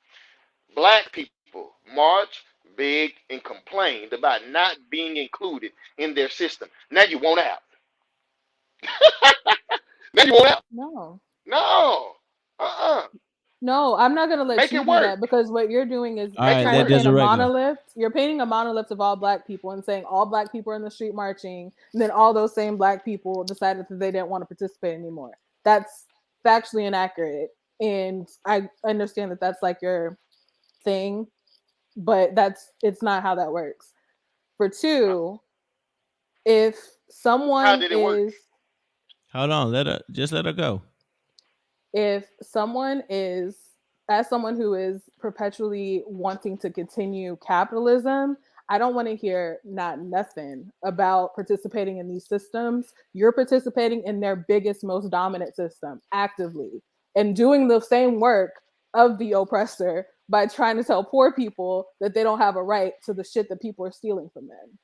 black people march, beg, and complained about not being included in their system. Now you want out. Now you want out. No. No. Uh-uh. No, I'm not gonna let Make you it do work. that because what you're doing is all you're Make right, it trying to let work. paint a Desiree go. monolith. You're painting a monolith of all black people and saying all black people are in the street marching, and then all those same black people decided that they didn't want to participate anymore. That's factually inaccurate. And I understand that that's like your thing, but it's not how that works. For two, if How someone did it work? is Hold on, let her go. if someone is as someone who is perpetually wanting to continue capitalism, I don't want to hear not nothing about participating in these systems. You're participating in their biggest, most dominant system actively and doing the same work of the oppressor by trying to tell poor people that they don't have a right to the shit that people are stealing from them.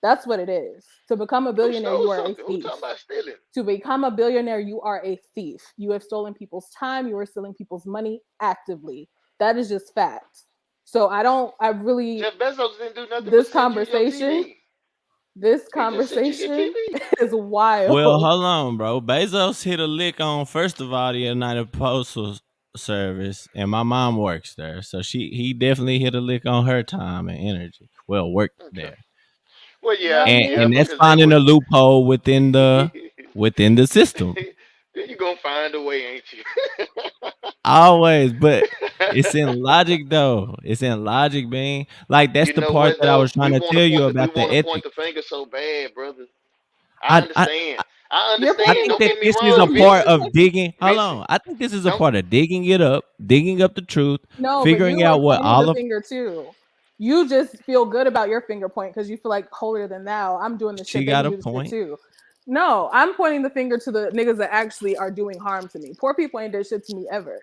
That's what it is. To become a Who billionaire, stole you are a something? Who thief. talking about stealing? To become a billionaire, you are a thief. You have stolen people's time. You are stealing people's money actively. That is just fact. So I really, Jeff Bezos didn't do nothing but this send you your conversation, TV. this He just sent you your conversation TV. is Well, wild. hold on, bro. Bezos hit a lick on first of all the United Postal Service, and my mom works there, so he definitely hit a lick on her time and energy. Well, worked Okay. there, Well, Well, I yeah, mean, and that's because they finding were. a loophole within the system. You gonna find a way, ain't you? Always, but it's in logic though. It's in logic, being like that's You the know part what that I though? was trying to tell you We about the want to point ethics. the finger so bad, brother. I I, I understand. I you're I understand. painting think Don't that get me this is a wrong, you're part Vincent. of painting digging. Hold Vincent, on. I think this is a don't. part of digging it up, digging up the truth, no, but you figuring are out what pointing the all of. finger too. You just feel good about your finger point because you feel like holier than thou. I'm doing the She shit. They got can a do the shit point. too. No, I'm pointing the finger to the niggas that actually are doing harm to me. Poor people ain't done shit to me ever.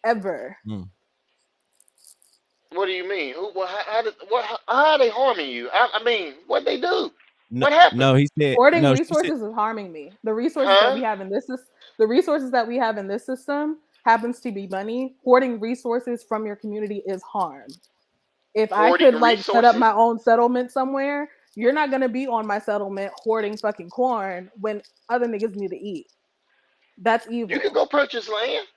Ever. Hmm. What do you mean? Who? Well, how are they harming you? I mean, what they do? No, What happened? no, he said Hoarding no. She said resources is harming me. The resources that Huh? we have in the resources that we have in this system happens to be money. Hoarding resources from your community is harm. If I hoarding could like set up resources. my own settlement somewhere, you're not gonna be on my settlement hoarding fucking corn when other niggas need to eat. That's You can evil. go purchase land.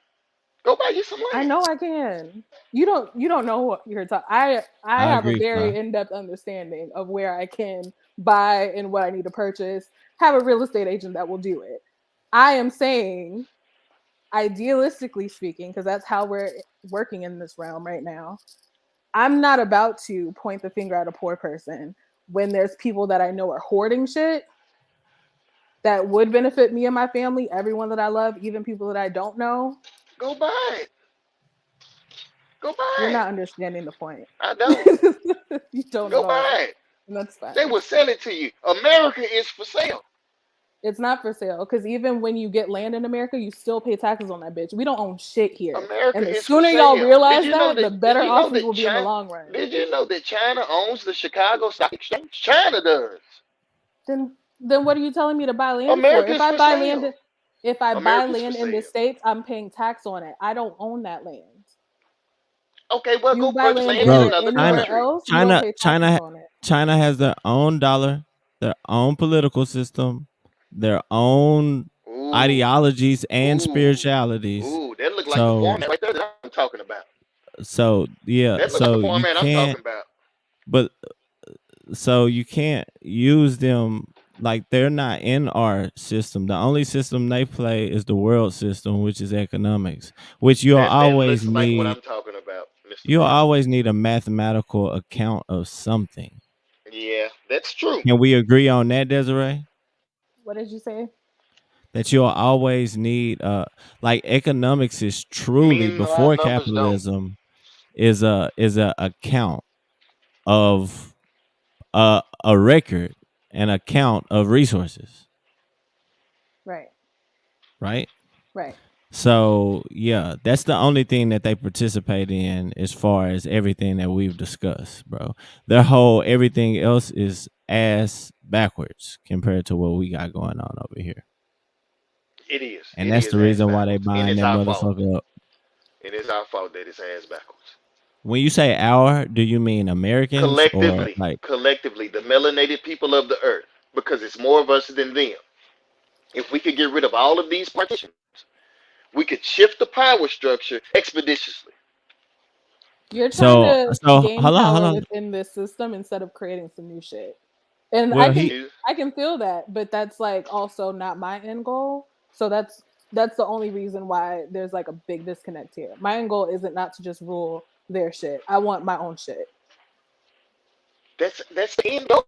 Go buy you some I land. know I can. You don't know what you're talking. I I have a agree, very sir. in depth understanding of where I can buy and what I need to purchase. Have a real estate agent that will do it. I am saying, idealistically speaking, because that's how we're working in this realm right now. I'm not about to point the finger at a poor person when there's people that I know are hoarding shit that would benefit me and my family, everyone that I love, even people that I don't know. Go buy it. Go You're buy it. not understanding the point. I don't. You don't at Go all. buy it. And that's They fine. will sell it to you. America is for sale. It's not for sale because even when you get land in America, you still pay taxes on that bitch. We don't own shit here. America And the is for sooner y'all sale. Did realize you know that, that? the Did better you know off we that will be in the China? long run. Did you know that China owns the Chicago Stock Exchange? China does. Then what are you telling me to buy land for? America is for sale. If I buy America's for land in the sale. States, I'm paying tax on it. I don't own that land. Okay, well, You go buy purchase land land in Bro, another anywhere country. else, you don't China, pay taxes China, on it. China has their own dollar, their own political system, their own Ooh, ideologies and ooh, spiritualities. ooh. That look like the So, format right there that I'm talking about. yeah, That look like the so you format I'm can't, talking about. but so you can't use them like they're not in our system. The only system they play is the world system, which is economics, which That looks like what I'm talking about, Mr. you'll Brown. always need a mathematical account of something. Yeah, that's true. Can we agree on that, Desiree? What did you say? That you'll always need like economics is Me truly and my before numbers don't. capitalism is a account of a record, an account of resources, Right. right? Right. So yeah, that's the only thing that they participate in as far as everything that we've discussed, bro. Their whole everything else is ass backwards compared to what we got going on over here. It is. And It that's is the ass reason why they backwards, and buying it's that our fault. motherfucker up. It is our fault that it's ass backwards. When you say our, do you mean Americans or Collectively, like collectively, the melanated people of the earth, because it's more of us than them. If we could get rid of all of these partitions, we could shift the power structure expeditiously. You're trying so to so gain hold on, hold power on. within this system instead of creating some new shit. And Well Excuse. I can feel that, but that's like also not my end goal. So that's the only reason why there's like a big disconnect here. My end goal isn't not to just rule their shit. I want my own shit. That's the end goal.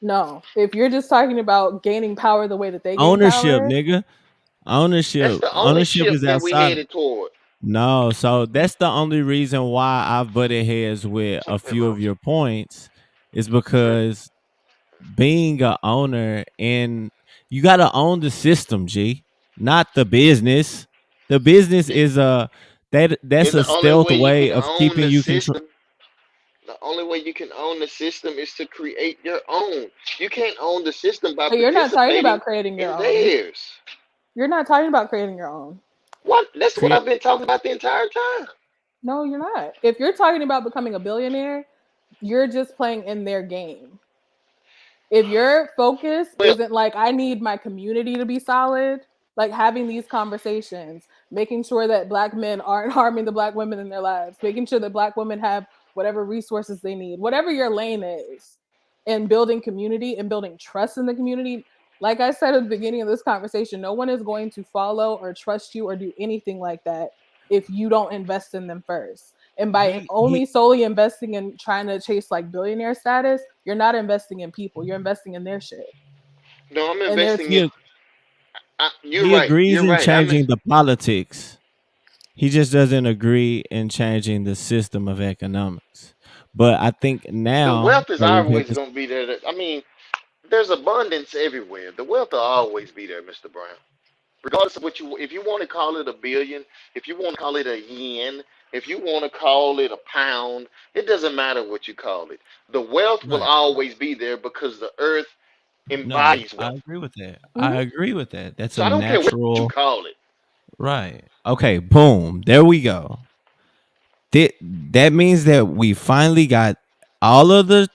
No, if you're just talking about gaining power the way that they gain ownership, power, nigga. That's Ownership. the only Ownership shift is that we outside. headed toward. No, so that's the only reason why I've butted heads with a Hey, few of Rose. your points is Sure. because being a owner in you gotta own the system, G, not the business. The business is a that's And a the only stealth way you way can of own keeping the you control. system, the only way you can own the system is to create your own. You can't own the system by but you're not talking participating about creating your in own. theirs. You're not talking about creating your own. What? That's what Create I've been talking about the entire time. No, you're not. If you're talking about becoming a billionaire, you're just playing in their game. If your focus Well, isn't like, I need my community to be solid, like having these conversations, making sure that black men aren't harming the black women in their lives, making sure that black women have whatever resources they need, whatever your lane is, and building community and building trust in the community. Like I said at the beginning of this conversation, no one is going to follow or trust you or do anything like that if you don't invest in them first. And by he only solely investing in trying to chase like billionaire status, you're not investing in people. You're investing in their shit. no, I'm And there's investing in. he You're he right. agrees You're in right. changing the politics. He just doesn't agree in changing the system of economics. But I think The now wealth is that we've hit always this, going to be there. I mean, there's abundance everywhere. The wealth will always be there, Mr. Brown. Regardless of what you, if you want to call it a billion, if you want to call it a yen, if you want to call it a pound, it doesn't matter what you call it. The wealth will right? always be there because the earth No, embodies I wealth. agree with that. I mm-hmm. agree with that. That's So a I don't care what you natural call it. right. Okay, boom. There we go. that means that we finally got all of the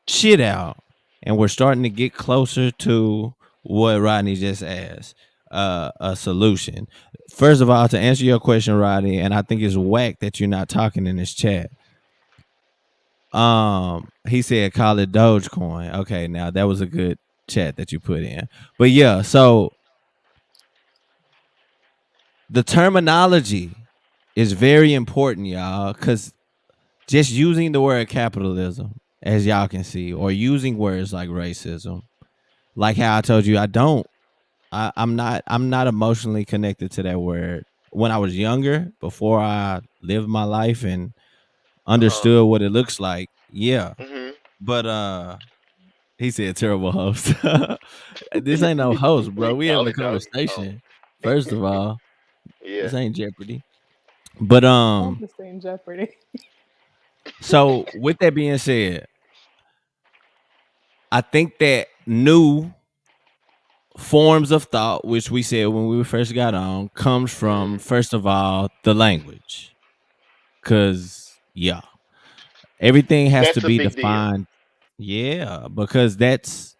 shit out, and we're starting to get closer to what Rodney just asked, a solution. First of all, to answer your question, Rodney, and I think it's whack that you're not talking in this chat. He said call it Dogecoin. Okay, now that was a good chat that you put in. But yeah, so the terminology is very important, y'all, because just using the word capitalism, as y'all can see, or using words like racism, like how I told you, I'm not emotionally connected to that word. When I was younger, before I lived my life and Uh huh. understood what it looks like, yeah. Mhm. But he said terrible host. This ain't no host, bro. We We call having a it dog. Oh. conversation. First of all, Yeah. this ain't Jeopardy. But Not the same Jeopardy. so with that being said, I think that new forms of thought, which we said when we first got on, comes from Mhm. first of all the language. Cause yeah, everything has to That's a be big deal. defined. Yeah, because that's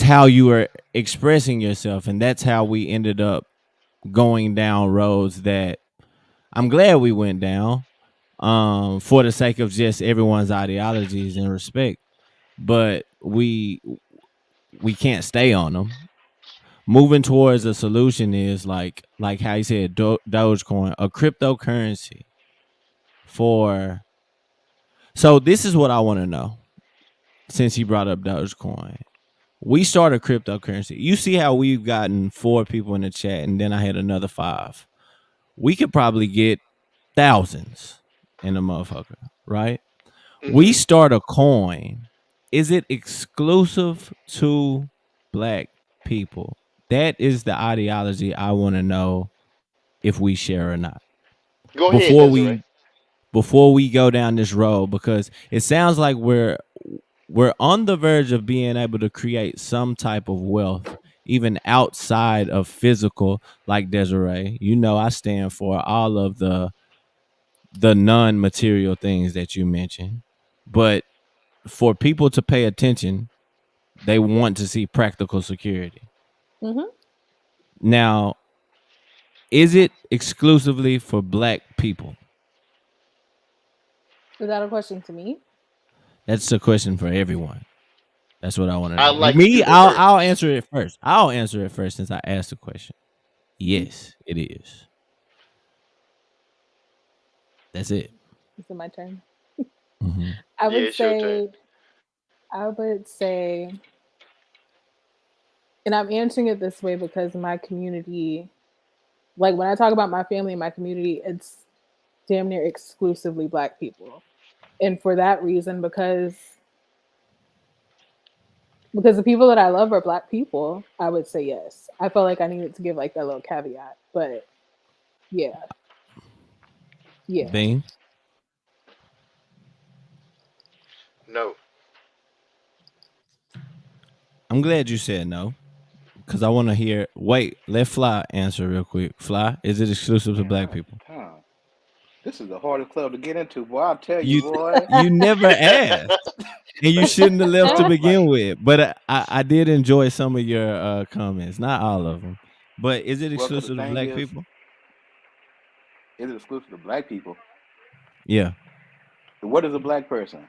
how you are expressing yourself, and that's how we ended up going down roads that I'm glad we went down, for the sake of just everyone's ideologies and respect. But we can't stay on them. Moving towards a solution is like how you said Dogecoin, a cryptocurrency for. So this is what I want to know. Since he brought up Dogecoin, we started cryptocurrency. You see how we've gotten 4 people in the chat, and then I had another 5. We could probably get thousands in a motherfucker, right? We Mhm. start a coin. Is it exclusive to black people? That is the ideology I want to know if we share or not. Go ahead, Before Desiree. we before we go down this road, because it sounds like we're on the verge of being able to create some type of wealth even outside of physical, like Desiree. You know, I stand for all of the non-material things that you mentioned. But for people to pay attention, they want to see practical security. Hmm. Now, is it exclusively for black people? Is that a question to me? That's a question for everyone. That's what I want to I'd know. like Me, you to I'll first. answer it first. I'll answer it first since I asked the question. Hmm. Yes, it is. That's it. Is it my turn? Hmm. I Yeah, would it's your turn. say, I would say, and I'm answering it this way because my community, like when I talk about my family and my community, it's damn near exclusively black people. And for that reason, because the people that I love are black people, I would say yes. I felt like I needed to give like that little caveat. But yeah, yeah. Bean, No. I'm glad you said no because I want to hear. Wait, let Fly answer real quick. Fly, is it exclusive to Man, black people? huh. This is the hardest club to get into, boy. I'll tell you, You boy. you never asked, and you shouldn't have left to Bro, begin like, with. But I did enjoy some of your comments, not all of them. But is it well, because the exclusive to thing black people? is it exclusive to black people? Yeah, What is a black person?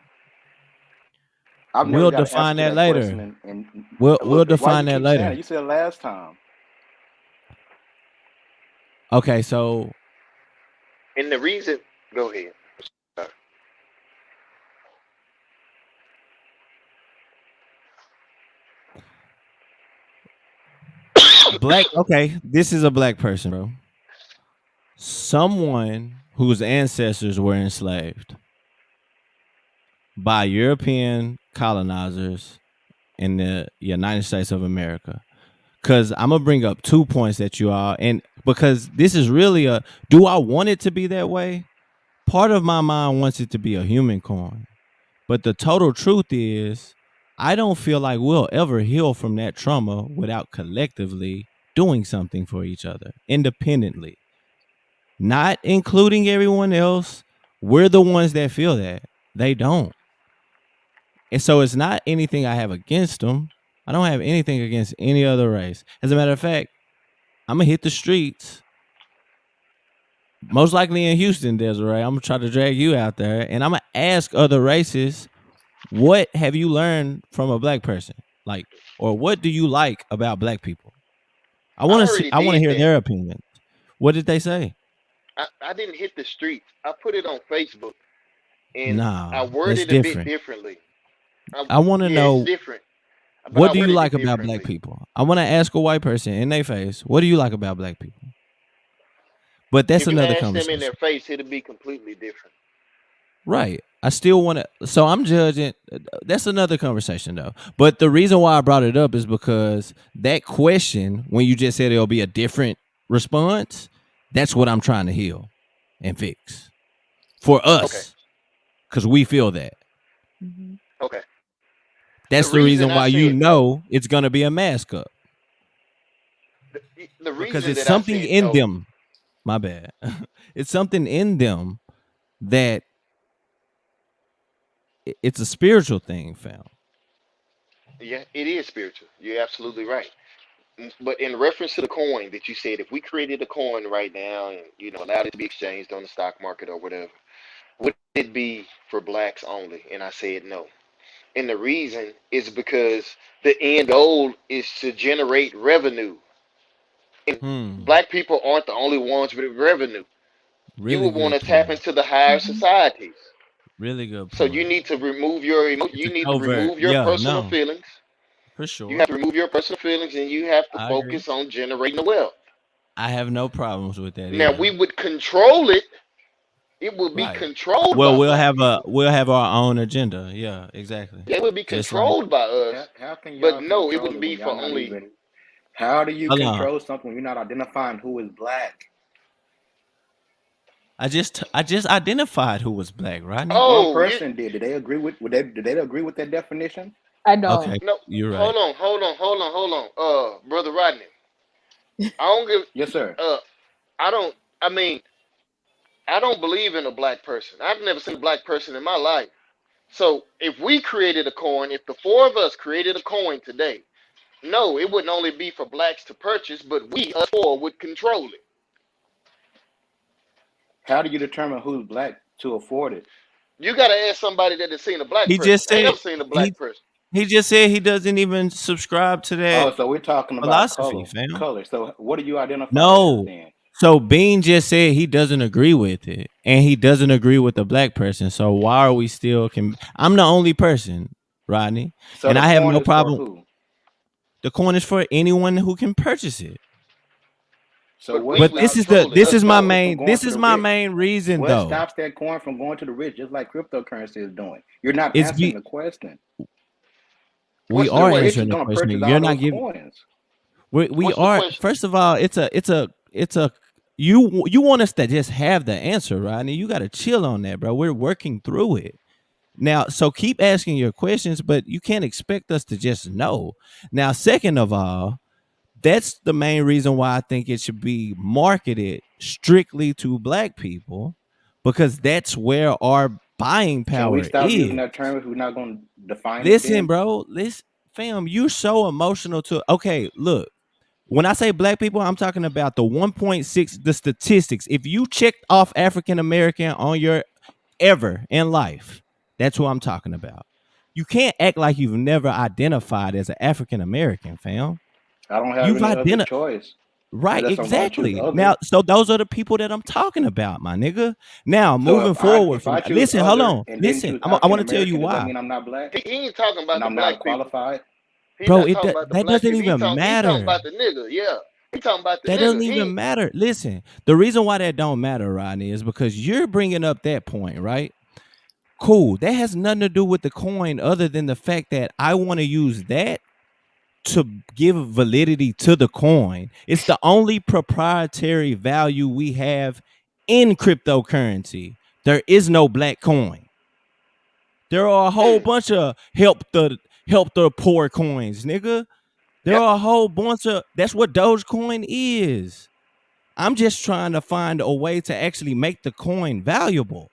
I've never we'll got an answer define to that that question. later. And We'll look, why define you that keep saying it? later. You said last time. Okay, so And the reason, go ahead. Uh, black. Okay, this is a black person, bro. Someone whose ancestors were enslaved by European colonizers in the United States of America. Because I'm gonna bring up 2 points that you are, and because this is really a, do I want it to be that way? Part of my mind wants it to be a human coin, but the total truth is, I don't feel like we'll ever heal from that trauma without collectively doing something for each other independently. not including everyone else, we're the ones that feel that. They don't. And so it's not anything I have against them. I don't have anything against any other race. As a matter of fact, I'm gonna hit the streets. Most likely in Houston, Desiree. I'm gonna try to drag you out there, and I'm gonna ask other races, what have you learned from a black person? Like, or what do you like about black people? I I want to see. already I want to did hear that. their opinions. What did they say? I didn't hit the streets. I put it on Facebook and I Nah, that's worded it a bit different. differently. I want to Yeah, it's know, different, but I what do you worded like it about black differently. people? I want to ask a white person in their face, what do you like about black people? But that's If you another ask them in their conversation. face, it'll be completely different. Right. I still want to. So I'm judging. That's another conversation, though. But the reason why I brought it up is because that question, when you just said it'll be a different response, that's what I'm trying to heal and fix for Okay, us, because we feel that. Mhm. okay. The That's the reason reason I why you said no, know it's going to be a mask up, the because reason it's that I something said in no, them. My bad. It's something in them that it's a spiritual thing, fam. yeah, it is spiritual. You're absolutely right. But in reference to the coin that you said, if we created a coin right now and allowed it to be exchanged on the stock market or whatever, would it be for blacks only? And I said no. And the reason is because the end goal is to generate revenue. And Hmm. black people aren't the only ones with revenue. You Really would want good to tap point. into the higher Mhm. societies. Really good So you point. need to remove your It's you a need to covert. remove your Yeah, personal no, feelings. for You have sure. to remove your personal feelings and you have to I agree. focus on generating the wealth. I have no problems with that Now either. we would control it. It would be Right. controlled Well, by black people. we'll have our own agenda. Yeah, exactly. Yeah, it would be Just like, controlled by us. How can But y'all no, it control wouldn't it be when for y'all not only. even? How do you hold on. control something when you're not identifying who is black? I just identified who was black, Rodney. One Oh, you person did. Did they agree with? Did they agree with that definition? I Okay, don't. no. you're right. Hold on. Brother Rodney, I don't give. Yes, sir. Uh, I don't. I mean, I don't believe in a black person. I've never seen a black person in my life. So if we created a coin, if the four of us created a coin today, no, it wouldn't only be for blacks to purchase, but we, us four, would control it. How do you determine who's black to afford it? You got to ask somebody that has seen a black He person. just I ain't said never seen a black he person. he just said he doesn't even subscribe to Oh, that so we're talking about philosophy, color. fam. Color. So what do you identify as No. then? So Bean just said he doesn't agree with it, and he doesn't agree with the black person. So why are we still? I'm the only person, Rodney, So and the I have coin no is for problem. who? The coin is for anyone who can purchase it. So But what we But would stops control it, this us is my four. it from main going this to is the my rich? main reason What though. stops that coin from going to the rich, just like cryptocurrency is doing? You're not It's answering be the question. we What's the The are rich question? is answering the going to question. purchase You're all not those giving. coins. We What's the are. question? First of all, you want us to just have the answer, Rodney. You got to chill on that, bro. We're working through it. Now, so keep asking your questions, but you can't expect us to just know. Now, second of all, that's the main reason why I think it should be marketed strictly to black people, because that's where our buying Can we power stop using is. that term if we're not going to define it Listen, then? bro, listen, fam, you're so emotional to okay, look. When I say black people, I'm talking about the 1.6, the statistics. If you checked off African American on your ever in life, that's who I'm talking about. You can't act like you've never identified as an African American, fam. I don't have You've any other identified. choice Right, unless I'm going to choose exactly. Now, other. so those are the people that I'm talking about, my nigga. Now, So moving forward if from I that, choose listen, hold other on, and then listen. choose I African want to tell you American, does that why, mean I'm not black He ain't talking and about the I'm not black people. qualified? He bro. not talking about the That black doesn't people. even He talking matter. about the nigga. Yeah, he talking about the That nigga. doesn't He even ain't. matter. Listen, the reason why that don't matter, Rodney, is because you're bringing up that point, right? Cool. That has nothing to do with the coin, other than the fact that I want to use that to give validity to the coin. It's the only proprietary value we have in cryptocurrency. There is no black coin. There are a whole Mm, bunch of help the poor coins, nigga. There yep. are a whole bunch of that's what Dogecoin is. I'm just trying to find a way to actually make the coin valuable.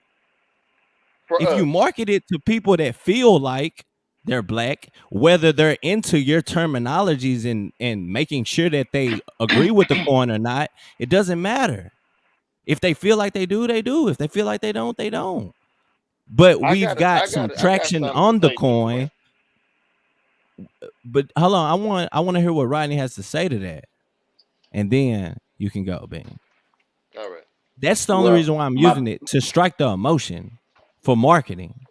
For If you us. market it to people that feel like they're black, whether they're into your terminologies and making sure that they agree with the coin or not, it doesn't matter. If they feel like they do, they do. If they feel like they don't, they don't. But I we've got it. got I got some it. I got traction something to on the say to you, coin. right? But hold on, I want to hear what Rodney has to say to that, and then you can go, Bean. All right. That's the only Well, reason why I'm my using it, to strike the emotion for marketing.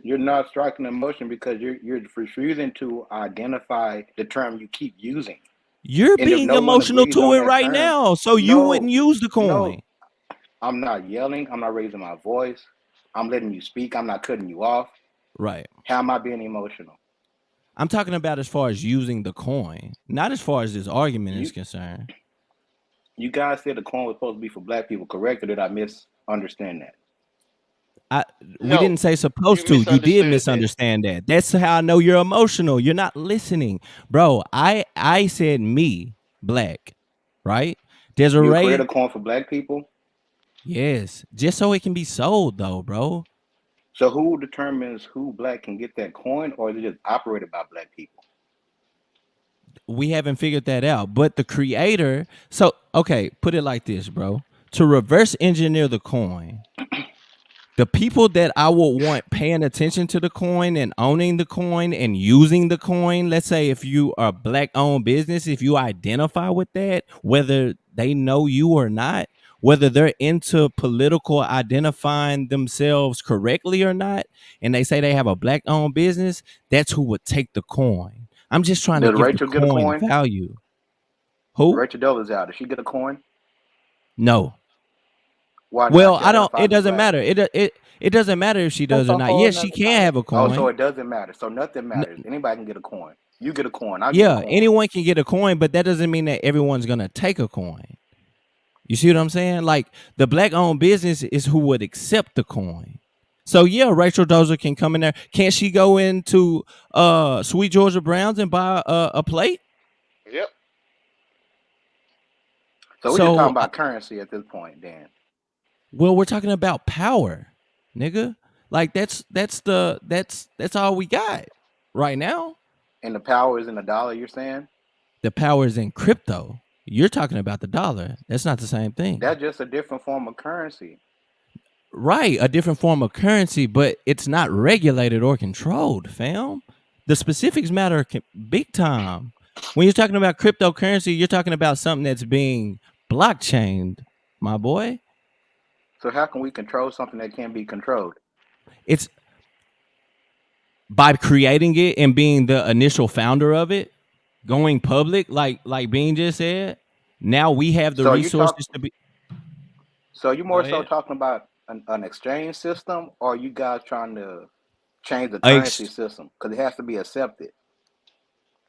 you're not striking emotion because you're refusing to identify the term you keep using. You're And if being no one emotional agrees to on it that right term, now, so you wouldn't no, use the no, coin. I'm not yelling. I'm not raising my voice. I'm letting you speak. I'm not cutting you off. Right. How am I being emotional? I'm talking about as far as using the coin, not as far as this argument is You concerned. you guys said the coin was supposed to be for black people, correct? Or did I misunderstand that? We No, didn't say you supposed to. You did misunderstood that. misunderstand that. That's how I know you're emotional. You're not listening, bro. I said me black, right? You create Desiree, a coin for black people. yes, just so it can be sold though, bro. So who determines who black can get that coin, or is it just operated by black people? We haven't figured that out. But the creator, so okay, put it like this, bro. To reverse engineer the coin, the people that I would want paying attention to the coin and owning the coin and using the coin, let's say if you are a black owned business, if you identify with that, whether they know you or not, whether they're into political identifying themselves correctly or not, and they say they have a black owned business, that's who would take the coin. I'm just trying to Does give the Rachel get a coin coin? value. Who? Rachel Dollars out. Does she get a coin? No. Why not? Well, She I don't. It identifies as doesn't black. matter. It doesn't matter if she That's does or a not. whole Yes, she nother can have a Oh, so coin. it doesn't matter. So nothing matters. Anybody can get a coin. You get a coin. I get a Yeah, coin. anyone can get a coin, but that doesn't mean that everyone's gonna take a coin. You see what I'm saying? Like the black owned business is who would accept the coin. So yeah, Rachel Dozer can come in there. Can't she go into Sweet Georgia Browns and buy a plate? Yep. So we're just talking So about currency at this point, then. well, we're talking about power, nigga. Like that's all we got right now. And the power is in the dollar, you're saying? The power is in crypto. You're talking about the dollar. That's not the same thing. That's just a different form of currency. Right, a different form of currency, but it's not regulated or controlled, fam. The specifics matter big time. When you're talking about cryptocurrency, you're talking about something that's being blockchained, my boy. So how can we control something that can't be controlled? It's by creating it and being the initial founder of it, going public, like Bean just said. Now we have the So you talk resources to be. so you Go more so ahead. talking about an exchange system, or you guys trying to change the currency Ex- system? Because it has to be accepted.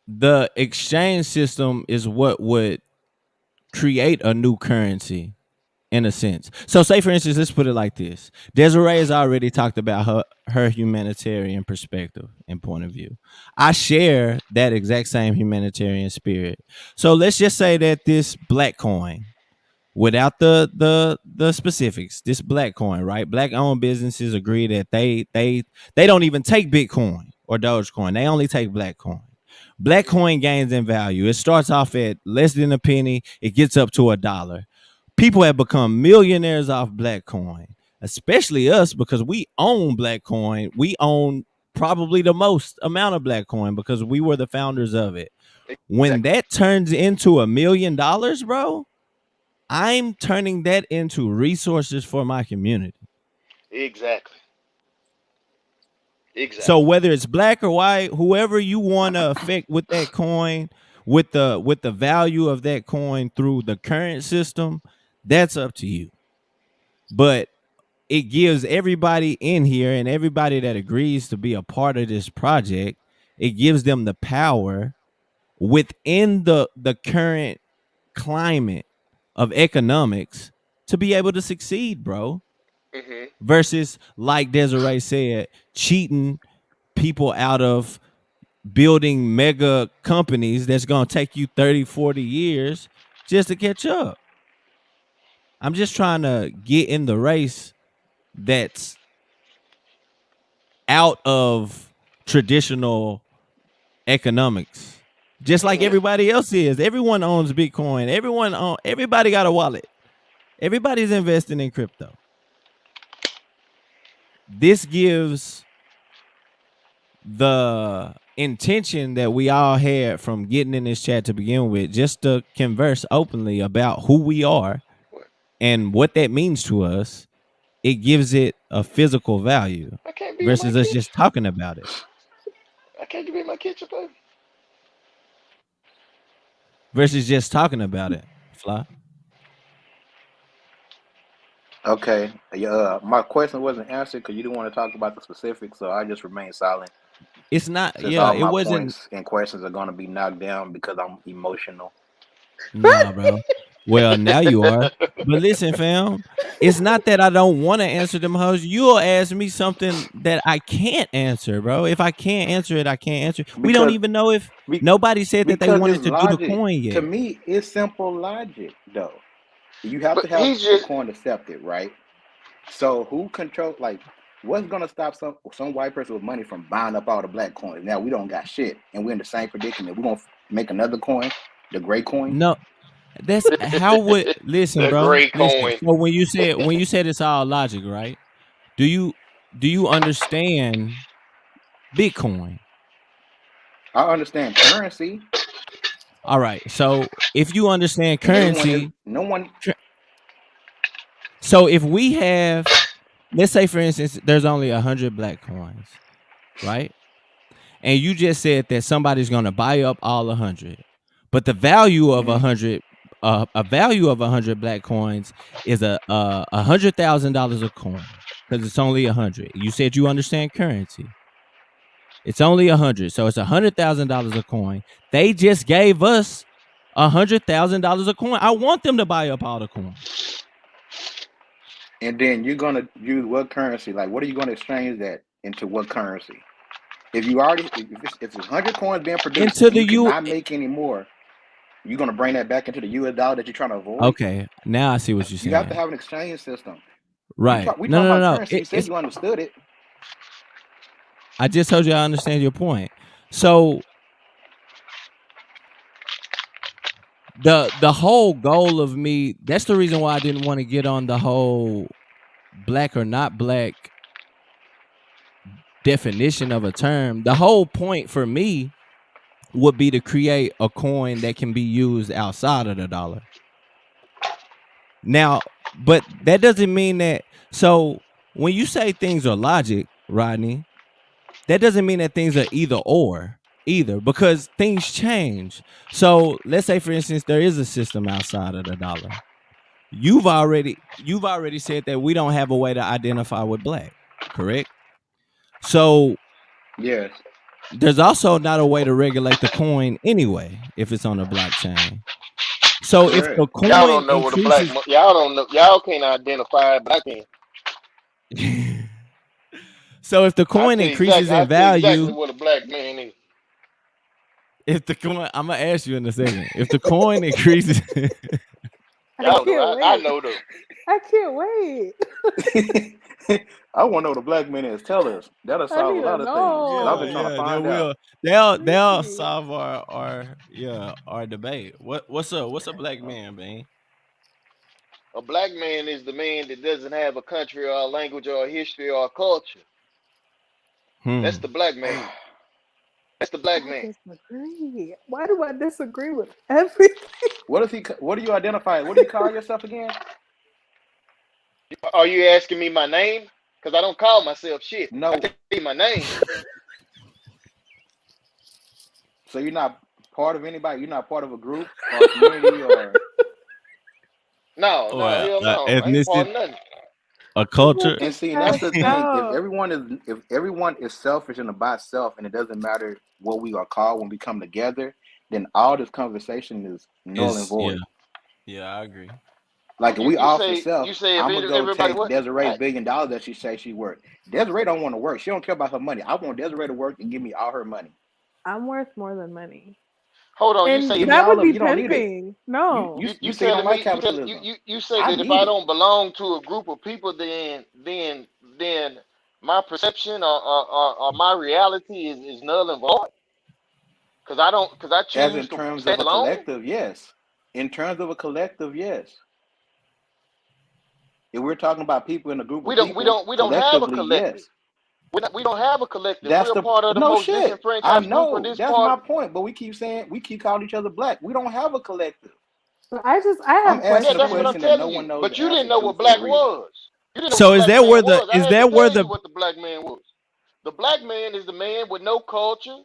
the exchange system is what would create a new currency in a sense. So say for instance, let's put it like this. Desiree has already talked about her humanitarian perspective and point of view. I share that exact same humanitarian spirit. So let's just say that this black coin, without the specifics, this black coin, right? Black owned businesses agree that they don't even take Bitcoin or Dogecoin. They only take black coin. Black coin gains in value. It starts off at less than a penny. It gets up to $1. People have become millionaires off black coin, especially us because we own black coin. We own probably the most amount of black coin because we were the founders of it. When Exactly. that turns into $1 million, bro, I'm turning that into resources for my community. Exactly. So Exactly. whether it's black or white, whoever you want to affect with that coin, with the value of that coin through the current system, that's up to you. But it gives everybody in here and everybody that agrees to be a part of this project, it gives them the power within the current climate of economics to be able to succeed, bro. Hmm. Versus, like Desiree said, cheating people out of building mega companies that's going to take you 30, 40 years just to catch up. I'm just trying to get in the race that's out of traditional economics. Just like Mm. everybody else is. Everyone owns Bitcoin. Everybody got a wallet. Everybody's investing in crypto. This gives the intention that we all had from getting in this chat to begin with, just to converse openly about who we are What? and what that means to us. It gives it a physical value I can't be in my versus us kitchen. just talking about it. I can't be in my kitchen, baby. Versus just talking about it. Fly. Okay. Yeah. My question wasn't answered because you didn't want to talk about the specifics, so I just remained silent. It's not. Since Yeah, all it my wasn't. points and questions are going to be knocked down because I'm emotional. Nah, bro. Well, now you are. But listen, fam, it's not that I don't want to answer them hoes. You'll ask me something that I can't answer, bro. If I can't answer it, I can't answer it. We don't Because even know if be, nobody said that they because it's wanted to do the logic. coin To yet. me, it's simple logic, though. You have But to have he's the just coin accepted, right? So who control like what's gonna stop some white person with money from buying up all the black coins? Now we don't got shit, and we're in the same predicament. We're gonna make another coin, the gray coin. No, that's how would listen, the bro. gray Listen. coin. So when you said it's all logic, right? Do you understand Bitcoin? I understand currency, All right. So if you understand and everyone is currency, no one. so if we have, let's say for instance, there's only 100 black coins, right? And you just said that somebody's going to buy up all 100, but the value of Mhm. 100, a value of 100 black coins is $100,000 a coin because it's only 100. You said you understand currency. It's only 100, so it's $100,000 a coin. They just gave us $100,000 a coin. I want them to buy up all the coins. And then you're gonna use what currency? Like, what are you gonna exchange that into? What currency? If you already, if it's 100 coins being produced Into and the you U. cannot make any more, you're gonna bring that back into the US dollar that you're trying to avoid. Okay, now I see what you're You have to saying. have an exchange system. Right? We No, talking no, no, about no. currency. You said It's. you understood it. I just told you I understand your point. So the whole goal of me, that's the reason why I didn't want to get on the whole black or not black definition of a term. The whole point for me would be to create a coin that can be used outside of the dollar. Now, but that doesn't mean that. So when you say things are logic, Rodney, that doesn't mean that things are either or either, because things change. So let's say for instance there is a system outside of the dollar. You've already said that we don't have a way to identify with black, correct? So Yes, there's also not a way to regulate the coin anyway if it's on a blockchain. So if the correct. Y'all coin don't know what a black. increases Y'all don't know. Y'all can't identify it, but I can. so if the coin increases I in tell you exactly value, what a black man is. if the coin, I'm gonna ask you in a second. If the coin increases, I Y'all know. can't I wait. know though. I can't wait. I want to know what a black man is. Tell us. That'll I solve a need to lot of things. Cause I've yeah, been trying to know. yeah, they find out. will. They'll Please. solve our debate. What's up? What's a black man, man? A black man is the man that doesn't have a country or a language or a history or a culture. That's Hmm. the black man. That's the black I man. disagree. Why do I disagree with everything? What is he? What do you identify? What do you call yourself again? Are you asking me my name? Because I don't call myself shit. I No. tell you my name. So you're not part of anybody. You're not part of a group or a community or. No, Or no, hell no. I ain't part ethnicity, of nothing. a Shut culture. And the see, and that's fuck the thing. up. If everyone is selfish and about self, and it doesn't matter what we are called when we come together, then all this conversation is null and Is yeah, void. yeah, I agree. Like if we You all for say self, you say if I'm gonna go everybody take what? Desiree's $1 billion that she say she worked. Desiree don't want to work. She don't care about her money. I want Desiree to work and give me all her money. I'm worth more than money. Hold on, you And say Give me that all would of it. be You don't need it. pimping. No. You say you don't telling like me capitalism. you say I that if need I it. don't belong to a group of people, then my perception or my reality is null and void because I As in choose to terms of stand a alone. collective, yes. In terms of a collective, yes. If we're talking about people in a group of people, We don't have a collectively, collective. yes. We don't have a collective. That's We're a the part of the no most shit. I disenfranchised group of know. this That's my part. point. But we keep calling each other black. We don't have a collective. I I'm have Yeah, asking a that's what I'm questions. question that telling no one you. knows But the you didn't answer know to what for a black reason. was. You didn't know what So the black man was. I is had to that where tell you the what the black man was. The black man is the man with no culture,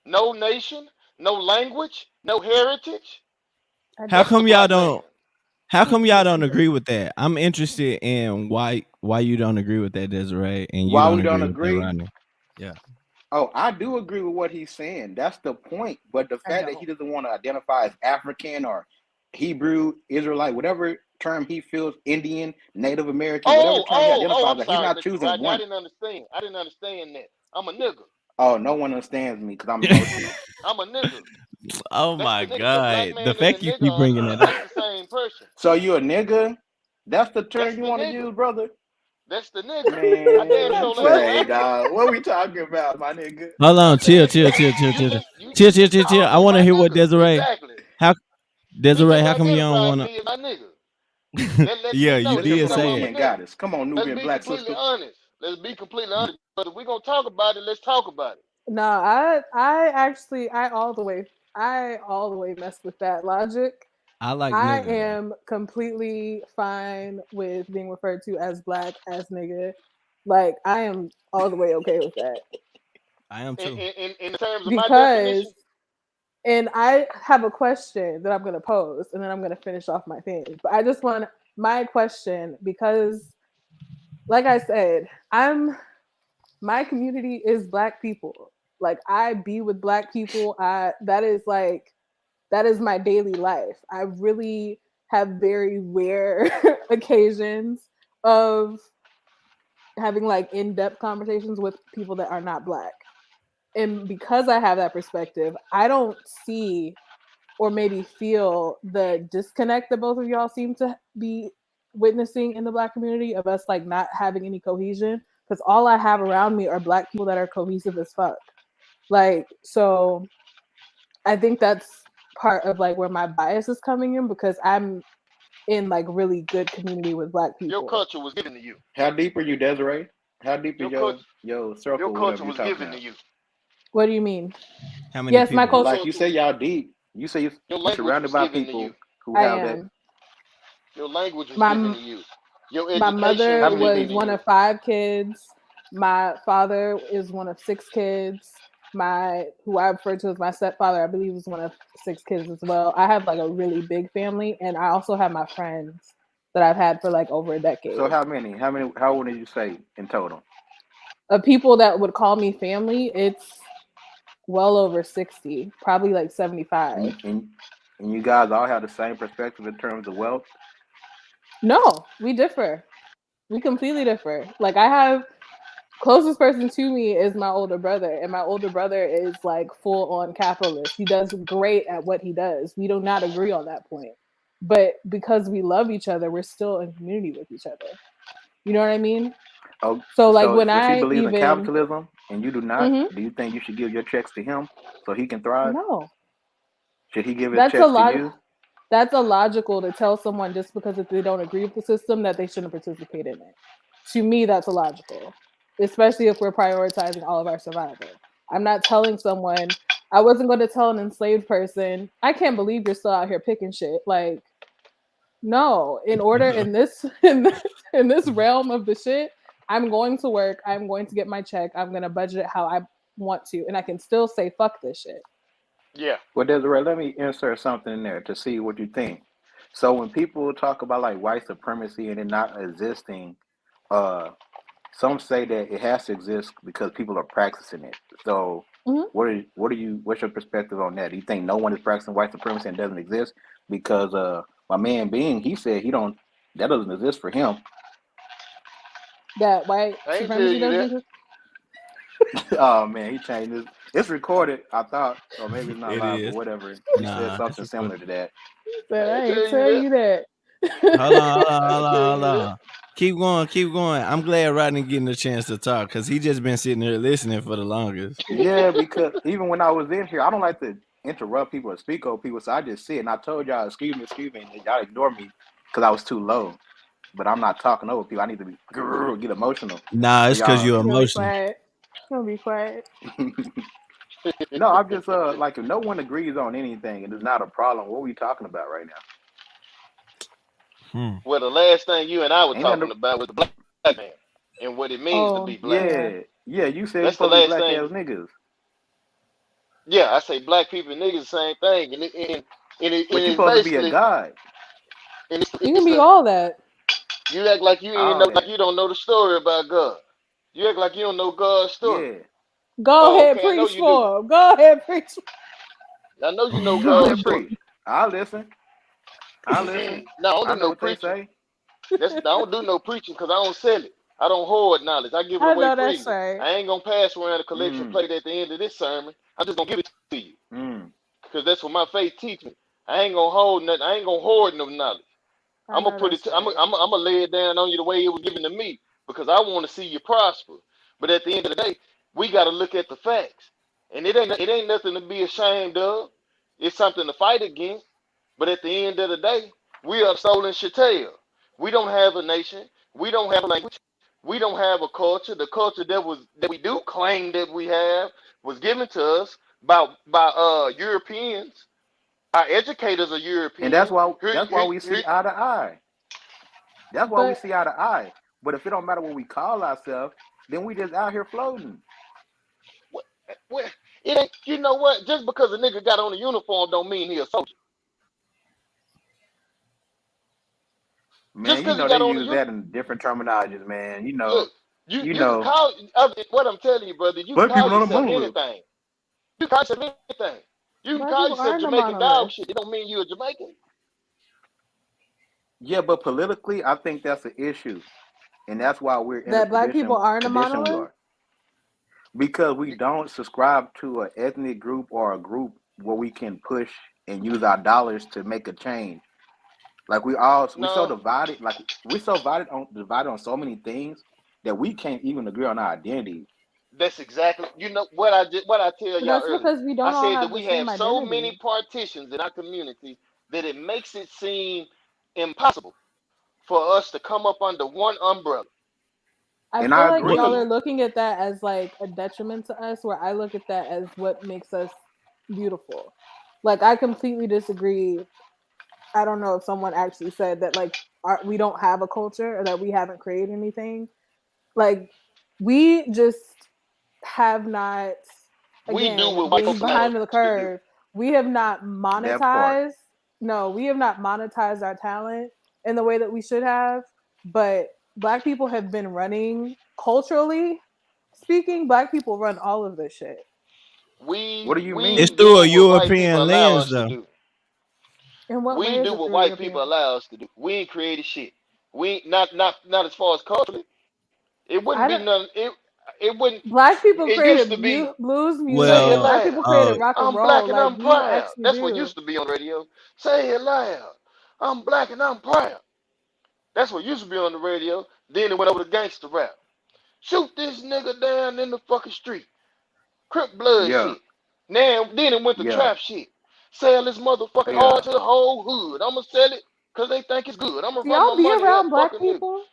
no nation, no language, no heritage. I how That's don't the come y'all black man. don't how come y'all don't disagree. agree with that? I'm interested in why you don't agree with that, Desiree, and you Why don't we don't agree with that, agree? Rodney. Yeah. Oh, I do agree with what he's saying. That's the point. But the I fact that he don't. doesn't want to identify as African or Hebrew, Israelite, whatever term he feels, Indian, Native American, whatever term he Oh, identifies I'm as, he's sorry, not Mr. choosing Rodney. I one. didn't understand. I didn't understand that. I'm a nigga. Oh, no one understands me because I'm emotional. I'm a nigga. Oh That's my the nigga. The black God. The man and the fact you nigga keep bringing that up. that's the same person. So you a nigga? That's the That's term you the want to nigga. use, brother? That's the nigga. I damn Man, sure ain't What? no say, African. dog. What we talking about, my nigga? Hold I'm on, chill, saying chill, chill, chill, chill, you chill. call I me want to my hear what nigga. Desiree. Exactly. How He Desiree? just How come you don't identified want me as my nigga. to? That lets Yeah, me you know This that your you did know say I'm a it. Peruvian nigga. goddess. Come on, Let's Nubian be black completely sister. honest. Let's be completely honest. But if we're gonna talk about it, let's talk about it. No, I actually I all the way mess with that logic. I like I nigga though. am completely fine with being referred to as black, as nigga. Like I am all the way okay with that. I am too. In terms of my Because definition, and I have a question that I'm going to pose and then I'm going to finish off my thing. But I just want my question because like I said, my community is black people. Like I be with black people. That is my daily life. I really have very rare occasions of having like in-depth conversations with people that are not black. And because I have that perspective, I don't see or maybe feel the disconnect that both of y'all seem to be witnessing in the black community of us like not having any cohesion because all I have around me are black people that are cohesive as fuck. Like so I think that's part of like where my bias is coming in because I'm in like really good community with black your people. culture was given to you. How deep are you, Desiree? How deep is Your culture, your your circle, whatever culture you're was talking given to about? you. What do you mean? How many Yes, my people? Your culture. Like you culture, say, y'all deep. You say your you're language surrounded was by given to you. people who I have that. am. Your language was given My to you. Your my education How mother was many was given to people? one you. of 5 kids. My father is one of 6 kids. My who I refer to as my stepfather, I believe, is one of 6 kids as well. I have like a really big family, and I also have my friends that I've had for like over a So decade. how many? How many? How old did you say in total? Of people that would call me family, it's well over 60, probably like 75. And, and and you guys all have the same perspective in terms of wealth. No, we differ. We completely differ. Like I have closest person to me is my older brother, and my older brother is like full on capitalist. He does great at what he does. We do not agree on that point, but because we love each other, we're still in community with each other. You know what I mean? Oh, So like so when if he I believes in even capitalism and you do not, Mhm. do you think you should give your checks to him so he can thrive? No, Should he give his that's a checks to lot. you? That's illogical to tell someone just because if they don't agree with the system that they shouldn't participate in it. To me, that's illogical, especially if we're prioritizing all of our survival. I'm not telling someone, I wasn't going to tell an enslaved person, I can't believe you're still out here picking shit. Like, no, in order in this in this realm of the shit, I'm going to work, I'm going to get my check, I'm going to budget it how I want to, and I can still say fuck this shit. Yeah. Well, Desiree, let me insert something in there to see what you think. So when people talk about like white supremacy and it not existing, uh, some say that it has to exist because people are practicing it. So Mhm. what's your perspective on that? Do you think no one is practicing white supremacy and doesn't exist? Because my man Being, he said he don't that doesn't exist for him. That white I ain't tell supremacy you doesn't that. exist. Oh man, he changed this. It's recorded, I thought, or maybe it's not It live, but is. whatever. You said Nah, it's something similar recorded. to that. He said, I ain't I ain't tell you tell that. you that. Hold on, hold on, I hold ain't tell on, hold you that. on. Keep going, keep going. I'm glad Rodney getting a chance to talk because he just been sitting here listening for the longest. Yeah, because even when I was in here, I don't like to interrupt people or speak over people, so I just sit and I told y'all, excuse me, and y'all ignore me because I was too low. But I'm not talking over people. I need to be get emotional Nah, for it's because y'all. you're He's gonna be emotional. quiet. He's gonna be quiet. No, I'm just like if no one agrees on anything, it is not a problem. What are we talking about right now? Hmm. Well, the last thing you and I were Ain't that talking about was the black man and what it means to Oh be black. yeah. yeah. You said we That's the supposed to be last black thing. ass niggas, Yeah, I say black people and niggas the same thing, and but you it's supposed to be a basically god, and You can it's be the all that. you act like you ain't all know like that. you don't know the story about God. You act like you don't know God's story. Yeah, Go Oh, ahead, okay, I know preach you do. for him. Go ahead, preach. I know you know go God's ahead, story. preach. I'll listen. I'll listen. No, I don't I do know no what they preaching. say. I don't do no preaching because I don't sell it. I don't hoard knowledge. I give it I away know that's freely. right. I ain't gonna pass around a collection Mm, plate at the end of this sermon. I'm just gonna give it to you mm. because that's what my faith teach me. I ain't gonna hold nothing. I ain't gonna hoard no knowledge. I I'm gonna know put it. that's right. I'm gonna lay it down on you the way it was given to me because I want to see you prosper. But at the end of the day, we got to look at the facts, and it ain't nothing to be ashamed of. It's something to fight against. But at the end of the day, we are stolen chattel. We don't have a nation. We don't have a language. We don't have a culture. The culture that we do claim that we have was given to us by Europeans. Our educators are And that's European. why Here, that's why here, we see here, eye to eye. That's why we But see eye to eye. But if it don't matter what we call ourselves, then we just out here floating. What, what, it ain't. You know what? Just because a nigga got on a uniform don't mean he a soldier. Just Man, you because he know they got on a use uniform, that in different terminologies, man. look, you You you can know, call what I'm telling you, brother. You can black call people on the yourself monolith. anything. You can call yourself anything. You can black call people yourself aren't a Jamaican dog monolith. shit. It don't mean you're a Jamaican. Yeah, but politically, I think that's an issue, and that's why we're in the That black people aren't a condition we monolith. are, because we don't subscribe to an ethnic group or a group where we can push and use our dollars to make a change. Like we so No, divided, like we so divided on so many things that we can't even agree on our identity. that's exactly. You know what I did. What I tell But y'all that's earlier. because we I don't all said that have the we same have so identity. many partitions in our community that it makes it seem impossible for us to come up under one umbrella. I And feel I like What? y'all are agree. looking at that as like a detriment to us, where I look at that as what makes us beautiful. Like I completely disagree. I don't know if someone actually said that like we don't have a culture or that we haven't created anything. Like we just have not, We do again, what white being folks allow behind us the to do. curve, we have not That part. monetized. No, we have not monetized our talent in the way that we should have. But black people have been running, culturally speaking, black people run all of this shit. What We do you It's we mean? through a do what white people European allow lens, us to though. do. In what We way is do it what through white people European? allow us to do. We ain't created shit. We ain't, not as far as culturally. It wouldn't I be don't. none. It wouldn't. Black people It used to created be blues say it music. Well, Black loud. people created uh, rock and I'm roll. black and Like I'm we proud. actually That's what do. used to be on the radio. Say it loud. I'm black and I'm proud. That's what used to be on the radio. Then it went over to gangster rap. Shoot this nigga down in the fucking street. Crip blood Yeah, shit. Now then it went to yeah, trap shit. Sell this motherfucking hard yeah. to the whole hood. I'ma sell it because they think it's good. I'ma Do run y'all my be money up. around Fuck black a nigga. people?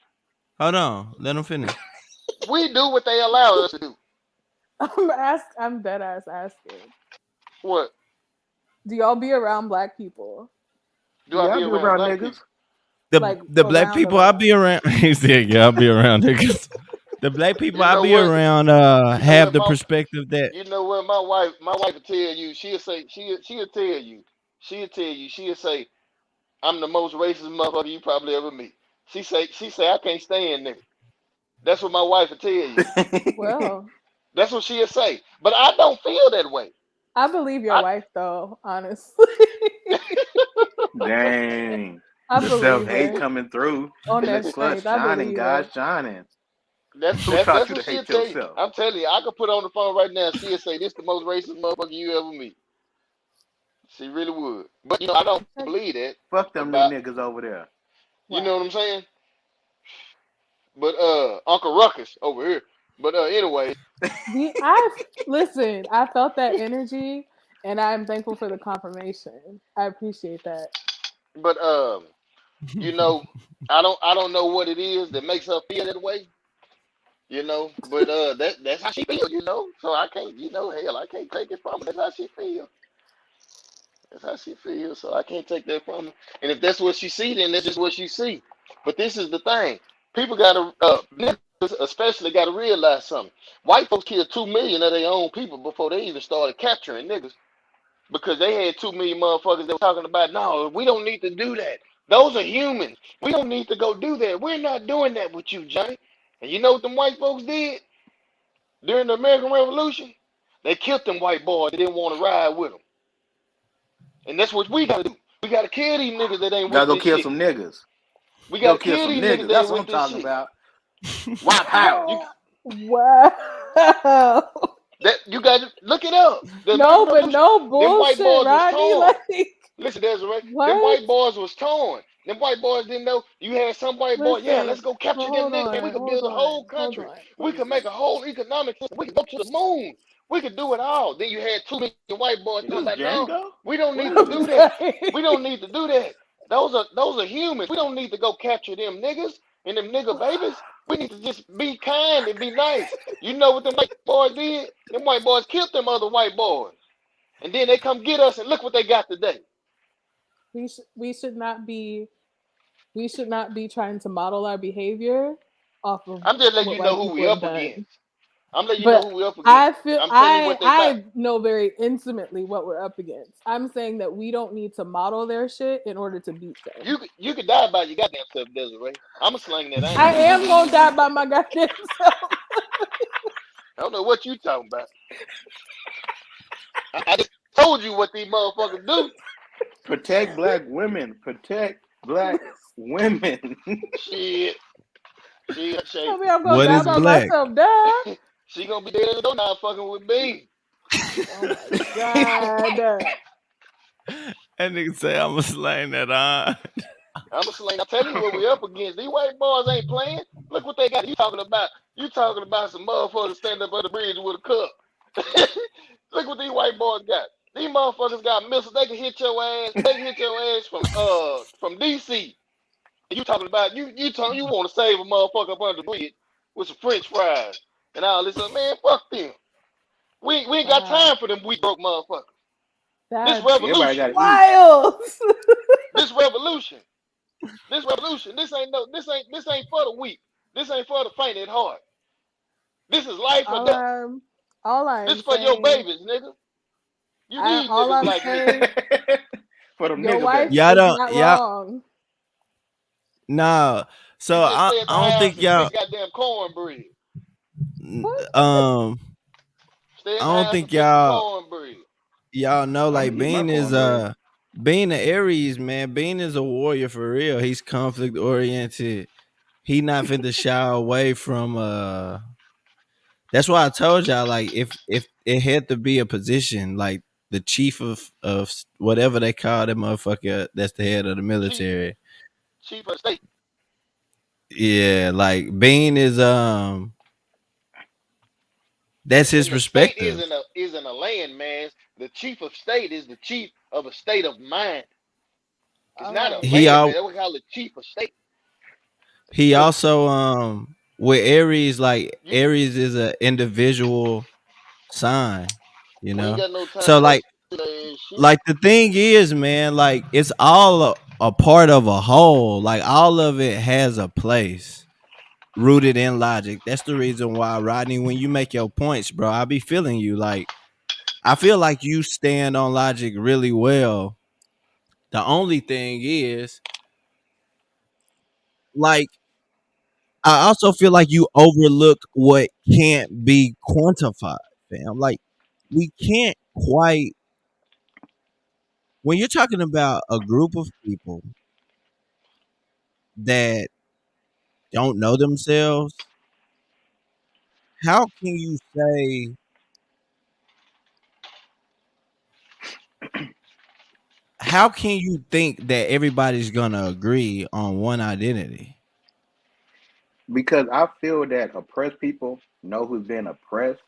hold on. Let him finish. We do what they allow us to do. I'm dead ass asking. What? Do y'all be around black people? Do I Yeah, I be be around around black niggas. people? The Like the black around people I around. be around. He said, "Yeah, I'll be around niggas." The black people You I know be what? around You know have what? the perspective that You know what? My wife will tell you. She'll tell you. She'll say, I'm the most racist motherfucker you probably ever meet. She say I can't stand niggas. That's what my wife will tell you. Well, That's what she'll say. But I don't feel that way. I believe your I wife though, honestly. Dang, I the self believe hate her coming through on in the that clutch, strength. I shining, believe guys, her. shining. Who taught That's you to what she'll hate tell you. yourself? I'm telling you, I could put her on the phone right now. She'll say this the most racist motherfucker you ever meet. She really would. But I don't believe that Fuck them new about niggas over there. you know Wow. what I'm saying? But Uncle Ruckus over here. But anyway, I listen. I felt that energy, and I'm thankful for the confirmation. I appreciate that. but you know, I don't know what it is that makes her feel that way. But that's how she feels. So I can't, hell, I can't take it from her. That's how she feels. That's how she feels. So I can't take that from her. And if that's what she see, then that's just what she see. But this is the thing. People gotta niggas especially gotta realize something. White folks killed 2 million of their own people before they even started capturing niggas. Because they had 2 million motherfuckers that were talking about, no, we don't need to do that. Those are humans. We don't need to go do that. We're not doing that with you, Johnny. And you know what them white folks did during the American Revolution? They killed them white boys that didn't want to ride with them. And that's what we gotta do. We gotta kill these niggas that ain't Gotta with go this kill shit. some niggas. We Go gotta kill kill some these niggas niggas. that That's ain't what I'm with this talking shit. about. White power. Wow. That you gotta look it up. The No, American but Revolution, no them white bullshit, boys was Rodney. torn. Like Listen, Desiree, them what? white boys was torn. Them white boys didn't know you had some white boy. Yeah, Listen. let's go Well, capture them hold niggas. Man, we on. could Hold build a on. whole Hold country. on. We could make a whole economic system. We could go to the moon. We could do it all. Then you had 2 million white boys Is talking this about, no, Django? we don't What need is to I'm do this? that. sorry. We don't need to do that. Those are humans. We don't need to go capture them niggas and them nigga babies. We need to just be kind and be nice. You know what them white boys did? Them white boys killed them other white boys. And then they come get us and look what they got today. We should not be trying to model our behavior off of I'm just letting what you know white who people we have up done. against. I'm letting you know But who we up against. I feel I'm telling you what they about. I know very intimately what we're up against. I'm saying that we don't need to model their shit in order to beat them. You could die by your goddamn self, Desiree. I'm a sling that I iron. am gonna die by my goddamn self. I don't know what you talking about. I just told you what these motherfuckers do. Protect black women. Protect black women. Shit. I mean, I'm gonna What die is by black? myself, duh. She gonna be dead in the door now fucking with me. Oh my god. That nigga say I'm a slang that on. I'm a sling. I'm telling you what we up against. These white boys ain't playing. Look what they got. You talking about some motherfuckers standing up on the bridge with a cup. Look what these white boys got. These motherfuckers got missiles. They can hit your ass. They can hit your ass from DC. And you talking about you want to save a motherfucker up under the bridge with some French fries and all this other man. Fuck them. We ain't got Wow. time for them weak broke motherfuckers. This That's Everybody revolution. gotta eat. wild. This revolution. This revolution. This ain't for the weak. This ain't for the faint at heart. This is life or all death. I'm all This I'm for your saying babies, nigga. You need all niggas I'm like me. saying, For them your nigga wife babies. Y'all is don't not y'all wrong. nah. You So just I stay at the I don't house think and y'all fix goddamn cornbread. What? um Stay I at the don't house and think fix the y'all cornbread. know I'm like gonna eat my Bean is cornbread. Being an Aries, man. Bean is a warrior for real. He's conflict oriented. He not finna shy away from that's why I told y'all like if it had to be a position like the chief of whatever they call that motherfucker that's the head of the Chief, military. chief of state. Yeah, like Bean is that's his And the state perspective. isn't a land mass. The chief of state is the chief of a state of mind. It's All not a right. He land all mass. That's what we call it chief of state. he Cause also with Aries, like you Aries is an individual sign, you we ain't know. got no time So for that shit. the thing is, man, like it's all a part of a whole. Like all of it has a place rooted in logic. That's the reason why, Rodney, when you make your points, bro, I be feeling you. Like I feel like you stand on logic really well. The only thing is, like, I also feel like you overlook what can't be quantified, fam. Like, we can't quite when you're talking about a group of people that don't know themselves, how can you say how can you think that everybody's gonna agree on one identity? Because I feel that oppressed people know who's being oppressed.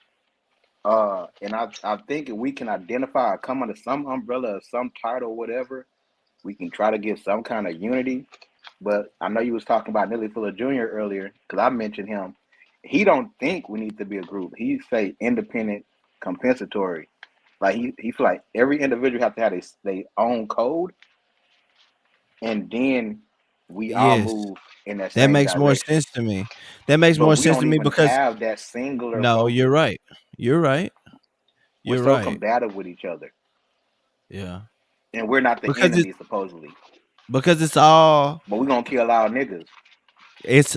And I think if we can identify or come under some umbrella or some title, whatever, we can try to get some kind of unity. But I know you was talking about Nelly Fuller Jr. earlier because I mentioned him. He don't think we need to be a group. He say independent, compensatory. Like he feel like every individual have to have their own code, and then we all Yes, move in that that same makes more direction. sense to me. That makes But more we sense to don't me even because have that singular no, you're focus. right. You're right. We're You're so right. combative with each other, Yeah. and we're not the Because enemy supposedly. it's all But we're gonna kill our niggas. it's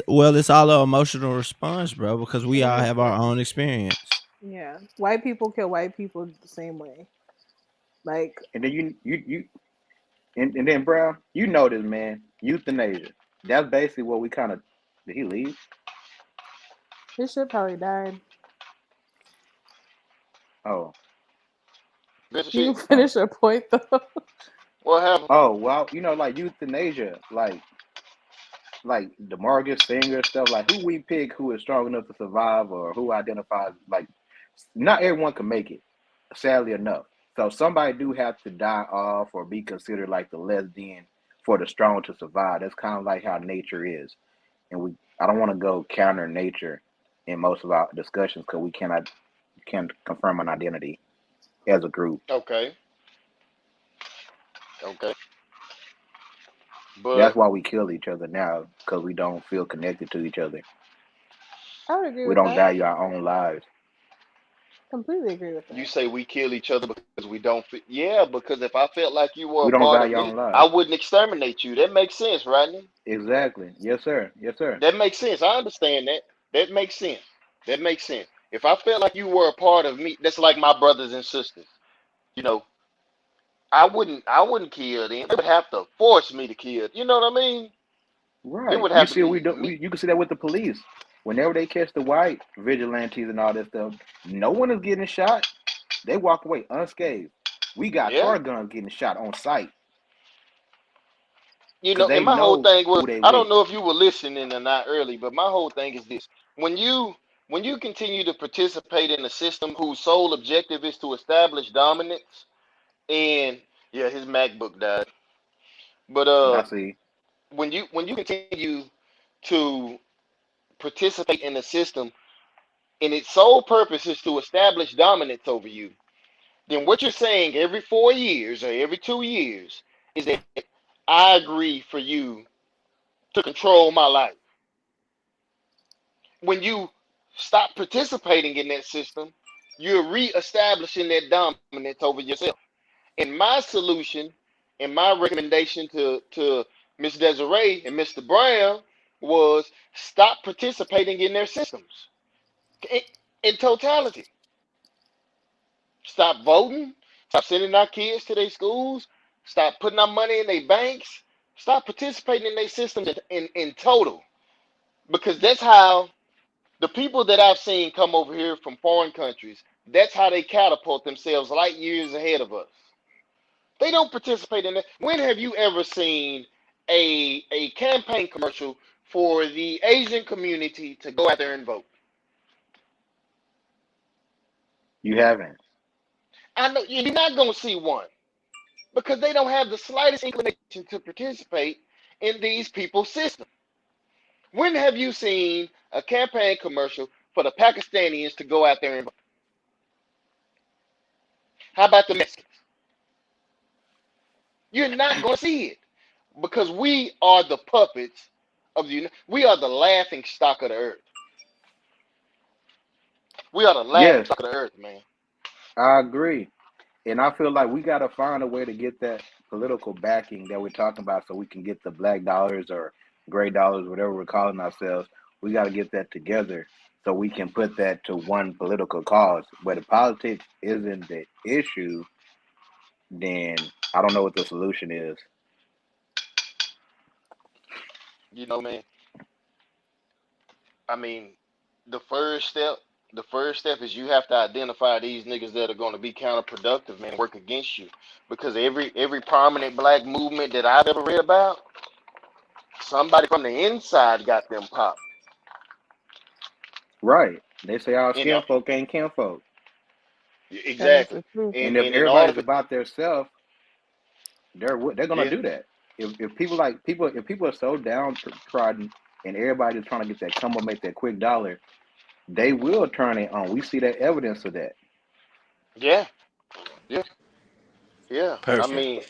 all an emotional response, bro, because we all have our Exactly. own experience. Yeah, white people kill white people the same way. Like And then and then Brown, you know this, man. Euthanasia. That's basically what we kind of. Did he leave? his shit probably died. Oh, This You shit. can oh, finish your point though. What happened? oh. Well, like euthanasia, like the Margaret Singer stuff. Like who we pick, who is strong enough to survive, or who identifies like. Not everyone can make it, sadly enough. So somebody do have to die off or be considered like the less than for the strong to survive. That's kind of like how nature is, and we. I don't want to go counter nature in most of our discussions because we can't confirm an identity as a group. Okay, okay, That's but why we kill each other now because we don't feel connected to each other. I would agree We with don't that. value our own lives. Completely agree with you that. say we kill each other because we don't fit. Yeah, because if I felt like you were a We don't part of value our me, own I lives. wouldn't exterminate you. That makes sense, Rodney. Exactly. Yes, sir. Yes, sir. That makes sense. I understand that. That makes sense. That makes sense. If I felt like you were a part of me, that's like my brothers and sisters. You know, I wouldn't kill them. They would have to force me to kill. You know what I mean? It Right. would You have to see, we be don't. me. You can see that with the police. Whenever they catch the white vigilantes and all that stuff, no one is getting shot. They walk away unscathed. We got Yeah. car guns getting shot on sight You because know, and they my whole know thing was, who they I don't with. know if you were listening or not early, but my whole thing is this: when you when you continue to participate in a system whose sole objective is to establish dominance, and yeah, his MacBook died, but I see. when you continue to participate in a system and its sole purpose is to establish dominance over you, then what you're saying every 4 years or every 2 years is that I agree for you to control my life. When you stop participating in that system, you're reestablishing that dominance over yourself. And my solution and my recommendation to Miss Desiree and Mr. Brown was stop participating in their systems in, in totality. Stop voting. Stop sending our kids to their schools. Stop putting our money in their banks. Stop participating in their systems in total. Because that's how the people that I've seen come over here from foreign countries, that's how they catapult themselves light years ahead of us. They don't participate in that. When have you ever seen a campaign commercial for the Asian community to go out there and vote? You haven't. I know you're not going to see one because they don't have the slightest inclination to participate in these people's system. When have you seen a campaign commercial for the Pakistanis to go out there and vote? How about the Mexicans? You're not going to see it because we are the puppets of the. We are the laughing stock of the earth. We are the laughing Yes, stock of the earth, man. I agree. And I feel like we got to find a way to get that political backing that we're talking about so we can get the black dollars or gray dollars, whatever we're calling ourselves. We got to get that together so we can put that to one political cause. Where the politics isn't the issue, then I don't know what the solution is. You know, man. I mean, the first step. the first step is you have to identify these niggas that are going to be counterproductive, man, and work against you. Because every prominent black movement that I've ever read about, somebody from the inside got them popped. Right. They say all You know, skin folk ain't kin folk. That is exactly. the truth. And And if and in order everybody's for about their self, they're gonna yeah, do that. If people like people if people are so downtrodden and everybody just trying to get that come up make that quick dollar, they will turn it on. We see that evidence of that. yeah, yeah, yeah. I Perfect. mean,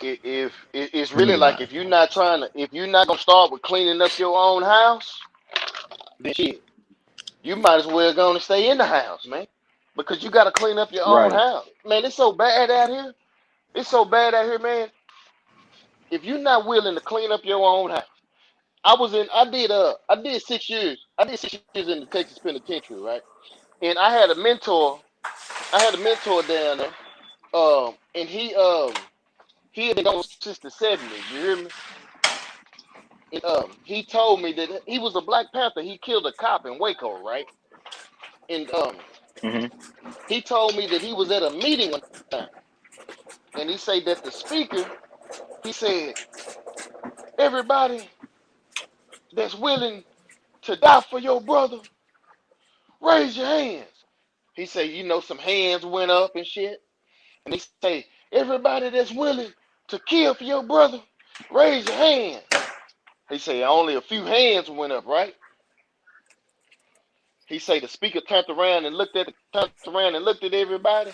if it's Let me really get like my. if you're not gonna start with cleaning up your own house, then shit, you might as well go and stay in the house, man, because you got to clean up your own Right. house, man. It's so bad out here. It's so bad out here, man. If you're not willing to clean up your own house, I did 6 years. I did 6 years in the Texas penitentiary, right? And I had a mentor down there. And he had been gone since the '70s. You hear me? And he told me that he was a Black Panther. He killed a cop in Waco, right? And Hmm. he told me that he was at a meeting one time, and he said that the speaker, he said, everybody that's willing to die for your brother, raise your hands. He said, some hands went up and shit. And he say, everybody that's willing to kill for your brother, raise your hand. He say only a few hands went up, right? He say the speaker turned around and looked at everybody.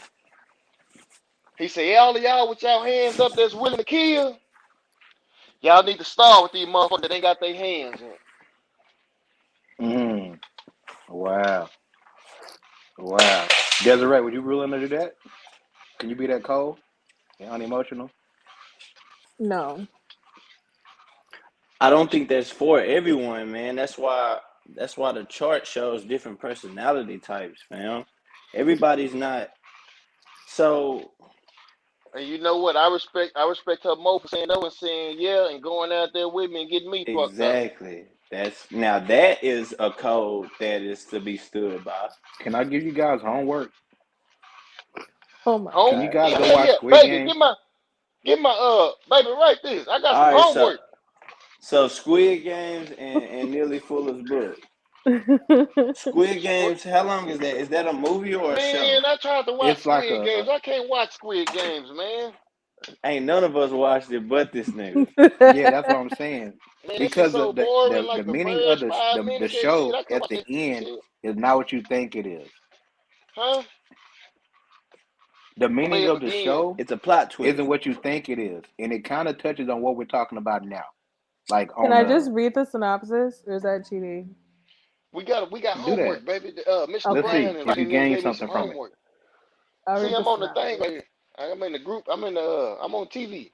He say, all of y'all with y'all hands up that's willing to kill, y'all need to start with these motherfuckers that ain't got their hands up. Mm. Wow. Wow. Desiree, would you be willing to do that? Can you be that cold and unemotional? No. I don't think that's for everyone, man. That's why the chart shows different personality types, fam. Everybody's not so And you know what? I respect her more for saying no and saying yeah and going out there with me and getting me fucked up. exactly. That is a code that is to be stood by. Can I give you guys homework? Oh my Can you Home, guys god. yeah, go yeah, watch yeah, Squid baby, Game? get my baby, write this. I got some All right, so homework. so Squid Games and Nearly Fuller's book. Squid Games, how long is that? Is that a movie or a show? Man, I tried to watch It's like Squid a Games. I can't watch Squid Games, man. Ain't none of us watched it but this nigga. yeah, that's what I'm saying. Man, that shit Because so boring. the Like the meaning of first 5 minutes, the that shit. show I can at watch the that end shit. is not what you think it is. Huh? The Play meaning it of the again. show It's a plot isn't twist. what you think it is, and it kind of touches on what we're talking about now. Like Can on I the just read the synopsis, or is that cheating? We got do that. homework, baby. Mr. Let's Okay. Brown see and if you Lightning them gain gave me some something from it. homework. I'll See, read the I'm on the thing synopsis. right here. I'm in the group. I'm on TV.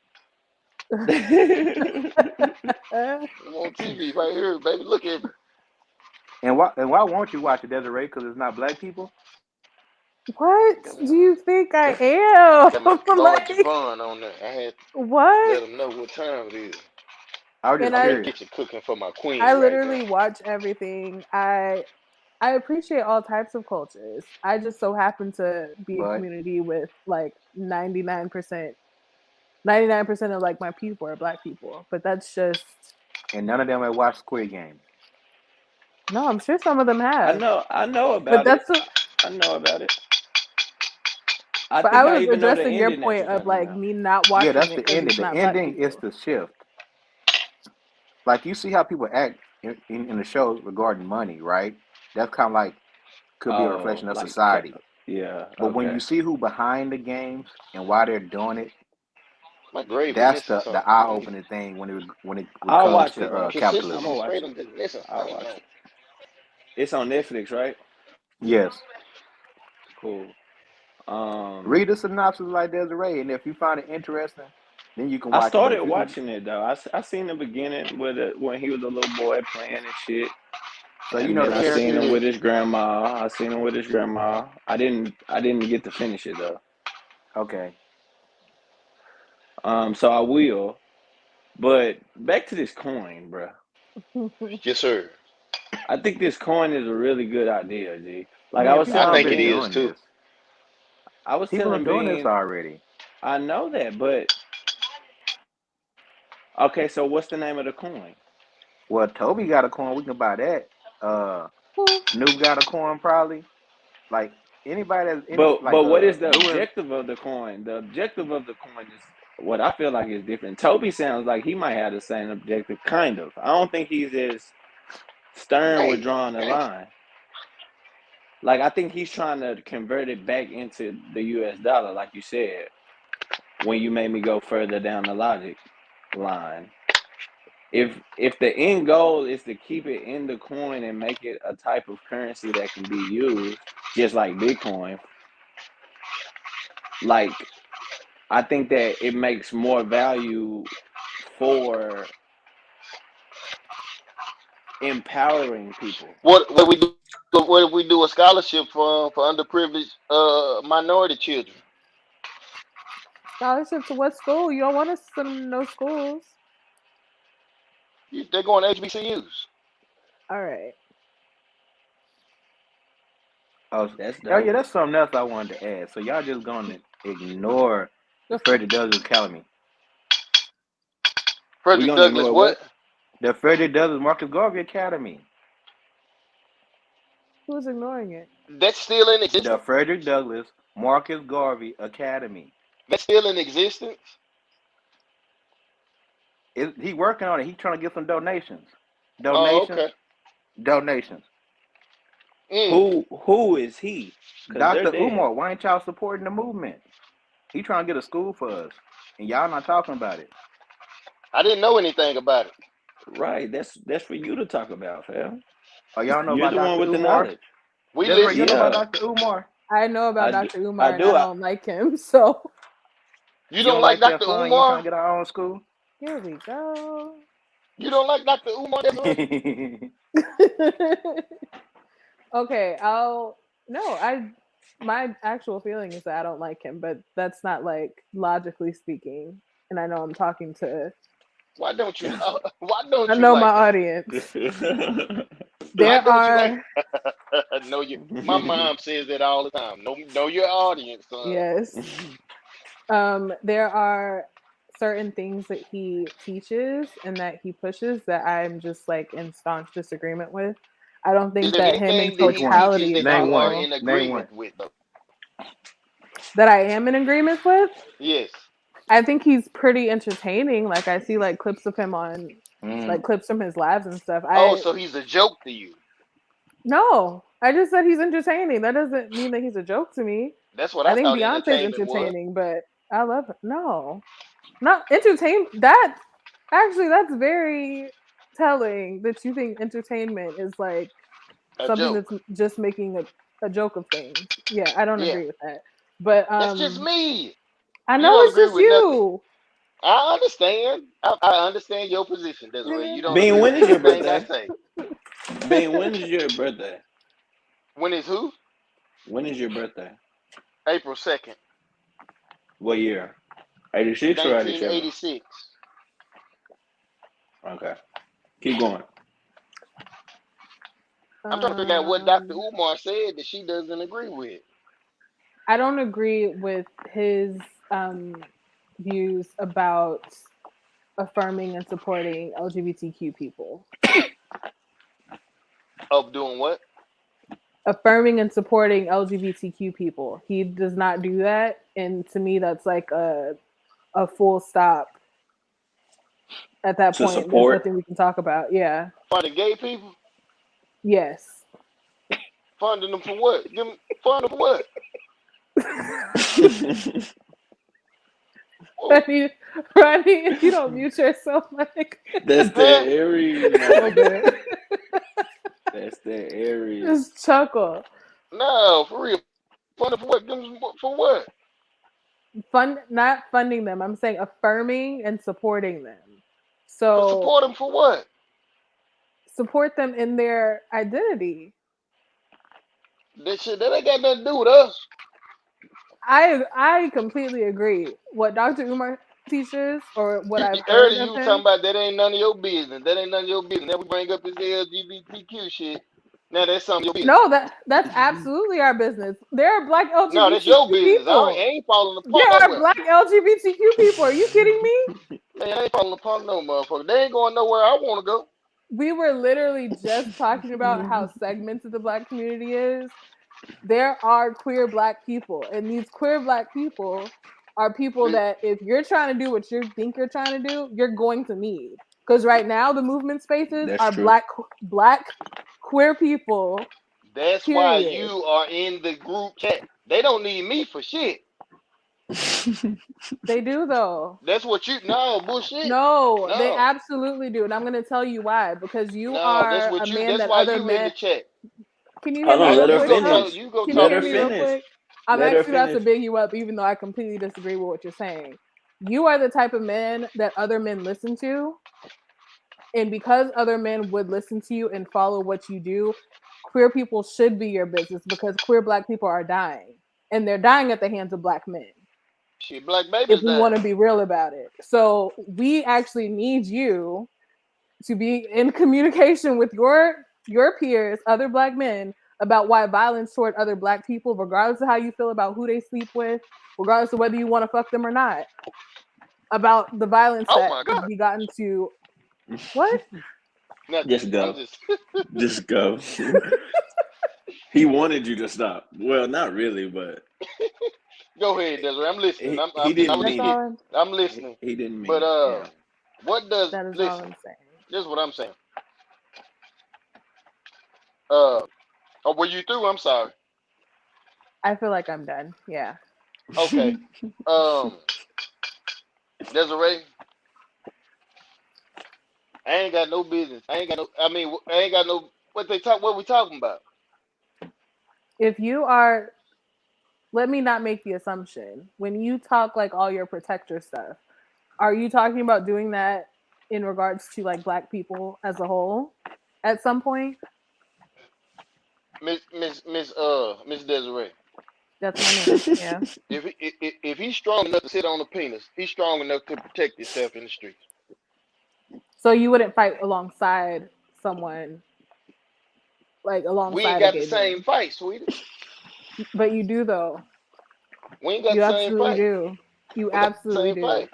I'm on TV right here, baby. Look at me. And why won't you watch it, Desiree? Because it's not black people. What Got do you think I my am? Lord Like, Javon on there. I had to what? let him know what time it is. I was And just I'm in the curious, kitchen cooking for my queen I right now. literally watch everything. I appreciate all types of cultures. I just so happen to be in but community with like 99% of like my people are black people. But that's just and none of them have watched Squid Games. no, I'm sure some of them have. I know But about it. that's a, I know about it. I but I think I was even know the addressing your ending that point you're of talking like about. me not Yeah, watching that's it the because ending. it's The not black ending is people. the shift. Like you see how people act in the show regarding money, right? That's kind of like could be a Oh, reflection of like society. yeah, But when okay. you see who behind the games and why they're doing it, My gravy that's missing the something. eye Let me opening thing when it I'll comes watch to it though. I'm capitalism. gonna consistency watch straight it. up just missing I'll something watch on. it. It's on Netflix, right? Yes, Cool. read the synopsis like Desiree, and if you find it interesting, then you can I watch it. But started if you watching it though. I seen the beginning with when he was a little boy playing and shit, so you and know then the I seen him characters, with his grandma. I seen him with his grandma. I didn't get to finish it though. okay. So I will. But back to this coin, bro. Yes, sir. I think this coin is a really good idea, G. Like I Man, was people I telling think it already is Bean, doing too. this. I was People are telling doing this Bean, already. I know that, but okay, so what's the name of the coin? Well, Toby got a coin. We can buy that. Uh, Who? Snoop got a coin probably. Like anybody that's any But like what is the Lewis. objective of the coin? The objective of the coin is what I feel like is different. Toby sounds like he might have the same objective, kind of. I don't think he's as stern with Hey, drawing a hey, line. Like I think he's trying to convert it back into the US dollar, like you said, when you made me go further down the logic line. If the end goal is to keep it in the coin and make it a type of currency that can be used, just like Bitcoin, like I think that it makes more value for empowering people. what we do? What if we do a scholarship for underprivileged minority children? Scholarship to what school? You don't want to send them to no schools. They're going to HBCUs. All right. Oh, That's oh yeah, dope. that's something else I wanted to add. So y'all just gonna ignore the Freddie Douglass Academy, We Frederick gonna Douglass, ignore what? what? the Freddie Douglass Marcus Garvey Academy, Who's ignoring it? That's still in the existence. Frederick Douglass Marcus Garvey Academy. That's still in existence. He working on it. He trying to get some donations, Oh, donations, okay. donations. Mm. Who is he? Because they're Dr. dead. Umar, why ain't y'all supporting the movement? He trying to get a school for us, and y'all not talking about it. I didn't know anything about it. Right. That's for you to talk about, fam. Oh, y'all know You're about the one Dr. with the Umar? knowledge. We Desiree, you listen. know about Yeah, Dr. Umar? I know I about do. Dr. I Umar and I do. don't like him. So You You don't don't like like that Dr. fun? You ain't trying Umar? to get our own school? here we go. You don't like Dr. Umar, Desiree? Okay, I'll no, I my actual feeling is that I don't like him, but that's not like logically speaking. And I know I'm talking to Why don't you? Why don't I you know my like him? audience. Why There don't you like? are Know your. My mom says that all the time. Know your audience, son. yes. There are certain things that he teaches and that he pushes that I'm just like in staunch disagreement with. I don't Is think there that him in anything that Which he one? teaches totality is that Name you are one. awful. in Name one. agreement with, though? That I am in agreement with. Yes. I think he's pretty entertaining. Like I see like clips of him on like Mm. clips from his lives and stuff. Oh, I so he's a joke to you. no, I just said he's entertaining. That doesn't mean that he's a joke to me. That's what I I think thought Beyonce's entertainment was. entertaining, but I love her. No, not entertain. That actually, that's very telling that you think entertainment is like A something that's joke. just making a joke of things. Yeah, I don't Yeah. agree with that. But That's just me. I You know don't it's agree just with nothing. you. I understand. I understand your position, Desiree. You don't Bean, agree when with is your anything I birthday? say. Bean, when is your birthday? When is who? When is your birthday? April 2nd, What year? 86 or 87? 1986. Okay. Keep going. I'm trying to figure out what Dr. Um, Umar said that she doesn't agree with. I don't agree with his views about affirming and supporting LGBTQ people. Of doing what? Affirming and supporting LGBTQ people. He does not do that, and to me, that's like a full stop. At that To point, there's support. nothing we can talk about. Yeah. Funding gay people? Yes. Funding them for what? Fund them for what? Oh, Rodney, Rodney, if you don't mute yourself, like, That's the huh? Aries, oh, man. good. That's the Aries. Just chuckle. No, for real. Funding for what? For what? Not funding them. I'm saying affirming and supporting them. For So support them for what? support them in their identity. That ain't got nothing to do with us. I completely agree. What Dr. Umar? teaches or what I've heard Earlier of you were talking him. about that ain't none of your business. That ain't none of your business. Now we bring up this LGBTQ shit. Now that's some of your business. No, that's absolutely our business. There are black No, that's your LGBTQ business. I people. ain't falling apart There are nowhere. black LGBTQ people. Are you kidding me? Man, I ain't falling apart no motherfucker. They ain't going nowhere I want to go. We were literally just talking about how segmented the black community is. There are queer black people, and these queer black people are people Li- that if you're trying to do what you think you're trying to do, you're going to need. Because right now the movement spaces That's are true. black queer people. That's why Period. you are in the group chat. They don't need me for shit. They do though. That's what you no bullshit. No, they No. absolutely do, and I'm going to tell you why. Because you No, that's are a what you man that's that why other you in the men. chat. Can you hear Hold me on, real let her You quick, go Tuck? talk finish. you go Can you Let talk hear her to me them. real finish. quick? I'm Let her actually about to finish. big you up, even though I completely disagree with what you're saying. You are the type of man that other men listen to, and because other men would listen to you and follow what you do, queer people should be your business because queer black people are dying, and they're dying at the hands of black men. Shit, black If babies we want dying. to be real about it, so we actually need you to be in communication with your peers, other black men, about why violence toward other black people, regardless of how you feel about who they sleep with, regardless of whether you want to fuck them or not, about the violence Oh that my could god. be gotten to what? Nothing. Just I'm go. just Just go. He wanted you to stop. Well, not really, but go ahead, Desiree. I'm listening. he didn't I'm That's mean listening. it. all I'm. I'm listening. He didn't But mean it. Yeah. what does That is all listen, I'm saying. this is what I'm saying. Uh oh, were you through? I'm sorry. I feel like I'm done. Yeah. Okay. Um Desiree, I ain't got no business. I ain't got no I mean I ain't got no what we talking about? If you are, let me not make the assumption. When you talk like all your protector stuff, are you talking about doing that in regards to like black people as a whole at some point? Miss Desiree. That's my name. Yeah. If he's strong enough to sit on a penis, he's strong enough to protect himself in the streets. So you wouldn't fight alongside someone, like We ain't alongside a got the gay same man. fight, sweetie. But you do though. We ain't got You the same absolutely fight. do. You We got the absolutely same do. fight.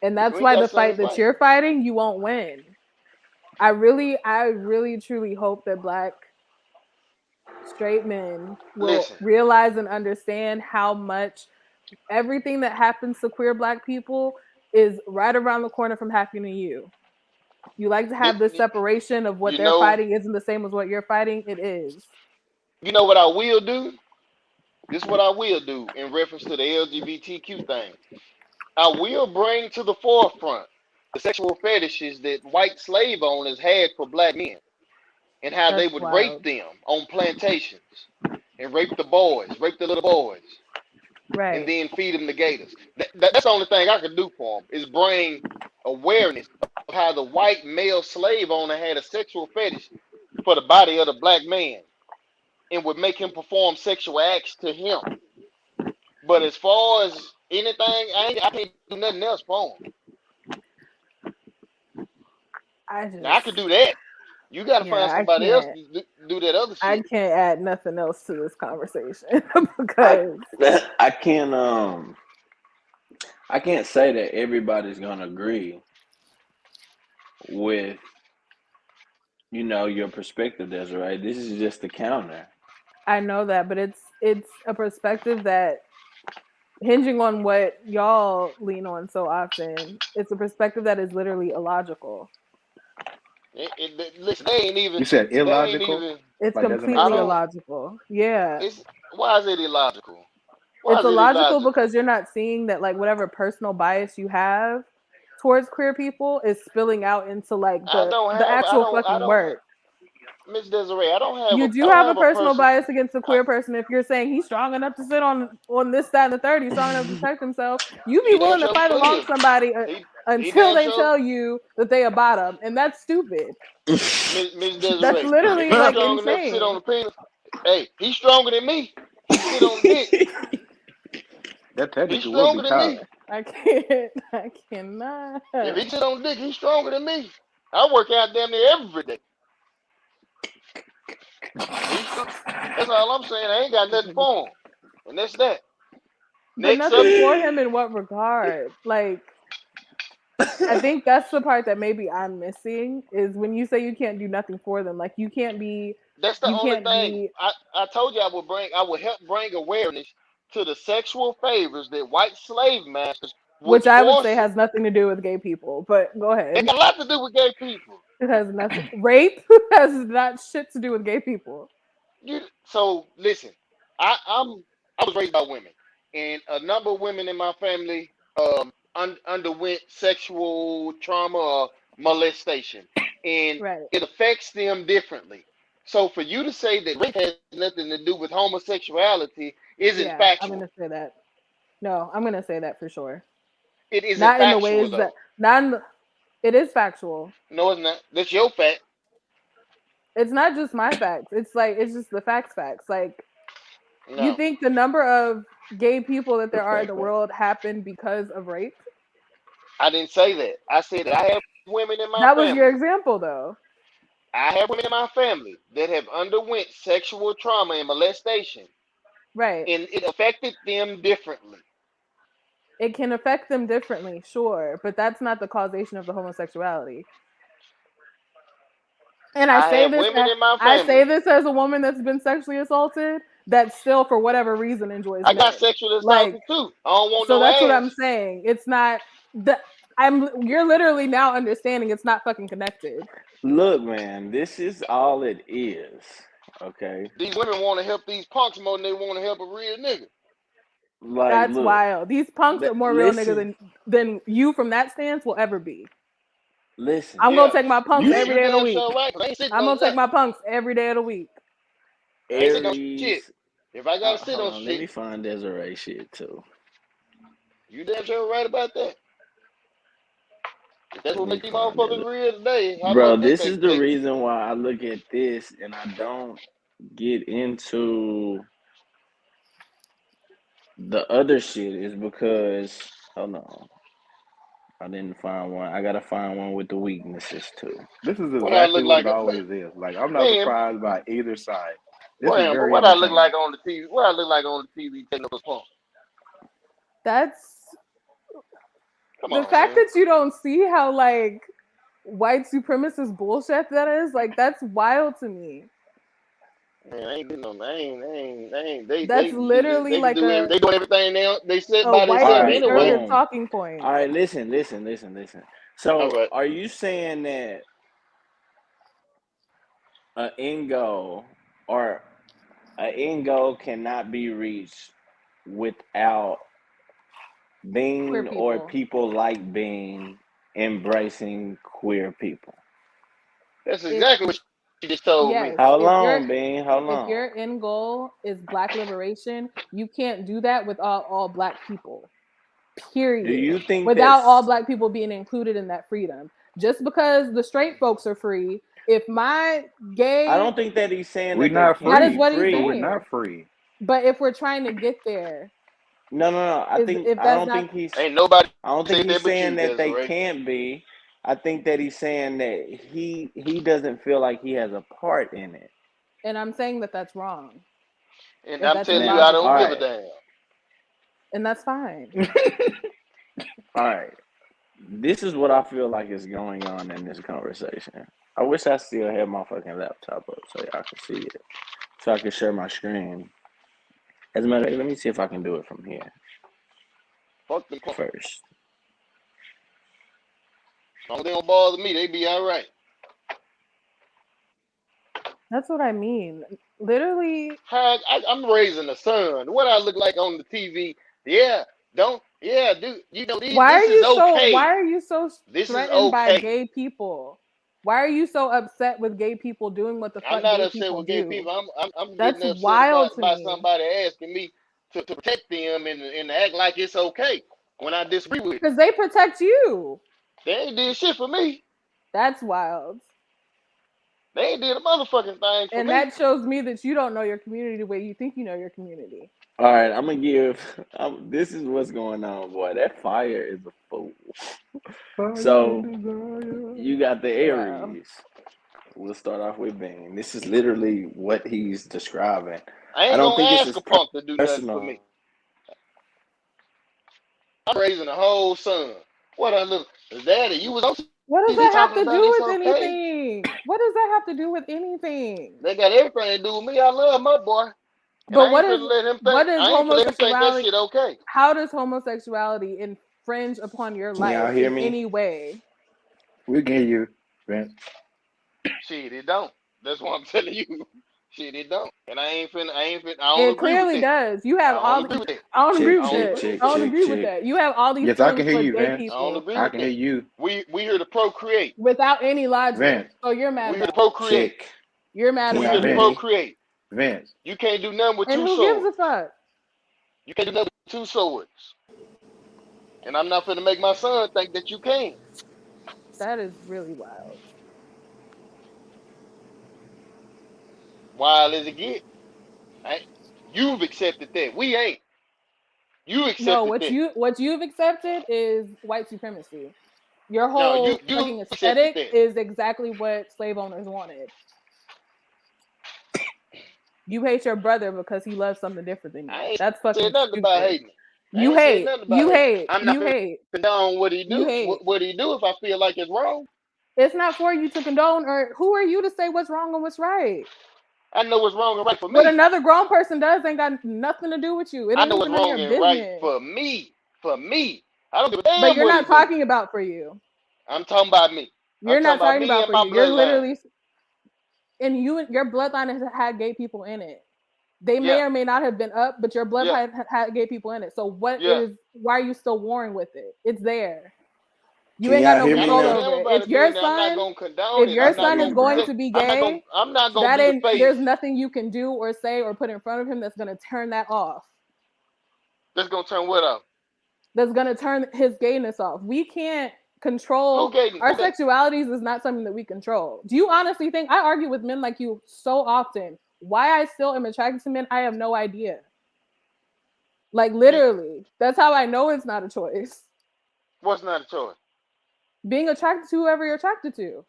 And that's We ain't why got the the same fight that fight. you're fighting, you won't win. I really truly hope that black straight men will Listen, realize and understand how much everything that happens to queer black people is right around the corner from happening to you. You like to have this you, separation of what you they're know, fighting isn't the same as what you're fighting. It is. you know what I will do. This is what I will do in reference to the LGBTQ thing. I will bring to the forefront the sexual fetishes that white slave owners had for black men and how they That's would rape wild. them on plantations and rape the boys, rape the little boys, and Right. then feed them the gators. That's the only thing I can do for them is bring awareness of how the white male slave owner had a sexual fetish for the body of the black man and would make him perform sexual acts to him. But as far as anything, I can't do nothing else for him. I Now I just could do that. You got to yeah, find I somebody else can't to do that other I shit. can't add nothing else to this conversation I because I can't I can't say that everybody's gonna agree with your perspective, Desiree. This is just the counter. I know that, but it's a perspective that hinging on what y'all lean on so often, it's a perspective that is literally illogical. Listen, they ain't even. You said They ain't illogical? even. It's Like doesn't make I completely sense? don't. illogical. Yeah. It's why is it illogical? Why It's is it illogical illogical? because you're not seeing that like whatever personal bias you have towards queer people is spilling out into like I don't the have. I actual don't. I fucking don't. work. Miss Desiree, I don't have You a. I do don't have a have a personal person. bias against a I, queer person if you're saying he's strong enough to sit on this, that, and the third. He's strong enough to protect himself. You be he damn willing to sure fight along could. somebody He until damn they sure. tell you that they a bottom, and that's stupid. Miss That's Desiree, if literally he's like strong enough to sit on insane. the penis, hey, he's stronger than me. He can sit on the dick. That He's technically would be stronger than tough. me. I can't. I cannot. If he sit on dick, he's stronger than me. I work out damn near every day. He's strong. That's all I'm saying. I ain't got nothing for him, and that's that. But Next nothing subject. for him in what regard? Like, I think that's the part that maybe I'm missing is when you say you can't do nothing for them. Like, That's the you only can't thing. be, I told you I would help bring awareness to the sexual favors that white slave masters would which I would say force. has nothing to do with gay people. But go It ahead. got a lot to do with gay people. It has nothing. Rape has not shit to do with gay people. So listen, I was raised by women, and a number of women in my family underwent sexual trauma or molestation, and Right. it affects them differently. So for you to say that rape has nothing to do with homosexuality isn't Yeah, I'm factual. gonna say that. No, I'm gonna say that for sure. It isn't Not in the factual ways that though. not in the, it is factual. No, it's not. That's your fact. It's not just my facts. It's like it's just the facts. Like you No, think the number of gay people that The there are in fact the that world happened because of rape? I didn't say that. I said that I have women in my That was your family. example though. I have women in my family that have underwent sexual trauma and molestation, Right. and it affected them differently. It can affect them differently, sure, but that's not the causation of the homosexuality. And I have women in my I say family. this as a woman that's been sexually assaulted that still for whatever reason enjoys I got men. sexually Like assaulted too. I don't want so no that's what I'm ass. saying. It's not the I'm you're literally now understanding it's not fucking connected. Look, man, this is all it is. Okay, These women want to help these punks more than they want to help a real nigga. like, That's look, wild. These punks are more real niggas listen, than you from that stance will ever be. listen. I'm gonna Yeah, take my punks You, every you day of the damn week. sure right. 'Cause I ain't sitting I'm on gonna take nothing. my punks every day of the week. I ain't sitting on shit. Aries. If I gotta sit Hold on on, let shit, me find Desiree shit too. you damn sure right about that. If that's Let what me make these find motherfuckers Desiree. real today, I know Bro, this this ain't is the fake. reason why I look at this and I don't get into the other shit is because hold on. I didn't find one. I gotta find one with the weaknesses too. this is What I exactly look what like, it always is. Like I'm not man, surprised by either side. This is man, but very what I look entertaining. like on the TV? What I look like on the TV taking up a pump? That's Come the on, fact man. that you don't see how like white supremacist bullshit that is. Like that's wild to me. Man, I ain't getting them. I ain't. That's literally They can like do every. They doing everything they said a by All white themselves right, anyway. conservative boom. talking point. All right, listen. All So, right. are you saying that an end goal or an end goal cannot be reached without Queer being or people. people like being embracing queer people? That's If exactly what she just told me. yes, How long, Bean? How if your long? end goal is black liberation, you can't do that without all black people. Do Period. you think Without all that's black people being included in that freedom. Just because the straight folks are free, if my I gay don't think that he's saying We're that they not that can't is be free, what he's but we're free. saying. not free. But if we're trying to get there, No. is if I that's don't not think he's Ain't nobody I don't think said he's that but saying you, that they Desiree. can't be. I think that he's saying that he doesn't feel like he has a part in it. and I'm saying that that's wrong. And If I'm that's telling you, I Now, all don't illogical. give a right, damn. And that's fine. all right. This is what I feel like is going on in this conversation. I wish I still had my fucking laptop up so y'all can see it, so I can share my screen. As a matter of fact, let me see if I can do it from here Fuck them punks. first. As long as they don't bother me, they be all right. That's what I mean. Literally, I'm raising a son. What I look like on the TV? Yeah, don't. Yeah, dude. You know, this is why okay. are you so This is threatened by okay. gay people? Why are you so upset with gay people doing what the I'm fuck not gay upset people with gay do? people. I'm That's getting upset wild to about me. somebody asking me to protect them and act like it's okay when I disagree with it. Because they protect you. They ain't did shit for me. That's wild. They ain't did a motherfucking thing for And me. that shows me that you don't know your community the way you think you know your community. All right, I'm gonna give. This is what's going on, boy. That fire is a fool. So you got the Wow. Aries. We'll start off with Bane. This is literally what he's describing. I I ain't don't gonna think it's ask his a punk to do nothing for personal. me. I'm raising a whole son. What a little daddy, you was on What does TV that have talking to about do it's with okay. anything? What does that have to do with anything? They got everything to do with me. I love my boy. And But I ain't finna let him what think is I ain't finna let him think that homosexuality? shit okay. How does homosexuality infringe upon your Can y'all life hear in me? any way? We can hear you, Vince. Shit, it don't. That's what I'm telling you. Shit, it don't. And I don't It agree with clearly that. does. You I have don't all agree the. with that. I don't agree Check, I with don't check, that. agree check, I don't check, agree with check. that. You have all these Yes, I feelings can hear towards you, gay Vince. I don't people agree I with can hear that. you. We here to procreate. without any logic. Vince, So you're mad We here to about it. procreate. check. You're mad Can We y'all here about to hear it. me? procreate. Vince, You can't do nothing with And two who gives swords. a fuck? You can't do nothing with two swords. And I'm not finna make my son think that you can. That is really wild. Wild as it get. I, you've accepted that. We ain't. You No, accepted that. what you've accepted is white supremacy. Your No, you whole you fucking accepted aesthetic that. is exactly what slave owners wanted. You hate your brother because he loves something different than I you. ain't That's said fucking nothing about stupid. hating. I You ain't said hate. nothing about You hating. hate. I'm not You finna hate. condone what he You do. hate. What he do if I feel like it's wrong. It's not for you to condone, or who are you to say what's wrong and what's right? I know what's wrong and right for What me. another grown person does ain't got nothing to do with you. It I ain't know what's even none of your wrong and right business. for me. For me. I don't give a But damn you're what he not do. talking about for you. I'm talking about me. I'm You're talking not about talking me about and for my you. You're bloodline. literally, and your bloodline has had gay people in it. They may Yeah, or may not have been up, but your yeah, bloodline had gay people in it. So yeah. why are you still warring with it? It's there. You can ain't got y'all no hear I me don't control give a now? over damn it. about it being there. I'm not gonna condone If it. I your I'm can not hear son is you, gonna going bro. to be I'm not gonna gay, I'm not gonna that be the ain't there's face nothing you can do or say or put in front of him that's gonna turn that off. that's gonna turn what off. That's gonna turn his gayness off. We can't Who control gave our who gave sexualities is not something that we control. Do you honestly think I argue with men like you so often? Why I still am attracted to men, I have no idea. Like literally. That's how I know it's not a choice. what's not a choice? Being attracted to whoever you're attracted to.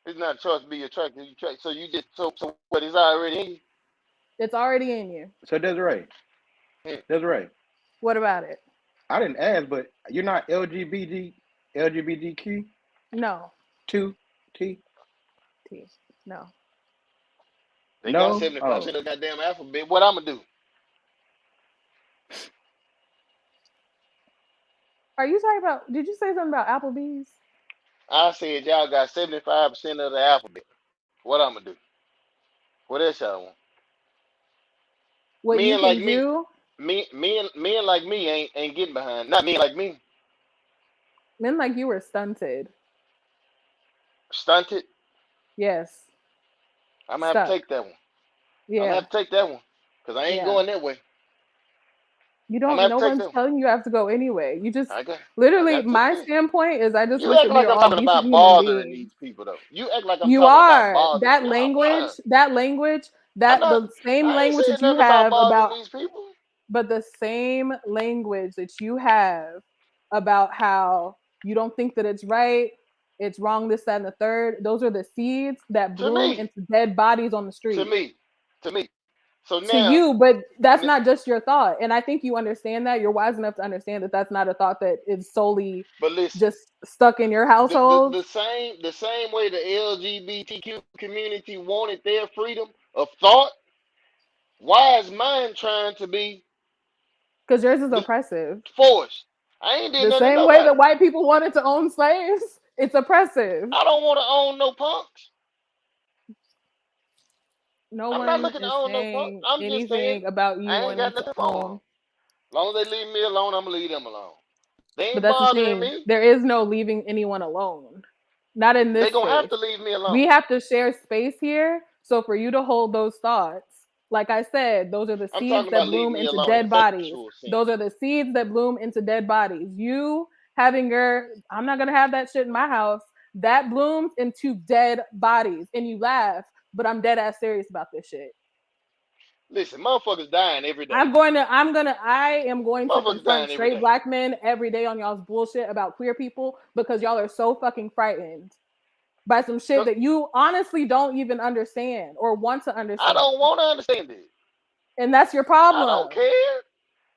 It's not a choice to be attracted. So you just so what is already in you? It's already in you. So that's right. Hmm. That's right. What about it? I didn't ask, but you're not LGBTQ No. two T. T. No. They got No. 75% Oh, of the goddamn alphabet. What I'ma do? Are you talking about did you say something about Applebee's? I said y'all got 75% of the alphabet. What I'ma do? What else y'all want? What you Men like can me, do, men like me ain't getting behind. Not men like me. men like you were stunted. Stunted. Yes. I'm gonna have to Stuck. take that one. I'm gonna Yeah. have to take that one. Cause I ain't Yeah. going that way. You I'm don't, gonna have no to take one's that one. telling you have to go anyway. You just I got I literally got to take my that. standpoint is I just You wish act that we like are I'm all talking decent about human bothering beings. these people though. You act like I'm You talking about are bothering. No, I'm not. that language, I'm that not. the same I ain't language saying that you nothing about have bothering about, these people. but the same language that you have about how you don't think that it's right, it's wrong, this, that, and the third. Those are the seeds that To bloom me, into dead bodies on the to street. me, to me. So To now, you, but that's not just your thought. And I think you understand that. You're wise enough to understand that that's not a thought that is solely but listen, just stuck in your the, the, household. the same the same way the LGBTQ community wanted their freedom of thought, why is mine trying to be Because yours is the oppressive. forced? I ain't did The nothing to same way nobody. that white people wanted to own slaves, it's oppressive. I don't want to own no punks. No I'm not one looking to is own no punks. saying I'm just saying anything about you I ain't wanting got to nothing for them. own. As long as they leave me alone, I'm gonna leave them alone. They But ain't that's the bothering thing. me. There is no leaving anyone alone. Not in They this gonna have space. to leave me We alone. have to share space here. So for you to hold those thoughts, like I said, those are the I'm seeds talking that about leave bloom me into alone in dead a bodies. sexual sense. Those are the seeds that bloom into dead bodies. You having I'm not gonna have that shit in my house. That blooms into dead bodies. And you laugh, but I'm dead ass serious about this shit. Listen, motherfuckers dying every day. I am going to Motherfuckers confront dying every straight day. black men every day on y'all's bullshit about queer people because y'all are so fucking frightened by some shit 'Cause that you honestly don't even understand or want to I understand. don't want to understand it. And that's your I don't problem. care.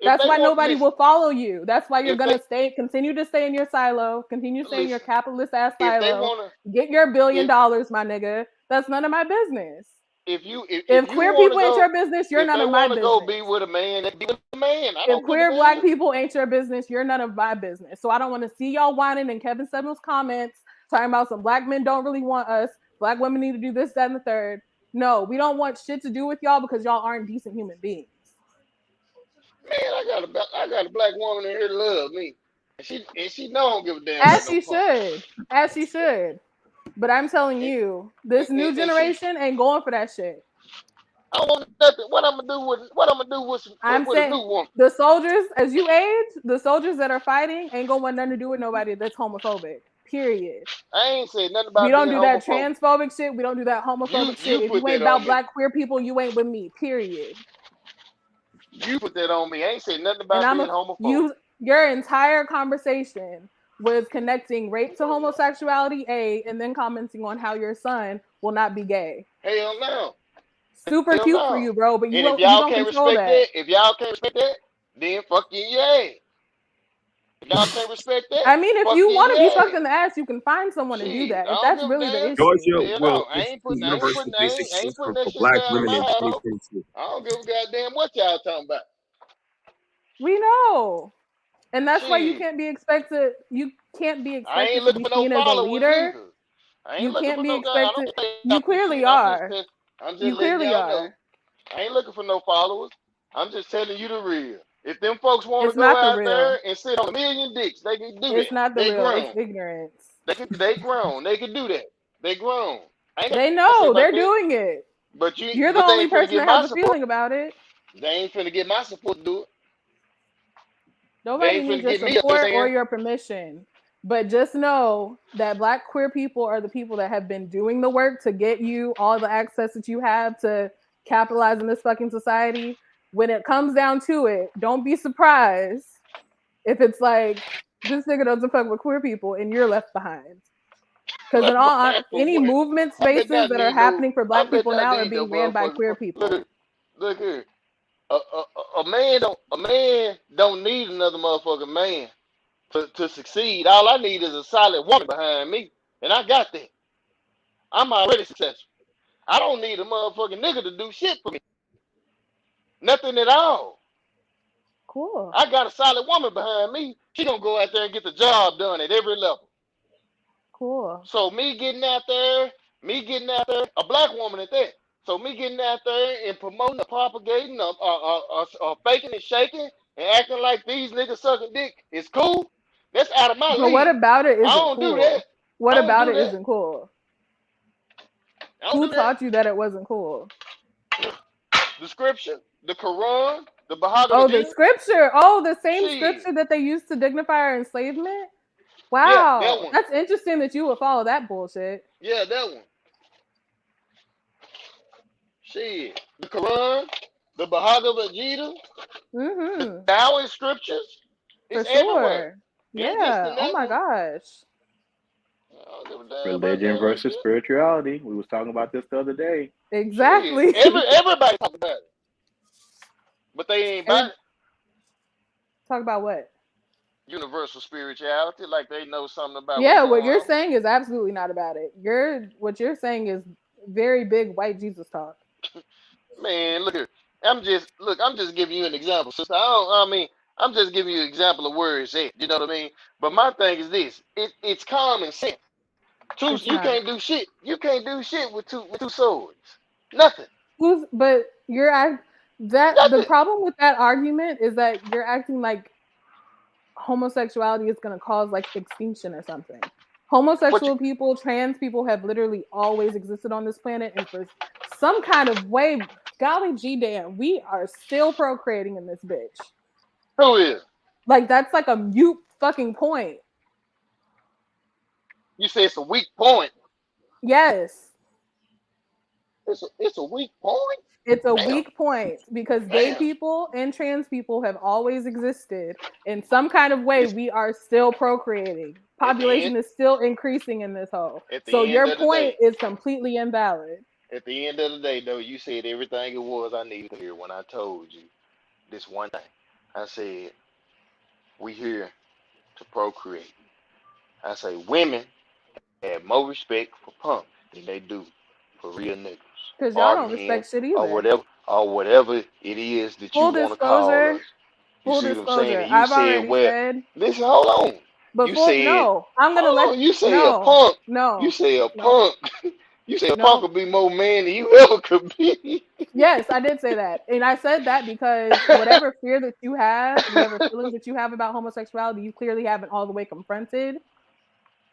If That's they why want, nobody listen. will follow you. That's why you're If they gonna continue to stay in your silo, continue to stay in your listen, capitalist ass if they silo. wanna, Get your $1 billion, if my nigga. That's none of my business. if If you queer want to people ain't go, your business, you're if none they of my want to go business. be with a man, they be with a man. I If don't give a queer black damn. people ain't your business, you're none of my business. So I don't want to see y'all whining in Kevin Samuels' comments talking about some black men don't really want us. Black women need to do this, that, and the third. No, we don't want shit to do with y'all because y'all aren't decent human beings. Man, I got a black woman in here to love me, and she know I don't give a damn As about no she punk. should. As she should. But I'm telling And, you, this new and she, generation ain't going for that shit. I don't want nothing. What I'm gonna do I'm with a saying new woman? the soldiers, as you age, the soldiers that are fighting ain't gonna want nothing to do with nobody that's homophobic. Period. I ain't said nothing We about don't being do that homophobic. transphobic shit. We don't do that You homophobic shit. you If put you ain't that on about me. black queer people, you ain't with me. Period. You put that on me. I ain't said nothing And about being homophobic. your entire conversation was connecting rape to homosexuality, A, and then commenting on how your son will not be gay. Hell no. Super Hell cute for no. you, bro, but And you don't control that. if y'all can't respect that, then fuck you in your ass. If y'all can't respect that, I mean, if fuck you you in want to your be fucked ass. in the ass, you can find someone to do Shit, that. I If don't that's give a really the damn. issue. Georgia Hell will no, I ain't institute putting, I ain't universal putting, basic I ain't income putting that for shit black down in women my in house. 2022. I don't give a goddamn what y'all talking about. We know. And that's why Shit, you can't be I ain't expected to looking be for no seen as a followers leader. either. I ain't You looking can't for be no guy. I don't expected. stay You out this clearly shit. are. I'm just You letting clearly y'all know. are. I ain't looking for no followers. I'm just telling you the real. If them folks want to It's go not the out real. there and sit on a million dicks, they can do It's that. not the They real. It's grown. ignorance. They grown. They can do that. They grown. I ain't They gotta say know. about They're that. doing it. You're the But they only ain't finna person get that has my a support. feeling about it. They ain't finna get my support to do it. They Nobody ain't needs finna your get me support or understand. your permission. But just know that black queer people are the people that have been doing the work to get you all the access that you have to capitalize in this fucking society. When it comes down to it, don't be surprised if it's like this nigga doesn't fuck with queer people and you're left behind. Because in Like all behind for any what? movement I bet spaces not that are need no. happening for I black bet people not now are need no being ran by motherfucking. queer Look people. here. Look here. A man don't need another motherfucking man to succeed. All I need is a solid woman behind me, and I got that. I'm already successful. I don't need a motherfucking nigga to do shit for me. Nothing at all. Cool. I got a solid woman behind me. She gonna go out there and get the job done at every level. Cool. So me getting out there, a black woman at that. So me getting out there and promoting, or propagating, or faking and shaking and acting like these niggas sucking dick is cool. That's out of my But what league. about it I isn't don't do that. cool? What I don't about do it that. isn't cool? I don't Who do that. taught you that it wasn't cool? The scripture, the Quran, the Bhagavad Oh, the Gita. scripture. Oh, the same Shit. scripture that they used to dignify our enslavement. Yeah, that Wow, one. that's interesting that you would follow that bullshit. Yeah, that one. Shit. The Quran, the Bhagavad Gita, the Mm-hmm. Taoist scriptures. For It's everywhere. sure. It ain't just Yeah. in Oh that my one. gosh. I don't give a damn about Religion none of that versus shit. spirituality. We was talking about this the other day. Shit. Exactly. Everybody talk about it. But they ain't about Every it. talk about what? Universal spirituality, like they know something about what's Yeah, going what you're on. saying is absolutely not about it. What you're saying is very big white Jesus talk. Man, look here. I'm just giving you an example, sister. I mean, I'm just giving you an example of where it's at. You know what I mean? But my thing is this: it's common sense. It's You not. can't do shit. You can't do shit with two swords. Nothing. Who's but you're act that the Nothing. problem with that argument is that you're acting like homosexuality is going to cause like extinction or something. What you Homosexual people, trans people have literally always existed on this planet, and for some kind of way, golly gee damn, we are still procreating in this bitch. who is? Like that's like a mute fucking point. You say it's a weak point. Yes. It's a weak point. It's a Damn, weak point because gay damn. people and trans people have always existed. In some kind of way, It's we are still procreating. at the end Population is still increasing in this hole. at So the end your of the point day. is completely invalid. At the end of the day, though, you said everything it was I needed to hear when I told you this one thing. I said we here to procreate. I say women have more respect for punk than they do for real niggas, Because y'all Barbie don't hen, respect shit either. or whatever it is that you Full want to call disclosure, us. You full see what I'm saying? disclosure. And you I've said, already well, said, listen, hold on. but You full, said, no, I'm gonna hold let, on. You said a no, punk. You no, said a no, punk. You said a punk no. could be more man than you ever could be. Yes, I did say that. And I said that because whatever fear that you have, whatever feelings that you have about homosexuality, you clearly haven't all the way confronted.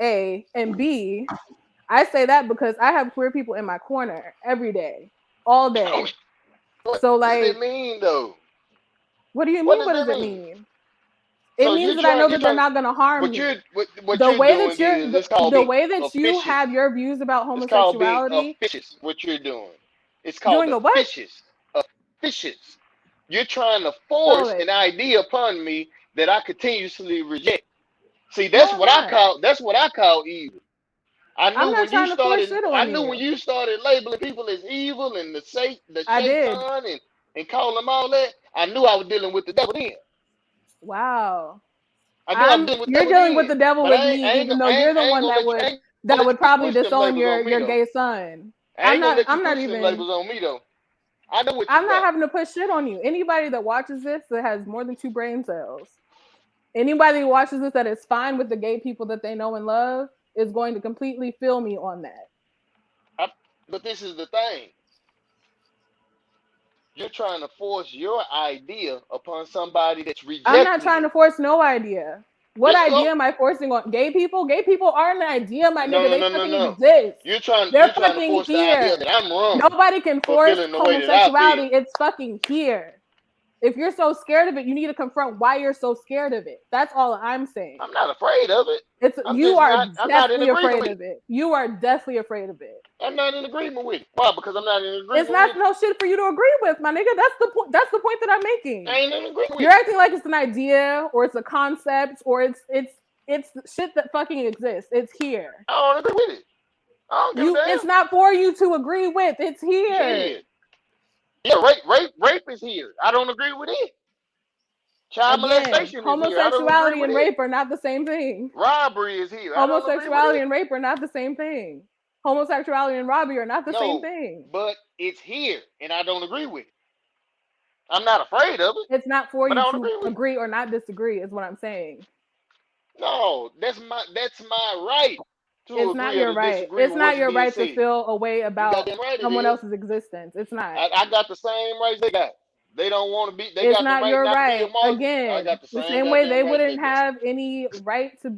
A and B, I say that because I have queer people in my corner every day, all day. What So does that like, mean, though? what do you What mean? does What that does it mean? mean? It So means that I know you're that they're trying. not going to harm What you're me. what The you're way that doing you're is it's called the being way that you officious. have your views about It's called being homosexuality, officious. What you're doing. It's called doing a what? officious. Officious. You're trying to Spell force it. an idea upon me that I continuously reject. See, No, I'm not. that's what I call evil. I I'm knew not when you trying to force started. shit I on knew when you. you started labeling people as evil and the I did. shaitan and calling them all that. I knew I was dealing with the devil then. Wow. I knew I was dealing with the You're devil dealing with then. the devil But with me, even though you're the one I ain't gonna that let would you probably push them disown labels on me your though. gay son. I ain't gonna let you I'm not push them even labels on me though. I know what you I'm not got. having to push shit on you. Anybody that watches this that has more than 2 brain cells, anybody who watches this that is fine with the gay people that they know and love is going to completely feel me on that. I, but this is the thing. You're trying to force your idea upon somebody that's I'm not rejecting trying it. to force no idea. What Yes, you idea are. am I forcing on gay people? Gay people aren't an idea, my No, nigga. no, They no, no, fucking no. exist. You're They're trying to fucking force the idea here. that I'm wrong Nobody can for force feeling the way that I feel. homosexuality. It's fucking here. If you're so scared of it, you need to confront why you're so scared of it. That's all I'm saying. I'm not afraid of it. It's I'm you just are not. I'm not in definitely agreement afraid with it. of it. You are definitely afraid of it. I'm not in agreement with it. Why? Because I'm not in It's agreement not with it. no shit for you to agree with, my nigga. That's the point. That's the point that I'm I making. ain't in agreement You're with it. acting like it's an idea or it's a concept or it's shit that fucking exists. It's here. I don't agree with it. I don't give a It's damn. not for you to agree with. It's here. Shit. Yeah, rape is here. I don't agree with it. Child Again, molestation is here. I don't agree homosexuality with and it. rape are not the same thing. Robbery is here. I don't agree with Homosexuality it. and rape are not the same thing. Homosexuality and robbery are not the same No, thing. but it's here, and I don't agree with it. I'm not afraid of it, It's not for but I you don't to agree with it. agree or not disagree, is what I'm saying. No, that's my right to It's not agree or your to right. disagree It's with not what's your being right to said. feel a way You got about them right it someone is. else's existence. It's not. I got the same rights they got. They don't want to be. They It's got the not right your not to be a right. Muslim. I Again, got the the same same way goddamn they rights they wouldn't got. have any right to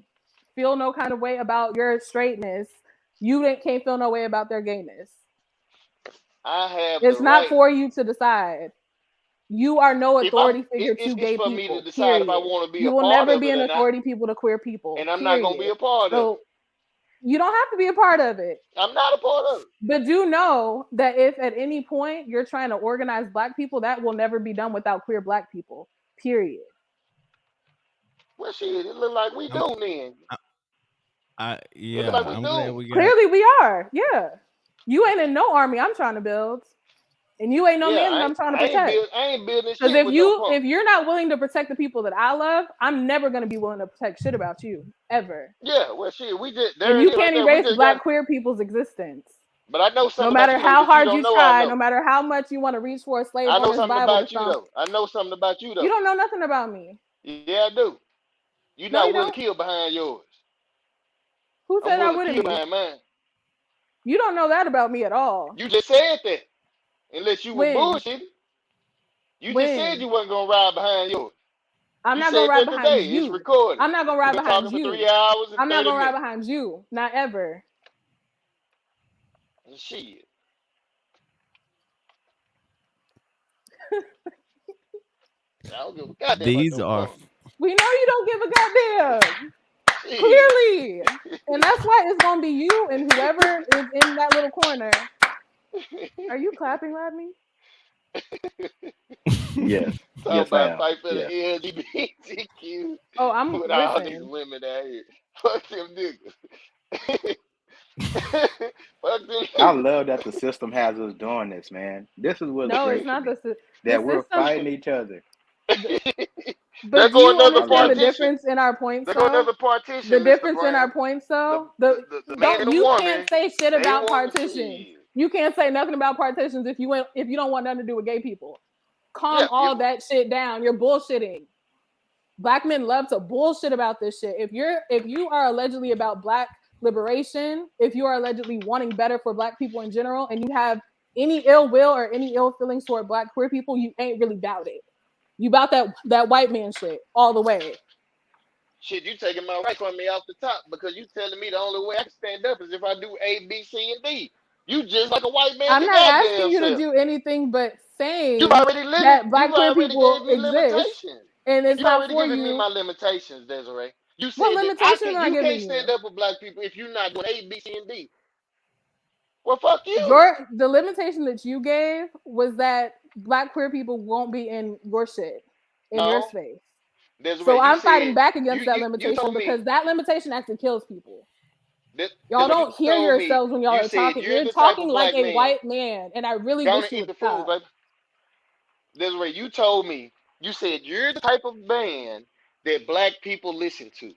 feel no kind of way about your straightness, you can't feel no way about their gayness. I have the It's not right. for you to decide. You are no If I'm, authority figure to it's gay for me to people, decide if I period. want to be a You will part never of be it an or not, authority people to queer people, and I'm not gonna be period. a part of it. So you don't have to be a part of it. I'm not a part of it. But do know that if at any point you're trying to organize black people, that will never be done without queer black people, period. Well, shit, it look like we I'm, do then. It look like yeah, we I'm glad do. we got. Clearly we are. Yeah. You ain't in no army I'm trying to build. And you ain't no Yeah, man that I'm trying to protect. I ain't building Because shit with no punk. if you're not willing to protect the people that I love, I'm never gonna be willing to protect shit about you. Ever. Yeah, well, shit, we just And there it you is right can't there. We erase just got. black queer people's existence. But I know No something about matter you though how that you hard don't you know. I try, no know. matter how much you want to reach for a slave I know owner's something Bible to about you stomp, though. I know something about you you though. don't know nothing about me. Yeah, I do. You're No, not you willing to don't. kill behind yours. Who I'm said I willing to wouldn't kill be? behind mine. You don't know that about me at all. You just said that. Unless you were When? bullshitting. You just said When? you wasn't gonna ride behind yours. I'm You not gonna said ride that behind today. It's you. recorded. I'm not gonna We've ride been behind talking for you. 3 hours and I'm not 30 gonna ride minutes. behind you. Not ever. Shit. I don't give a goddamn about These no are punk. We know you don't give a goddamn. Shit. Clearly. And that's why it's gonna be you and whoever is in that little corner Are you clapping, Rodney? Yes, Talking yes, I about am. fight for the Yes, LGBTQ Oh, I'm with all these listen. women out here. Fuck them niggas. Fuck them I niggas. love that the system has us doing this, man. This is what's No, it's great to not me. the That we're system. fighting each other. The, There but do go you another I understand the love it. partition. difference in our points, There go though? another The partition, Mr. difference in our Brown. points, The though. the man and the You can't woman. say shit They about want to partitions. see. You can't say nothing about partitions if you don't want nothing to do with gay people. Yeah, Calm all that shit down. You're bullshitting. Black men love to bullshit about this shit. If you are allegedly about black liberation, if you are allegedly wanting better for black people in general, and you have any ill will or any ill feelings toward black queer people, you ain't really about it. You about that white man shit all the way. shit, you taking my right from me off the top because you telling me the only way I can stand up is if I do A, B, C, and D. You just like a white man I'm your not asking goddamn you to self. do anything but You've saying already limit. that black You've queer already people gave me exist, limitations. and it's You've not already for given me you. my limitations, Desiree. You What said that I limitation am can. I You can't giving stand you? up for black people if you're not doing A, B, C, and D. Well, fuck you. The limitation that you gave was that black queer people won't be in your shit, in your No, space. So Desiree. You I'm fighting said back you against that you you limitation told me because that limitation actually kills people. that Y'all Desiree. You don't hear told me. yourselves when y'all You are said talking. you're You're the type talking of like black a man. white man, and I really Gonna wish you eat would the food, stop. baby. Desiree, you told me. You said you're the type of man that black people listen to.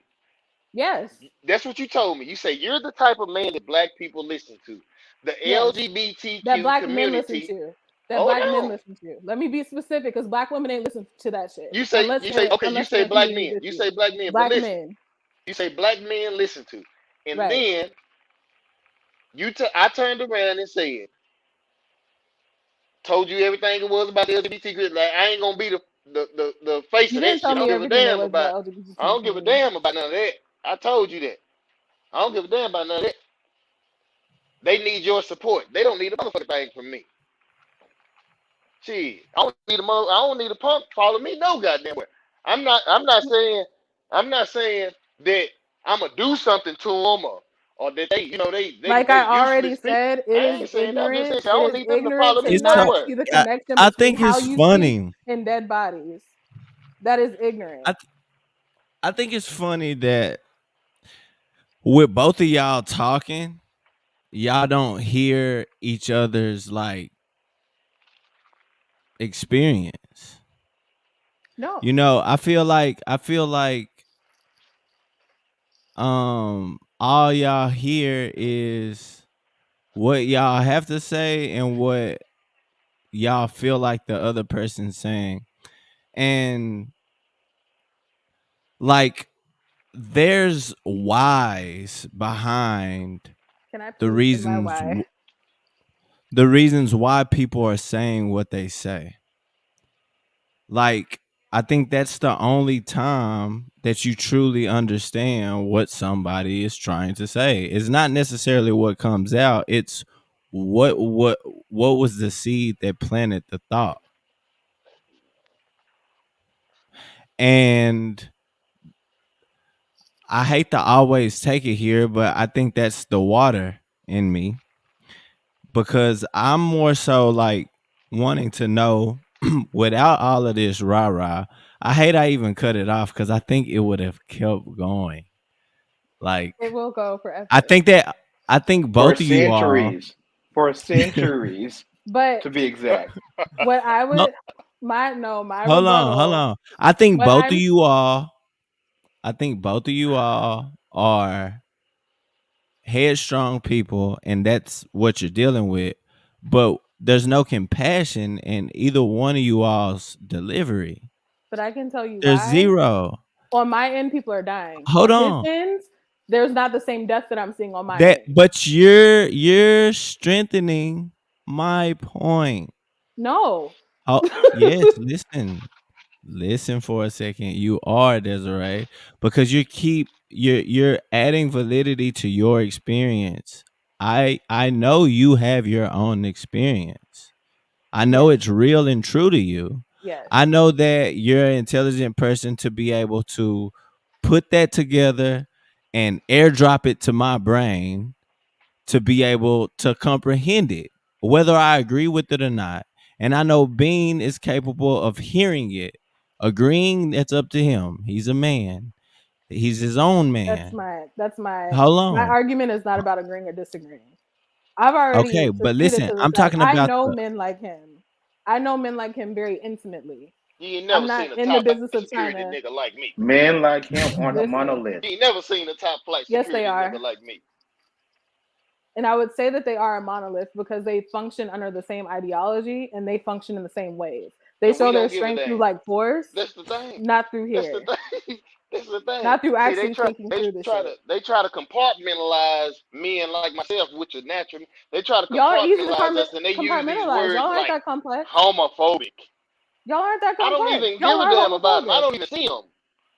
Yes, That's what you told me. You say you're the type of man that black people listen to. The yes. That LGBTQ black men listen community. to. That Hold black men on. listen to. Let me be specific, because black women ain't listen to that shit You say you say okay. You unless they're say in black communities men. with You you. say black men. But Black listen, men, you say black men listen to, and right? then I turned around and said, told you everything it was about the LGBTQ. Like I ain't gonna be the face You of that didn't tell shit. I don't me give a everything there damn was about about. I LGBT don't give a community. damn about none of that. I told you that. I don't give a damn about none of that. They need your support. They don't need a motherfucking thing from me. Shit, I don't need a punk follow me no goddamn where. I'm not saying. I'm not saying that I'm gonna do something to them or that Like they I already useless people. said, it I is ain't saying that. I'm just saying ignorant. I It don't is need them to follow ignorant to me it's so not nowhere. see the I, connection I between think how it's you speak funny. and dead bodies. That is ignorant. I I think it's funny that with both of y'all talking, y'all don't hear each other's like experience. No, I feel like all y'all hear is what y'all have to say and what y'all feel like the other person's saying. And like there's whys behind can I the please say my reasons why? the reasons why people are saying what they say. Like I think that's the only time that you truly understand what somebody is trying to say. It's not necessarily what comes out, it's what what what was the seed that planted the thought. And I hate to always take it here, but I think that's the water in me because I'm more so like wanting to know without all of this rah rah. I hate I even cut it off because I think it would have kept going. It Like will go I forever. think that I think For both of you all. centuries, for centuries, But to be exact. what I Ho- would my hold rebuttal, on. I think what both of I'm you all. I think both of you all are headstrong people, and that's what you're dealing with. But there's no compassion in either one of you all's delivery. but I can tell you There's why. zero. On my end, people are dying. Hold On his on. end, there's not the same death that I'm seeing on my That end. but you're strengthening my point. No. Oh yes, listen. Listen for a second. You are Desiree because you're adding validity to your experience. I know you have your own experience. I know Yes. it's real and true to you. Yes. I know that you're an intelligent person to be able to put that together and airdrop it to my brain to be able to comprehend it. whether I agree with it or not. And I know Bean is capable of hearing it. Agreeing, that's up to him. He's a man. He's his own That's man. my Hold my on. argument is not about agreeing or disagreeing. I've already Okay, but conceded listen, to the I'm fact talking I about know the men like him. I know men like him very intimately. You ain't I'm never not seen a in the top flight business of trying security to nigga like me. Men like him aren't a listen. monolith. You ain't never seen a top flight Yes, they security nigga are. like me. And I would say that they are a monolith because they function under the same ideology and they function in the same ways. They And we show their don't give a strength through damn. like force, That's the thing. not through That's the here, thing. That's the thing. not through See, actually thinking through the shit. they try to compartmentalize men like myself, which is natural. They try to Y'all are easy to compartmentalize us, and they use these compartmentalize. Y'all words aren't like that complex. homophobic. Y'all aren't that I don't complex. even Y'all give a are damn about them. I homophobic. don't even see them.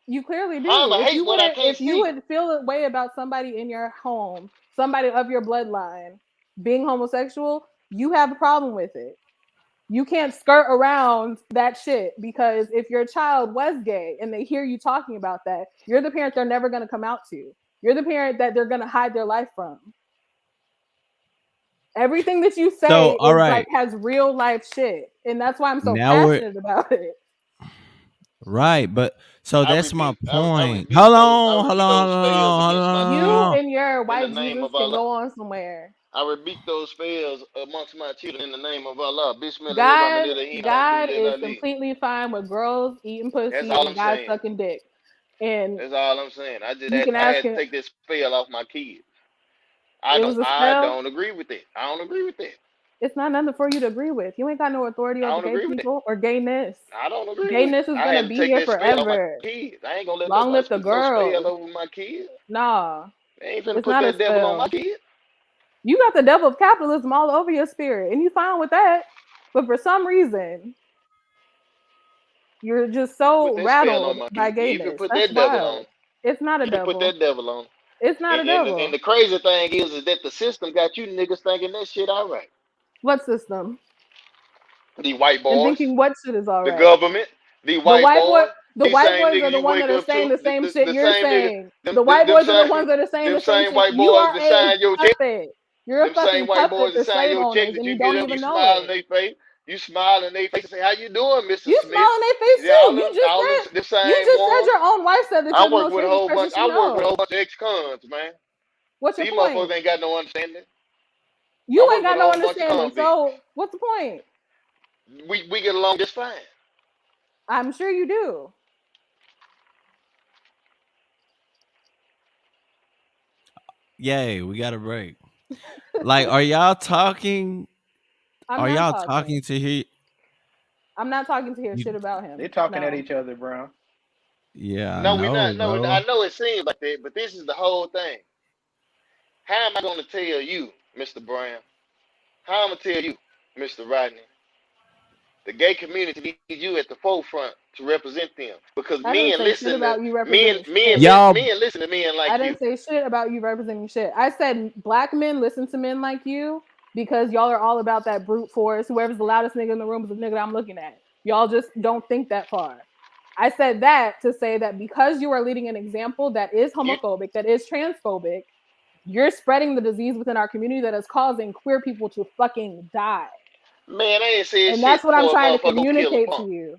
You clearly do. I'ma hate what I can't If you see. would feel a way about somebody in your home, somebody of your bloodline being homosexual, you have a problem with it. You can't skirt around that shit because if your child was gay and they hear you talking about that, you're the parent they're never going to come out to. You're the parent that they're going to hide their life from. Everything that you so say all is like right. has real life shit. And that's why I'm so Now we're passionate about it. right, but so that's my I point. rebuke those I Hold rebuke on, those hold spells on, hold against my You on. children and your in the white name Jesus of can Allah. go on somewhere. I rebuke those spells amongst my children in the name of Allah. Bismillah, God, God is Ali. completely fine with girls eating That's pussy all and I'm guys saying. sucking dick. And That's all I'm saying. you can I ask had to him. take this spell off my kids. It was a I spell. don't agree with it. I don't agree with it. It's not nothing for you to agree with. You ain't got no authority I over don't gay agree with it. people or gayness. I don't agree with it. Gayness is I gonna had to be take here that spell off my forever. kids. I ain't gonna let Long nobody live the speak no spell girls. over my kids. Nah, They ain't finna it's put not a that devil on my spell. kids. You got the devil of capitalism all over your spirit, and you fine with that. But for some reason, you're just You can put so that spell on rattled my by kids. You can gayness. put That's that devil wild. on. It's not a You can put devil. that devil on. It's not a And devil. the crazy thing is that the system got you niggas thinking that shit all right. What system? The white And boys, thinking what shit is all the right. government, the white boys, The these white same boys are niggas the you ones that wake are up saying to, the same shit the you're same niggas, saying. The white boys are the ones that are saying them the same same shit. white You boys are that a sign your check, puppet. You're a them same fucking white puppet boys that to sign slave your check owners that and you you get don't up, you even know smile in it. their face, you smile in their face and say, "How you doing, Mr. You Smith?" smile in their face Yeah, too. the same ones. Your own wife said that you're the most famous person she I work with a knows. whole bunch of ex-cons, man. What's your These point? motherfuckers ain't got no understanding. I You ain't work with got a no whole bunch of understanding. convicts. So what's the point? We get along just fine. I'm sure you do. Yay, we got a break. Like, are y'all talking? I'm Are not y'all talking. talking to hear I'm not talking to hear you? shit about They him. talking at No. each other, bro. Yeah, I No, we know, not. No, bro. I know it seems like that, but this is the whole thing. How am I going to tell you, Mr. Brown? How am I going to tell you, Mr. Rodney? The gay community needs you at the forefront to represent them because I didn't say shit about you representing shit. Y'all, men listen to men I like you. didn't say shit about you representing shit. I said black men listen to men like you because y'all are all about that brute force. Whoever's the loudest nigga in the room is the nigga that I'm looking at. Y'all just don't think that far. I said that to say that because you are leading an example that is You homophobic, that is transphobic, you're spreading the disease within our community that is causing queer people to fucking die. man, I ain't said And that's shit what I'm for a trying to motherfucker go kill a communicate to punk. you.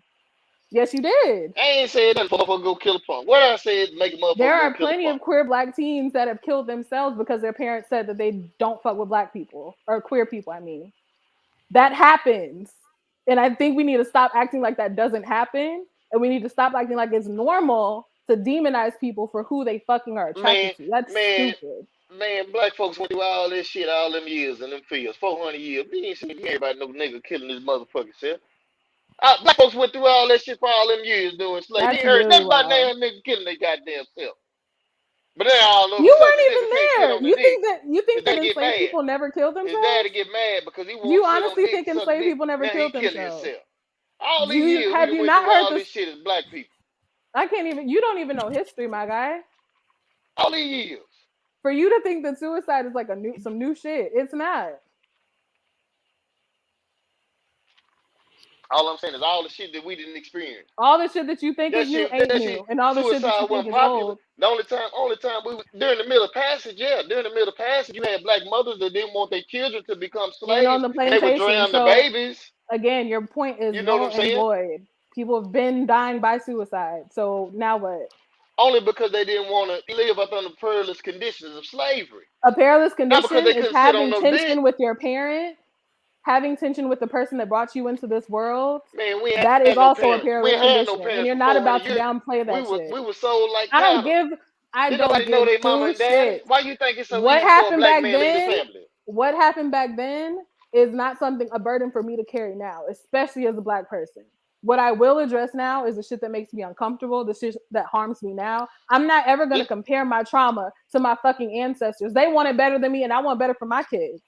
Yes, you did. I ain't said nothing for a motherfucker go kill a punk. What I said make a There motherfucker go are kill a plenty of punk. queer black teens that have killed themselves because their parents said that they don't fuck with black people or queer people. I mean, that happens. And I think we need to stop acting like that doesn't happen. And we need to stop acting like it's normal to demonize people for who they fucking are Man, attracted to. That's man, stupid. man, black folks went through all this shit all them years in them fields, 400 years. We ain't seen everybody no nigga killing his motherfucking self. Black folks went through all that shit for all them years doing slavery. You That's ain't heard really nothing about wild. damn nigga killing their goddamn self. But then all of a You sudden weren't the nigga even can't sit there. on the dick. You His think that daddy get enslaved mad. people never killed His themselves? daddy get mad because he Do you won't sit on the honestly dick, think suck enslaved dick. people never Now he killed killing themselves? himself. All these years we Have done you went not through heard all this? this shit as black people. I can't even. You don't even know history, my guy. All these years. For you to think that suicide is like some new shit, it's not. All I'm saying is all the shit that we didn't experience. All the shit that you think is new ain't That new, shit, and all the shit that suicide you think wasn't is popular. old. Only time we during the Middle Passage, yeah, during the Middle Passage, you had black mothers that didn't want their children to become And on slaves, the and they would plantation. drown the So babies. again, your point is You know what null I'm and saying? void. People have been dying by suicide. So now what? Only because they didn't want to live up under perilous conditions of slavery, A perilous not because condition they is couldn't sit on having no dick. tension with your parent, having tension with the person that brought you into this world. Man, we ain't That is had no also a parents. We perilous ain't had no condition, and parents you're for not 400 about to years. downplay that shit. We were sold like I don't cattle. give I Didn't don't nobody know give their mama two and daddy? shits. Why you think it's so What easy for a happened black back man to lead a then? family? What happened back then is not something a burden for me to carry now, especially as a black person. What I will address now is the shit that makes me uncomfortable, the shit that harms me now. I'm not ever gonna This, compare my trauma to my fucking ancestors. They want it better than me, and I want better for my kids.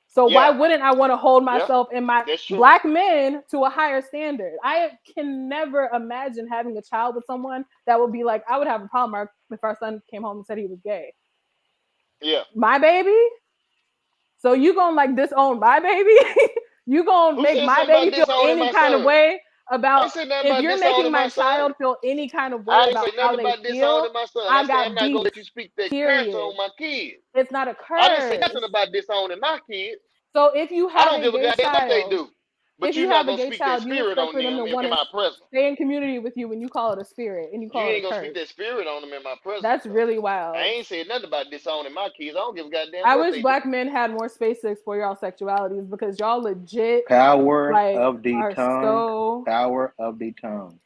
So why yeah, wouldn't I want to hold yeah, myself and my that's true. black men to a higher standard? I can never imagine having a child with someone that would be like, I would have a problem if our son came home and said he was gay. Yeah. My baby? So you gonna like disown my baby? You gonna Who make said my something about baby feel disowning any my kind of son? way I about ain't said nothing if about you're making disowning my my son. child feel any kind of way I ain't about say how nothing they about feel? disowning my son. I I said I'm got not gonna beef. let you speak that curse Period. on my kids. It's not a I didn't say curse. nothing about disowning my kids. So if you I have don't a give a gay goddamn what they child, do. But if you're you not have a gonna gay speak that child, you spirit expect on for them them to want in to my presence. stay in community with you when you call it a spirit and you You call it a ain't gonna speak curse. that spirit on them in my presence. That's really I wild. ain't said nothing about disowning my kids. I don't give a goddamn I what wish they do. black men had more space to explore y'all sexualities because y'all legit Power like of the are tongue. so Power of the tongue.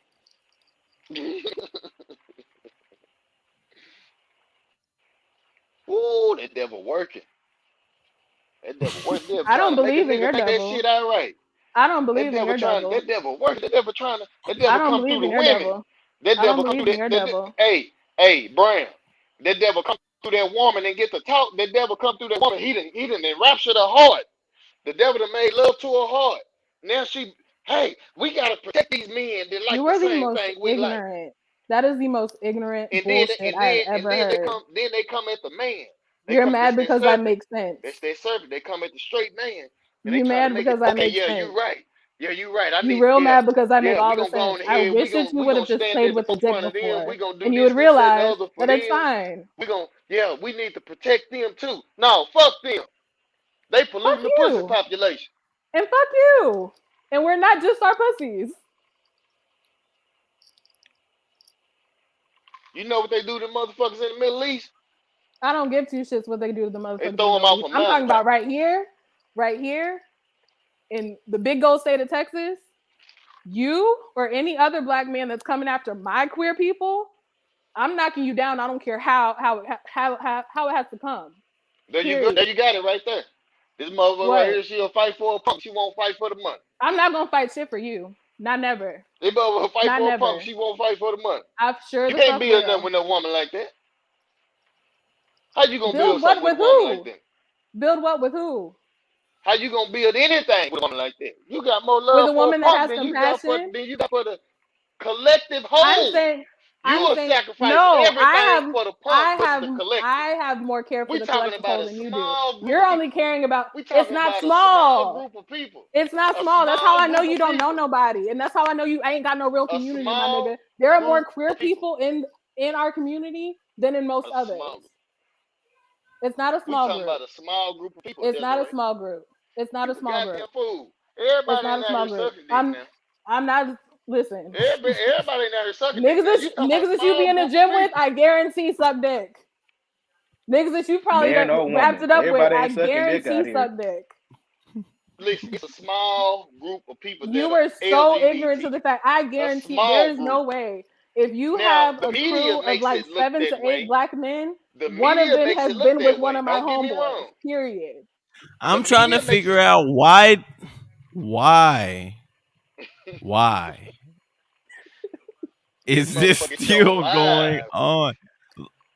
Ooh, that devil working. That devil working. Devil I trying don't to make a believe in nigga your think that devil. shit all right. I don't believe in your devil. That devil working. That devil trying to. That I devil don't come through believe the in your women. devil. That I don't devil come believe through in your devil. hey, Brian. That devil come through that woman and get to talk. That devil come through that woman. He done enraptured her heart. The devil done made love to her heart. Now hey, we gotta protect these men that like You the are the same most thing we like. ignorant. That is the most ignorant bullshit I have ever heard. Then they come at the man. They You're come mad that because I serpent. make sense. That's that serpent. They come at the straight man and they You try to mad make it because I okay. make Yeah, you sense. right. Yeah, you right. I You need real mad because I make yeah. all We the gonna go sense. on I ahead. wish that you We would gonna have just stand played at the with the dick forefront of them. before, We gonna do and you this, would this, that, and the realize other for that it's them. fine. We need to protect them too. No, fuck them. They Fuck polluting the pussy you. population. And fuck you. And we're not just our pussies. You know what they do to motherfuckers in the Middle East? I don't give two shits what they do to the They motherfuckers in the throw them Middle off East. a I'm talking about mountaintop. right here in the big gold state of Texas. You or any other black man that's coming after my queer people, I'm knocking you down. I don't care how it has to come. There you go. There Period. you got it right there. This motherfucker right What? here, she'll fight for a pump. She won't fight for the money. I'm not gonna fight shit for you. Not never. This motherfucker fight Not for a pump. never. She won't fight for the money. I sure You the can't fuck build nothing will. with no woman like that. How you gonna Build build what something with with a woman like who? that? Build what with who? How you gonna build anything with a woman like that? You got more With love a for a woman that punk has compassion. than you got for the collective I'm whole. saying You I'm will saying sacrifice no, everything for the punk versus the I collective. have more care for We the talking collective about whole a than you do. small group You're of only people. caring about We it's talking not about a small small. group of people. It's not A small. That's how small I know group you of don't know people. nobody. And that's how I know you ain't got no real A community, my nigga. small There are more group queer of people. people in our community than in most A others. small group. It's not a We small talking group. about a small group of people, It's not a Desiree. small group. It's not You a a small group. goddamn fool. It's Everybody not ain't a out small here group. sucking dick now. I'm not listen. Everybody ain't out here sucking dick now. You talking about a Niggas that you be small in the group of gym with, people. I guarantee suck dick. Niggas that you probably Man done or wrapped woman. it up with, Everybody I ain't sucking dick out guarantee here. suck dick. Listen, it's a small group of people You that are were so ignorant to LGBT. the fact. I A guarantee there small is group. no way. If you Now, have the a media crew of makes like it look 7 to that 8 way. black men, The one of media them makes has it look been with that one way. of my Don't get me homeboys. wrong. Period. The I'm trying to media makes figure it. out why This is this motherfucking show still going live. on?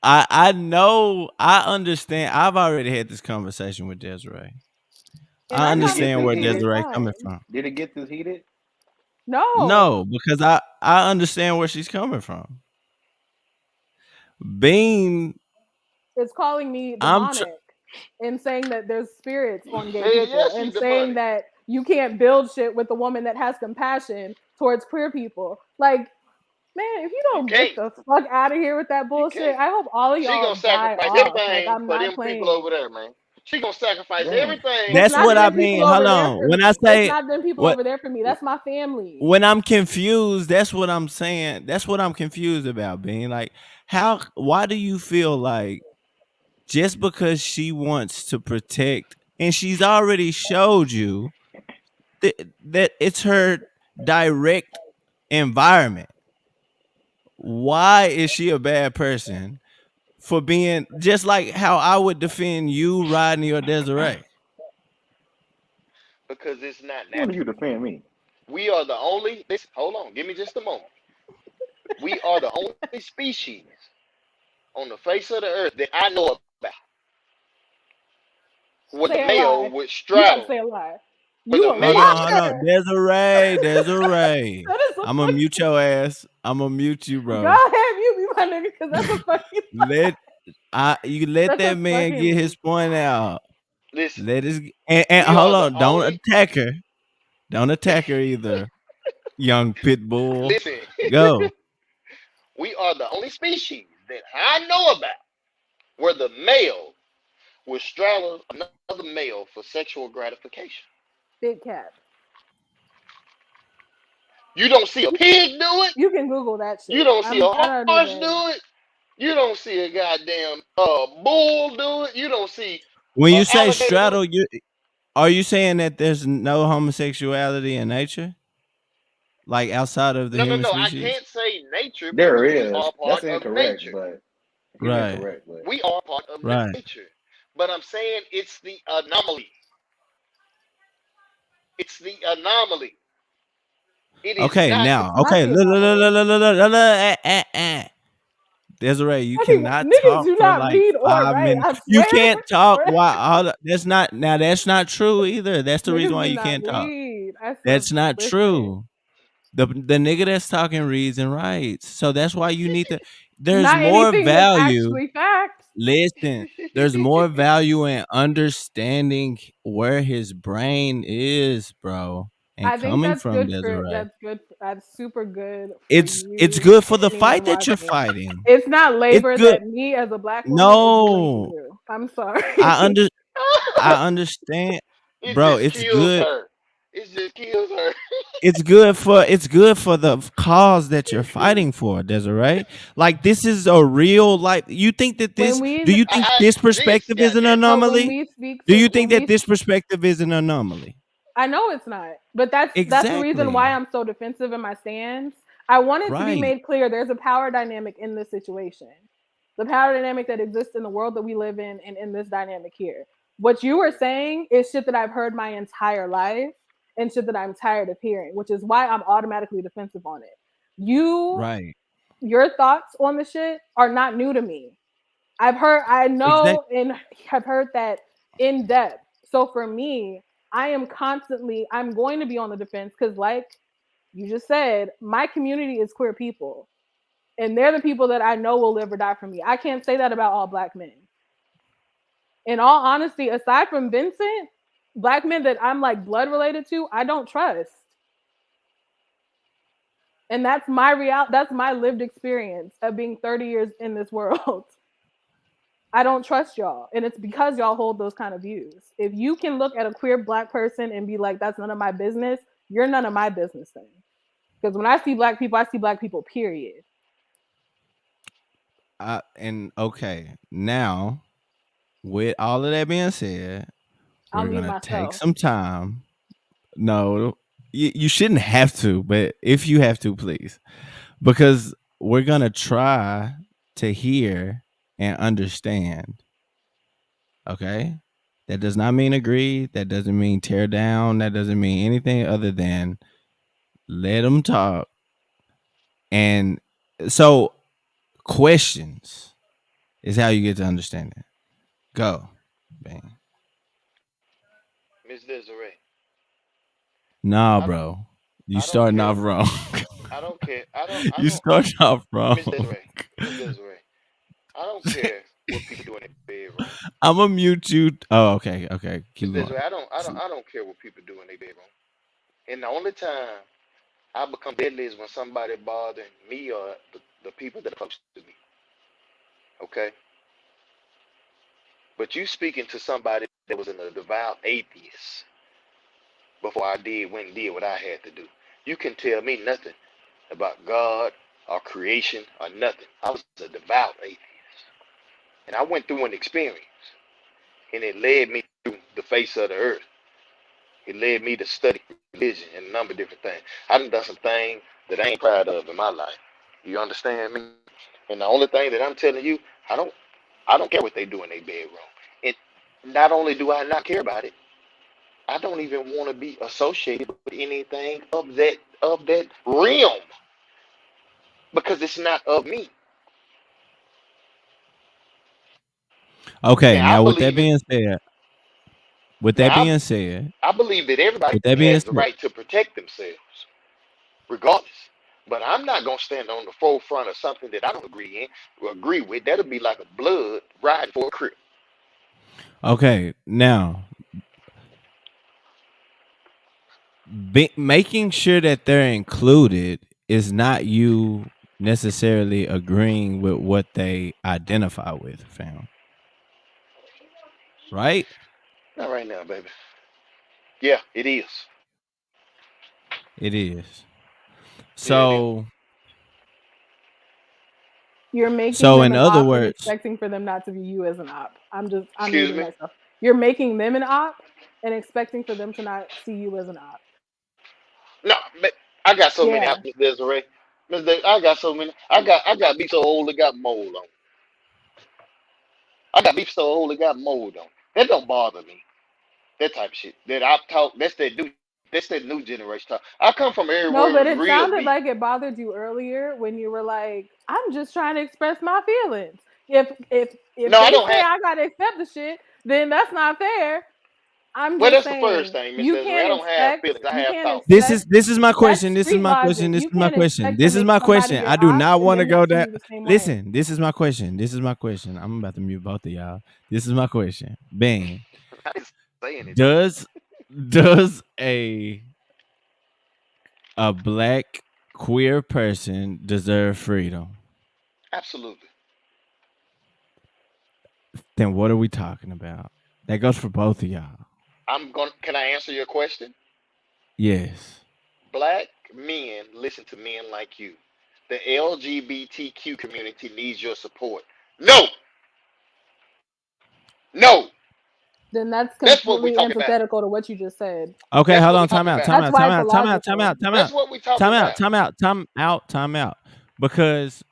I know, I understand. I've already had this conversation with Desiree. And I our Did it get understand this where conversation was heated? Desiree coming fine. from. Did it get this heated? No. No, because I understand where she's coming from. Being It's calling me I'm demonic and saying that there's spirits on gay Hell yeah, people she and saying demonic. that you can't build shit with a woman that has compassion towards queer people. Like, man, if you You don't get can't. the fuck out of here with that You bullshit, can't. I hope all of She y'all gonna die sacrifice off. Like, everything I'm for not them people playing. over there, man. She gonna sacrifice Damn. everything It's That's for not what the I them them people people mean. over Hold over there. there on. for When I me. It's say not them people what over there for me. That's my family. when I'm confused, that's what I'm saying. That's what I'm confused about, being like, how why do you feel like just because she wants to protect and she's already showed you that it's her direct environment. Why is she a bad person for being just like how I would defend you, Rodney, or Desiree? Because it's not When did you natural. defend me? We are the only. Listen, hold on. Give me just a moment. We are the only species on the face of the earth that I know about where the Say a male lie. would You about to straddle, say a lie. where You the a male. Hold on. liar. Desiree. That is a I'm gonna fucking. mute your ass. I'm gonna mute you, Go bro. ahead, mute me, my nigga, because that's a fucking. Let you let That's a that man fucking get lie. his point out. Listen, Let his and we hold are the on, don't only. attack her. Don't attack her either, young pit bull. Listen, Go. we are the only species that I know about where the male will straddle another male for sexual gratification. Big cat. You don't see a pig do it. You can Google that You shit. don't see I a don't horse even. do it. You don't see a goddamn bull do it. You don't see When an you say alligator do it. straddle, are you saying that there's no homosexuality in nature, like outside of the No, no, human no. I species? can't say nature There because we is. are That's part of incorrect, nature. but he's Right, incorrect, but We are part of right. nature. But I'm saying it's the anomaly. It's the anomaly. It is Okay, not. now, It's not okay, the look, look, look, anomaly. look, look, look, look, look, Desiree, you Okay, cannot niggas talk do for not like read or 5 write. minutes. I You swear. can't talk. Or Why? That's not now. That's not true either. That's the reason niggas why do you not can't talk. read. I said, That's not listen. true. The nigga that's talking reads and writes. So that's why you need to. There's Not more anything that's value. actually fact. Listen, there's more value in understanding where his brain is, bro, and I think coming that's from good for Desiree. That's super good for It's you good for and the anyone fight that you're watching. fighting. It's not It's labor good. that me as a black woman is willing to No, do. I'm sorry. I under I understand, It bro. just It's kills good. her. It just kills her. It's good for the cause that you're fighting for, Desiree. Like this is a real like. You think that when this? we Do you think this This, perspective is an goddamn but when anomaly? we speak Do to you when think that we this perspective is an anomaly? I know it's not. But that's the reason why Exactly. I'm so defensive in my stance. I want it to be Right. made clear there's a power dynamic in this situation. The power dynamic that exists in the world that we live in and in this dynamic here. What you were saying is shit that I've heard my entire life and shit that I'm tired of hearing, which is why I'm automatically defensive on it. You Right. your thoughts on the shit are not new to me. I Exactly. know and have heard that in depth. So for me, I'm going to be on the defense because, like you just said, my community is queer people. And they're the people that I know will live or die for me. I can't say that about all black men. In all honesty, aside from Vincent, black men that I'm like blood related to, I don't trust. And that's my lived experience of being 30 years in this world. I don't trust y'all. And it's because y'all hold those kind of views. If you can look at a queer black person and be like, that's none of my business, you're none of my business then. Because when I see black people, period. And okay, now with all of that being said, I'll we're mute gonna take myself. some time. No, you shouldn't have to, but if you have to, please, because we're gonna try to hear and understand. Okay, that does not mean agree. That doesn't mean tear down. That doesn't mean anything other than let them talk. And so, questions is how you get to understand it. Go, bang. Miss Desiree. Nah, I don't. bro, you I don't starting care. off wrong. I don't care. I You don't. I, starting off wrong. Miss Desiree. Miss Desiree. I don't care what people do in their bedroom. I'm gonna mute you. Oh, okay, okay. It's Keep this going. way. I don't care what people do in their bedroom. And the only time I become deadly is when somebody bothering me or the people that are close to me. Okay. But you speaking to somebody that was a devout atheist before I went and did what I had to do. You can tell me nothing about God or creation or nothing. I was a devout atheist. And I went through an experience and it led me through the face of the earth. It led me to study religion and a number of different things. I done done some things that I ain't proud of in my life. You understand me? And the only thing that I'm telling you, I don't I don't care what they do in their bedroom. And not only do I not care about it, I don't even want to be associated with anything of that realm because it's not of me. Okay, Now I now with that believe it. being said, with that Now being said, I believe that everybody with that being has the said, right to protect themselves, regardless. But I'm not gonna stand on the forefront of something that I don't agree with. That'll be like a blood riding for a crip. okay, now making sure that they're included is not you necessarily agreeing with what they identify with, fam. Right? Not right now, baby. Yeah, it is. It is. Yeah, it is. So, You're making so them in an other op and words, expecting for them not to view you as an op. I'm Excuse muting me. myself. You're making them an op and expecting for them to not see you as an op. No, but I got so many Yeah. apples, Desiree. I got so many. I got beef so old it got mold on. I got beef so old it got mold on. That don't bother me. That type of shit. That I talk. That's that new generation talk. I come from an era No, where it but was it real sounded beef. like it bothered you earlier when you were like, "I'm just trying to express my feelings." If No, I they don't say have. I gotta accept the shit, then that's not fair. I'm Well, just that's the first saying thing, Miss Desiree. I don't have feelings. I you have can't thoughts. expect this is my that's question. This is street my question. logic. This You is my can't question. expect to This is make my somebody question. your I do op not and want to them go not see down. you the same way. Listen, this is my question. This is my question. I'm about to mute both of y'all. This is my question. Bang. I didn't say anything. Does does a black queer person deserve freedom? Absolutely. Then what are we talking about? That goes for both of y'all. I'm going. Can I answer your question? Yes. Black men listen to men like you. The LGBTQ community needs your support. No, no. Then that's That's what we completely talking about. antithetical to what you just said. Okay, That's hold what we on. Time talking out. about. Time That's out. why Time it's out. Time out. Time illogical. out. Time out. That's what we Time talking out. about. Time out. Time out. Time out. Because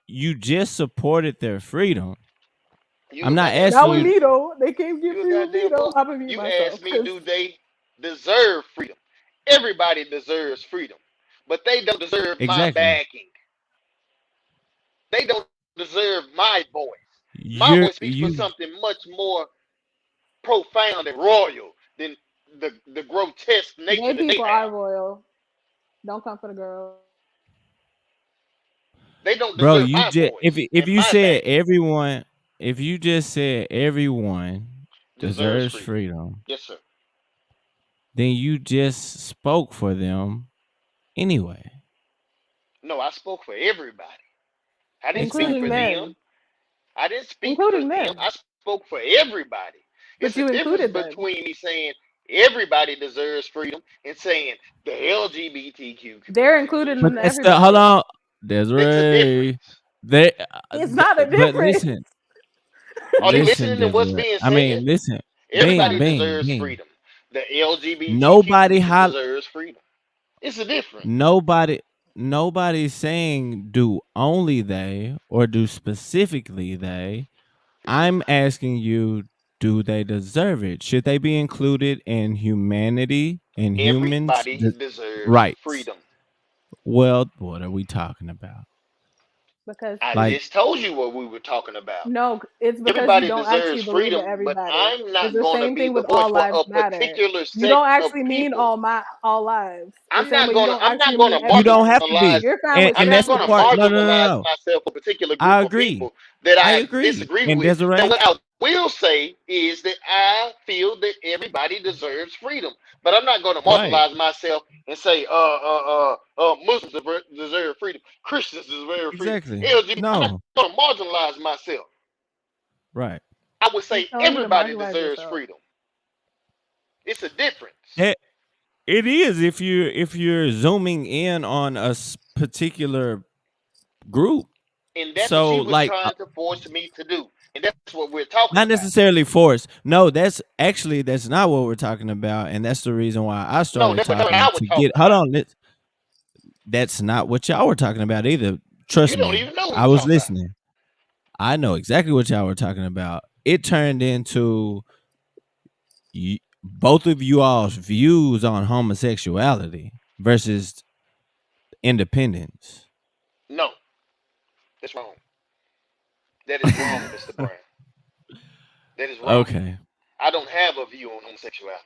you just supported their freedom. You I'm a not goddamn asking Not with fool. you me though. They can't get You a free with me goddamn though. fool. I'm gonna mute You myself ask me, because do they deserve freedom? Everybody deserves freedom, but they don't deserve my exactly. backing. They don't deserve my voice. My voice You're speaks for you, something much more profound and royal than the grotesque nature gay that they people are have. royal. Don't come for the girls. They don't bro. deserve You my just voice if and you my said backing. everyone, if you just said everyone Deserves deserves freedom. freedom, Yes, sir. then you just spoke for them anyway. No, I spoke for everybody. I didn't speak Exactly. for Including them. them. I didn't speak for Including them. them. I spoke for everybody. It's But a you difference included them. between me saying everybody deserves freedom and saying the LGBTQ They're community included deserves But in freedom. that's the hold everybody. on, It's a Desiree. difference. They, It's not a but difference. listen, Are you listen, listening to what's Desiree. being I said? mean, listen. Bing, Everybody bing, deserves bing. freedom. The LGBTQ Nobody community hol- deserves freedom. It's a difference. Nobody, nobody's saying do only they or do specifically they. I'm asking you, do they deserve it? Should they be included in humanity and humans' Everybody deserves rights? freedom. Well, what are we talking about? Because I Like, just told you what we were talking about. no, it's because you Everybody don't deserves actually believe in freedom, but everybody. I'm It's not the going to same be thing the with voice all for lives a matter. particular You sect don't of actually mean people. all lives. The same way you don't I'm not actually going mean to you don't have everybody. to be, marginalize. You're fine with I'm and not that's the going to certain part. No, no, no, marginalize no. myself a particular I group of agree. people that I I agree. disagree And with. Now, Desiree, what I will say is that I feel that everybody deserves freedom, but I'm not going to Right. marginalize myself and say, Muslims deserve freedom, Christians deserve freedom, Exactly. LGBT. I'm not No. going to marginalize myself. Right. I would Who's say telling you to everybody marginalize deserves yourself? freedom. It's a difference, It, it is if you're zooming in on a particular group. and that's what So she was like trying to force me to do, and that's what we're talking not about. necessarily forced. No, that's not what we're talking about, and that's the reason why I No, started that's what talking I was to talking get. Hold about. on, that's not what y'all were talking about either. You Trust don't me, even know what I we're was talking about. listening. I know exactly what y'all were talking about. It turned into both of you all's views on homosexuality versus independence. No, that's wrong. That is wrong, Mr. Brown. That is wrong. Okay, I don't have a view on homosexuality.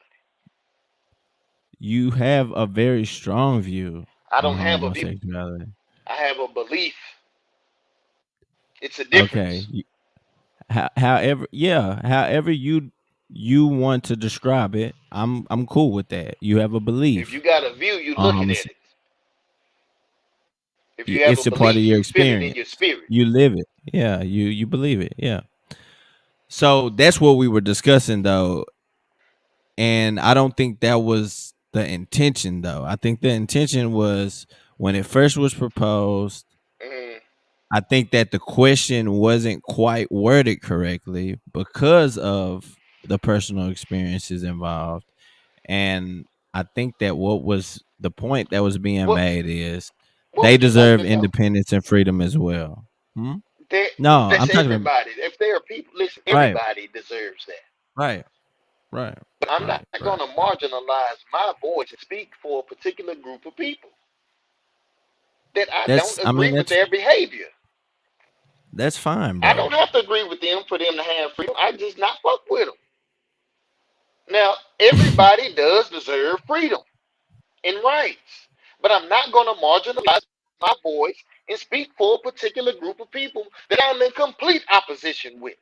you have a very strong view I on don't have a view. homosexuality. I have a belief. It's a Okay, difference. however, yeah, however you want to describe it, I'm cool with that. You have a If you belief got a view, you on looking at homosexuality. it. If you have a It's a part of belief, your you feel it in your experience. spirit. You live it. Yeah, you believe it. Yeah. So that's what we were discussing though, and I don't think that was the intention though. I think the intention was when it first was proposed. Mm, I think that the question wasn't quite worded correctly because of the personal experiences involved. And I think that what was the point that was being what made is What they would you like deserve to know? independence and freedom as well. Hmm? That No, that's I'm talking about everybody. If there are people, listen, right, everybody deserves that. right, right, But I'm not right, right. going to marginalize my voice and speak for a particular group of people that I don't I agree mean, with their behavior. that's fine, I bro. don't have to agree with them for them to have freedom. I just not fuck with them. Now, everybody does deserve freedom and rights, but I'm not going to marginalize my voice and speak for a particular group of people that I'm in complete opposition with.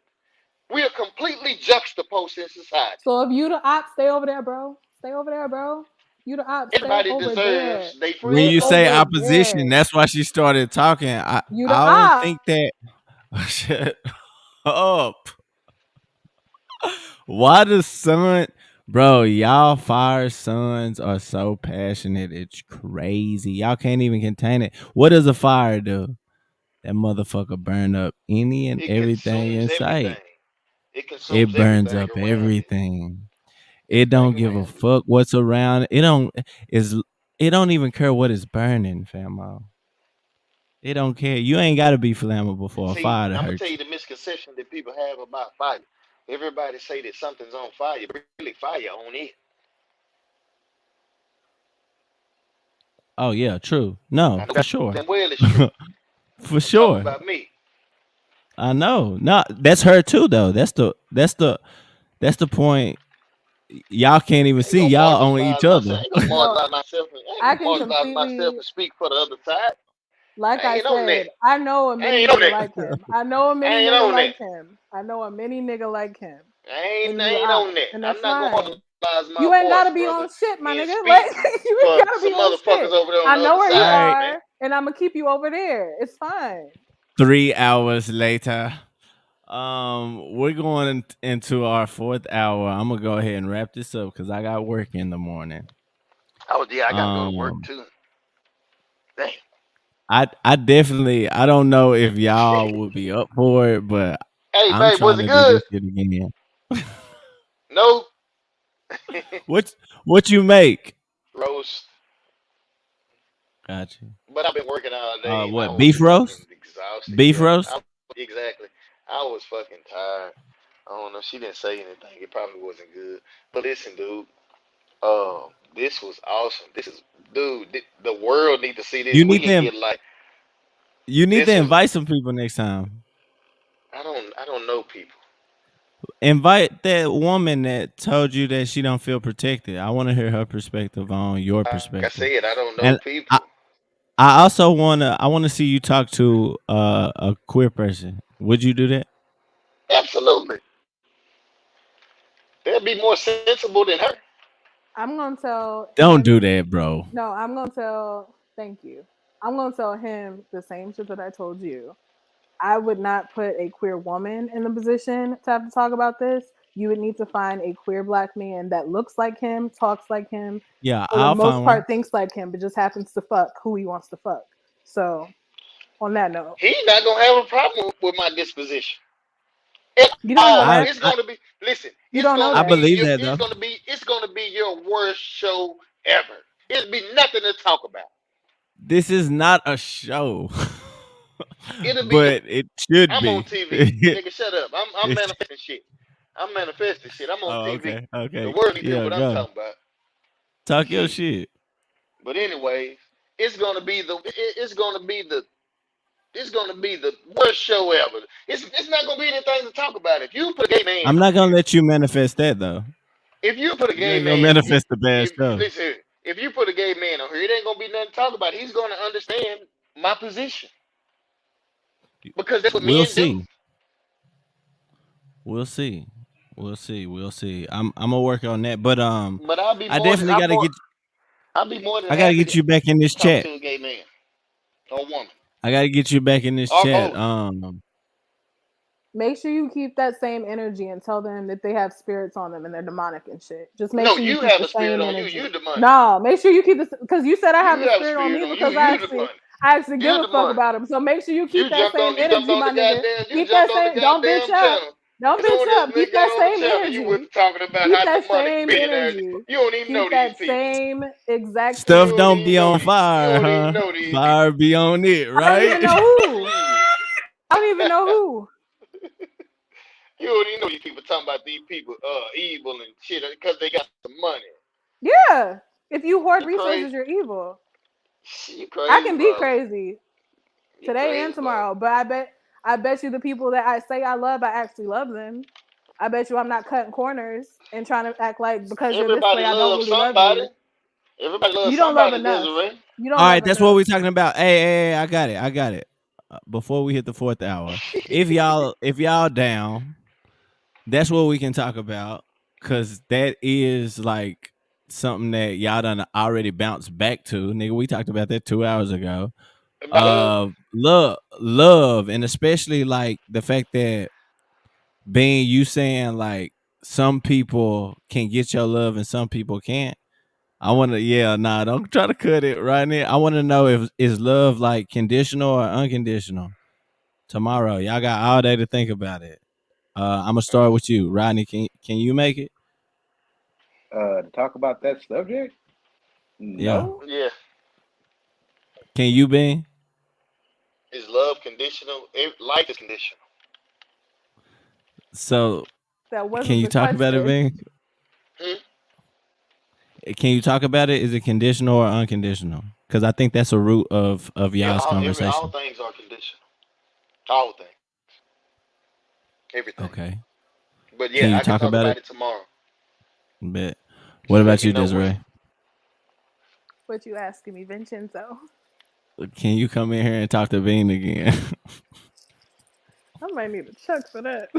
We are completely juxtaposed in society. So if you the op, stay over there, bro. Stay over there, bro. You the op, stay Everybody over there. deserves their When Stay you freedom. say over opposition, there. that's why she started talking. You the I don't op. think that shut up. Why the sun, bro? Y'all fire sons are so passionate. It's crazy. Y'all can't even contain it. What does a fire do? That motherfucker burn up any and It everything consumes in sight. everything. It consumes It burns everything up around it. everything. It Everything don't give a around it. fuck what's around. Is it don't even care what is burning, famo. It don't care. You ain't gotta be flammable for a See, fire to I'm gonna hurt tell you. you the misconception that people have about fire. Everybody say that something's on fire, but really fire on it. Oh yeah, true. I No, know for that sure. damn well is true. For I'm talking sure. about me. I know. No, that's her too though. That's the point. Y'all can't even I ain't see. gonna Y'all on each marginalize myself. other. I ain't gonna No, marginalize myself. I ain't I gonna can marginalize myself completely, and speak for the other side. like I I ain't on that. said, I know a I mini ain't on nigga that. like him. I know a I mini ain't nigga on that. like him. I know a mini nigga like him. I And you the ain't op. on that. And I'm that's not gonna fine. marginalize my You ain't voice, gotta be brother, on shit, my and nigga. speak Like you for ain't gotta be some on motherfuckers shit. over there on I the know other where you All side, right. man. are, and I'm gonna keep you over there. It's fine. 3 hours later. We're going into our fourth hour. I'm gonna go ahead and wrap this up because I got work in the morning. Oh yeah, I gotta go to work Um, too. Damn. I definitely I don't know if y'all would be up for it, but Hey I'm babe, was trying it to do good? this shit again. No. What you make? Roast. Gotcha. But I've been working all day and I What was beef fucking roast? exhausted. Beef Yeah, roast? exactly. I was fucking tired. I don't know. She didn't say anything. It probably wasn't good. But listen, dude. This was awesome. This is, dude. The world need to see this. You We need can to get like to this was. invite some people next time. I don't know people. Invite that woman that told you that she don't feel protected. I want to hear her perspective on your Like I perspective. said, I don't know And people. I also want to see you talk to a queer person. Would you do that? Absolutely. That'd be more sensible than her. I'm gonna tell Don't do him. that, bro. No, I'm gonna tell. Thank you. I'm gonna tell him the same shit that I told you. I would not put a queer woman in the position to have to talk about this. You would need to find a queer black man that looks like him, talks like him, Yeah, for the I'll most find one. part thinks like him, but just happens to fuck who he wants to fuck. So, on that note, He's not gonna have a problem with my disposition at you don't know all. I that. It's gonna be listen. You don't know I that. believe that though. It's gonna be your worst show ever. It'll be nothing to talk about. This is not a show, It'll be. but it should I'm on be. TV, nigga. Shut up. I'm It's- manifesting shit. I'm manifesting shit. I'm on oh, TV. okay, The okay. world need to hear Yeah, what I'm go talking about. talk your Shit. shit. But anyways, it's gonna be the. It's gonna be the. It's gonna be the worst show ever. It's not gonna be anything to talk about. If you put a gay man I'm on not here, gonna let you manifest that though. if you put a You gay ain't gonna man on here, manifest the bad if stuff. listen, if you put a gay man on here, it ain't gonna be nothing to talk about. He's gonna understand my position because that's what We'll men do. see. We'll see. We'll see. We'll see. I'm gonna work on that. But But I definitely I'll be more than I gotta happy get you back in to this talk chat. to a gay man or woman I gotta get you back in this or chat. both. Make sure you keep that same energy and tell them that they have spirits on them and they're demonic and shit. Just make No, sure you you keep have the a spirit same on you. energy. You demonic. No, make sure you keep this because you said I have You a have a spirit on spirit me on you. because You demonic. I actually give You a fuck demonic. about them. So make sure you keep that same You jumped energy, on my the nigga. goddamn, you Keep jumped that on the same. Don't bitch goddamn up. channel. Don't As soon bitch as up. this Keep nigga got that on the same channel, you was energy. talking about Keep how that demonic same billionaires. energy. You don't even know Keep these that people. same exact Stuff You don't don't energy. even be know on these. You fire, don't even huh? know these Fire people. be on it, I don't even right? know who. Shit. I don't even know who. You don't even know these people talking about these people evil and shit because they got some money. Yeah. If you hoard You crazy? resources, you're evil. You I crazy, can be bro. crazy You today and crazy, bro. tomorrow, but I bet you the people that I say I love, I actually love them. I bet you I'm not cutting corners and trying to act like because you're this Everybody way, I don't loves really love somebody. you. Everybody loves You don't love somebody, enough. Desiree. You All don't right, love that's what enough. we're talking about. Hey, I got it. I got it. Before we hit the fourth hour, if y'all down, that's what we can talk about because that is like something that y'all done already bounced back to. Nigga, we talked about that 2 hours ago. About love. Love, and especially like the fact that being you saying like some people can get your love and some people can't. I want to, yeah, nah, don't try to cut it right now. I want to know if is love like conditional or unconditional. Tomorrow, y'all got all day to think about it. I'm gonna start with you, Rodney. Can you make it? To talk about that subject? Yeah. No. Yeah. Can you, Ben? Is love conditional? Life is conditional. So, That can wasn't you the talk about it, question. Ben? Hmm? Can you talk about it? Is it conditional or unconditional? Because I think that's a root of Yeah, y'all's all conversation. things are conditional. All things. Everything. Okay. But Can yeah, you I can talk talk about about it? it tomorrow. Bet. What Just let about me you, know when. Desiree? What you asking me, Vincenzo? Can you come in here and talk to Bean again? I might need a check for that.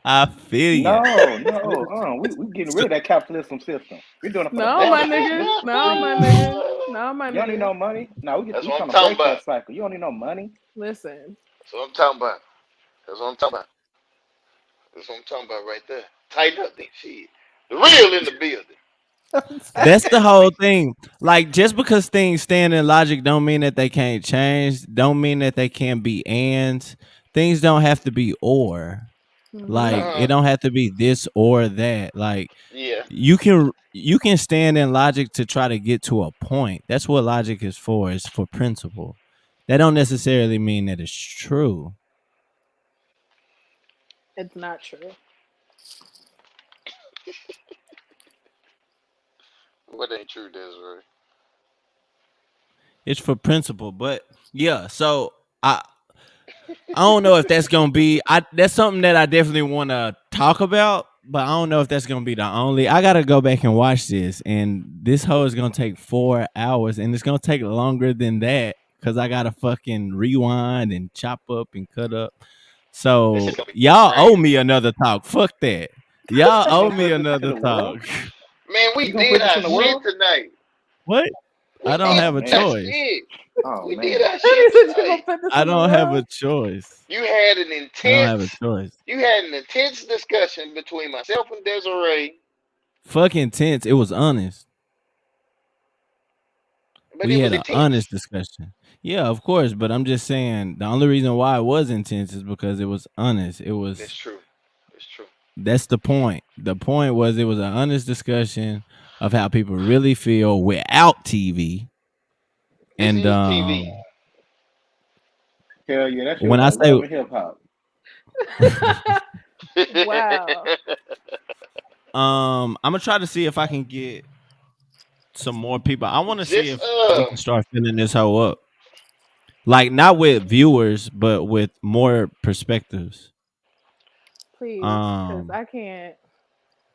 I feel you. No, no. We getting rid of that capitalism system. We're doing it for the No, my brothers, nigga. sisters, No, my free. nigga. No, my You don't need nigga. no money. No, That's we what I'm trying to talking break about. that cycle. You don't need no money. Listen. That's what I'm talking about. That's what I'm talking about. That's what I'm talking about right there. Tighten up then. Shit. The real in the building. That's the Goddamn. whole thing. Like just because things stand in logic don't mean that they can't change. Don't mean that they can't be ands. Things don't have to be or. Mm-hmm. Like it Uh-huh. don't have to be this or that. Like Yeah. you can stand in logic to try to get to a point. That's what logic is for. It's for principle. That don't necessarily mean that it's true. It's not true. What ain't true, Desiree? It's for principle. But yeah, so I don't know if that's gonna be. That's something that I definitely want to talk about, but I don't know if that's gonna be the only. I gotta go back and watch this, and this whole is gonna take 4 hours, and it's gonna take longer than that because I gotta fucking rewind and chop up and cut up. This So is gonna be y'all owe me crazy. another talk. Fuck that. Y'all You owe gonna me put this into another the talk. world? Man, we You gonna did put this our in the shit world? tonight. What? We I don't did Oh have a our man. choice. shit. Oh We did man. our He shit said you gonna tonight. put this I in the don't have a world. choice. You had an I don't have a intense, choice. you had an intense discussion between myself and Desiree, Fucking tense. It was honest. but We it had was an honest intense. discussion. Yeah, of course, but I'm just saying the only reason why it was intense is because it was honest. It That's was true. That's true. that's the point. The point was it was an honest discussion of how people really feel without TV. This And is TV. Hell yeah, that shit was when I like say love and hip hop. Wow. I'm gonna try to see if I can get some more people. I want to see Just if we can start filling this hoe up. Like not with viewers, but with more perspectives. Please, because Um, I can't.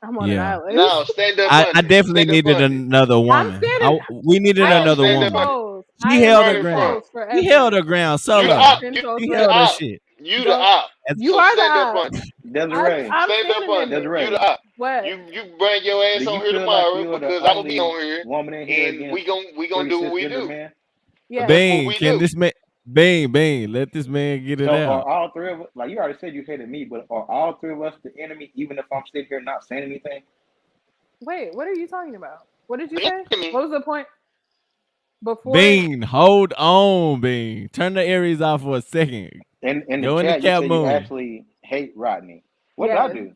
I'm on an yeah. island. now stand up I on it. definitely Stand up needed on it. another I'm woman. standing. We needed I Now am another stand 10 up on woman. it. toes. I She am held Right her on in 10 ground. front. toes She held forever. her ground You the I am solo. op. 10 You toes She you the held her forever. op. shit. You the Don't. op. And You So are the stand up op. on it. Desiree. I'm Stand up standing on in it. it. You the Desiree. op. What? You bring your Do ass you on here feel like tomorrow you are the because I'm gonna be only on here woman in here and against we gonna pretty do what we cisgender do. men? Yes. That's what Bang, we can do. this man Bang, let this man get it So are out. all three of us, like you already said you hated me, but are all three of us the enemy even if I'm sitting here not saying anything? Wait, what are you talking about? What did you The say? enemy. What was the point before? Bean, hold on, Bean. Turn the Aries off for a second. In the Go in the chat you cat said you moon. actually hate Rodney. What did I Yes. do?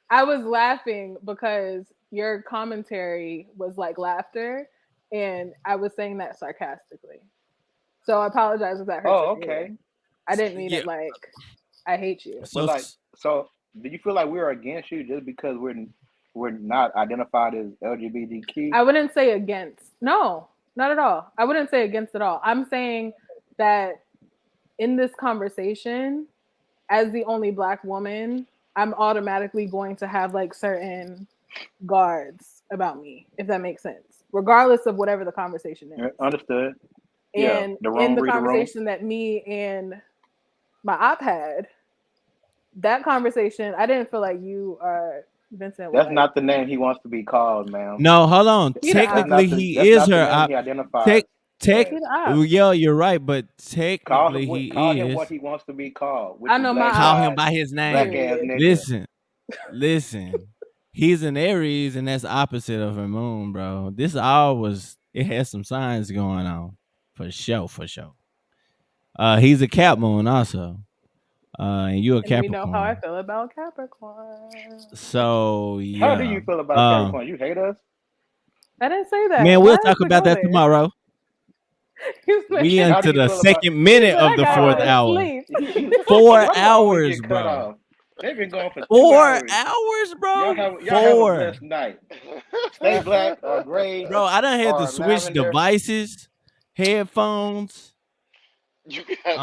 I was laughing because your commentary was like laughter, and I was saying that sarcastically. So I apologize if that hurt your Oh, okay. feelings. I didn't mean Yeah. it like I hate you. But So like so do you feel like we're against you just because we're not identified as LGBTQ? I wouldn't say against. No, not at all. I wouldn't say against at all. I'm saying that in this conversation, as the only black woman, I'm automatically going to have like certain guards about me, if that makes sense, regardless of whatever the conversation is. Understood. Yeah. And The in room, the read the room. conversation that me and my op had, that conversation, I didn't feel like you are Vincent That's White. not the name he wants to be called, ma'am. no, hold on. He the op. Technically, he That's is not the her. name he Tech, identifies tech. as. He the op. Yeah, you're right, but Call him technically, call he him what is. he wants to be called, which I is know my black Call op. him eyed, by his black name. ass Period. nigga. Listen. He's an Aries, and that's opposite of her moon, bro. This all was. It has some signs going on, for sure, for sure. He's a Cap moon also. And you a And we know how I Capricorn. feel about Capricorn. So How do yeah. you feel about Capricorn? You hate us? I didn't say that. Man, Why we'll is talk it about that going? tomorrow. He's We making. How do into you the feel about second He minute said of I the gotta fourth go to Hard? hour. sleep. He 4 why do I always hours, get cut bro. off? They've been going for 4 2 hours. hours, bro. Y'all have a 4, blessed night. Stay black or gray bro. I done had to or switch lavender. devices, headphones, You gotta,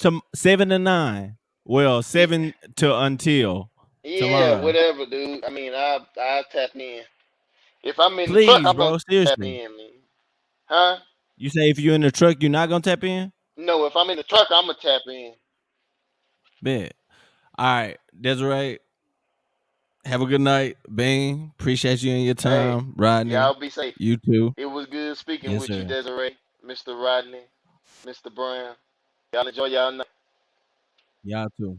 to 7 to 9. Well, 7 to until yeah, tomorrow. whatever, dude. I mean, I tap in. If I'm in the truck, Please, I'm gonna bro. tap Seriously. in, man. Huh? You say if you're in the truck, you're not gonna tap in? No, if I'm in the truck, I'm gonna tap in. Bet. All right, Desiree. Have a good night, Bing. Appreciate you and your Hey, time, Rodney. y'all be safe. You too. It was good speaking Yes, with you, sir. Desiree, Mr. Rodney, Mr. Brown. Y'all enjoy y'all night. Y'all too.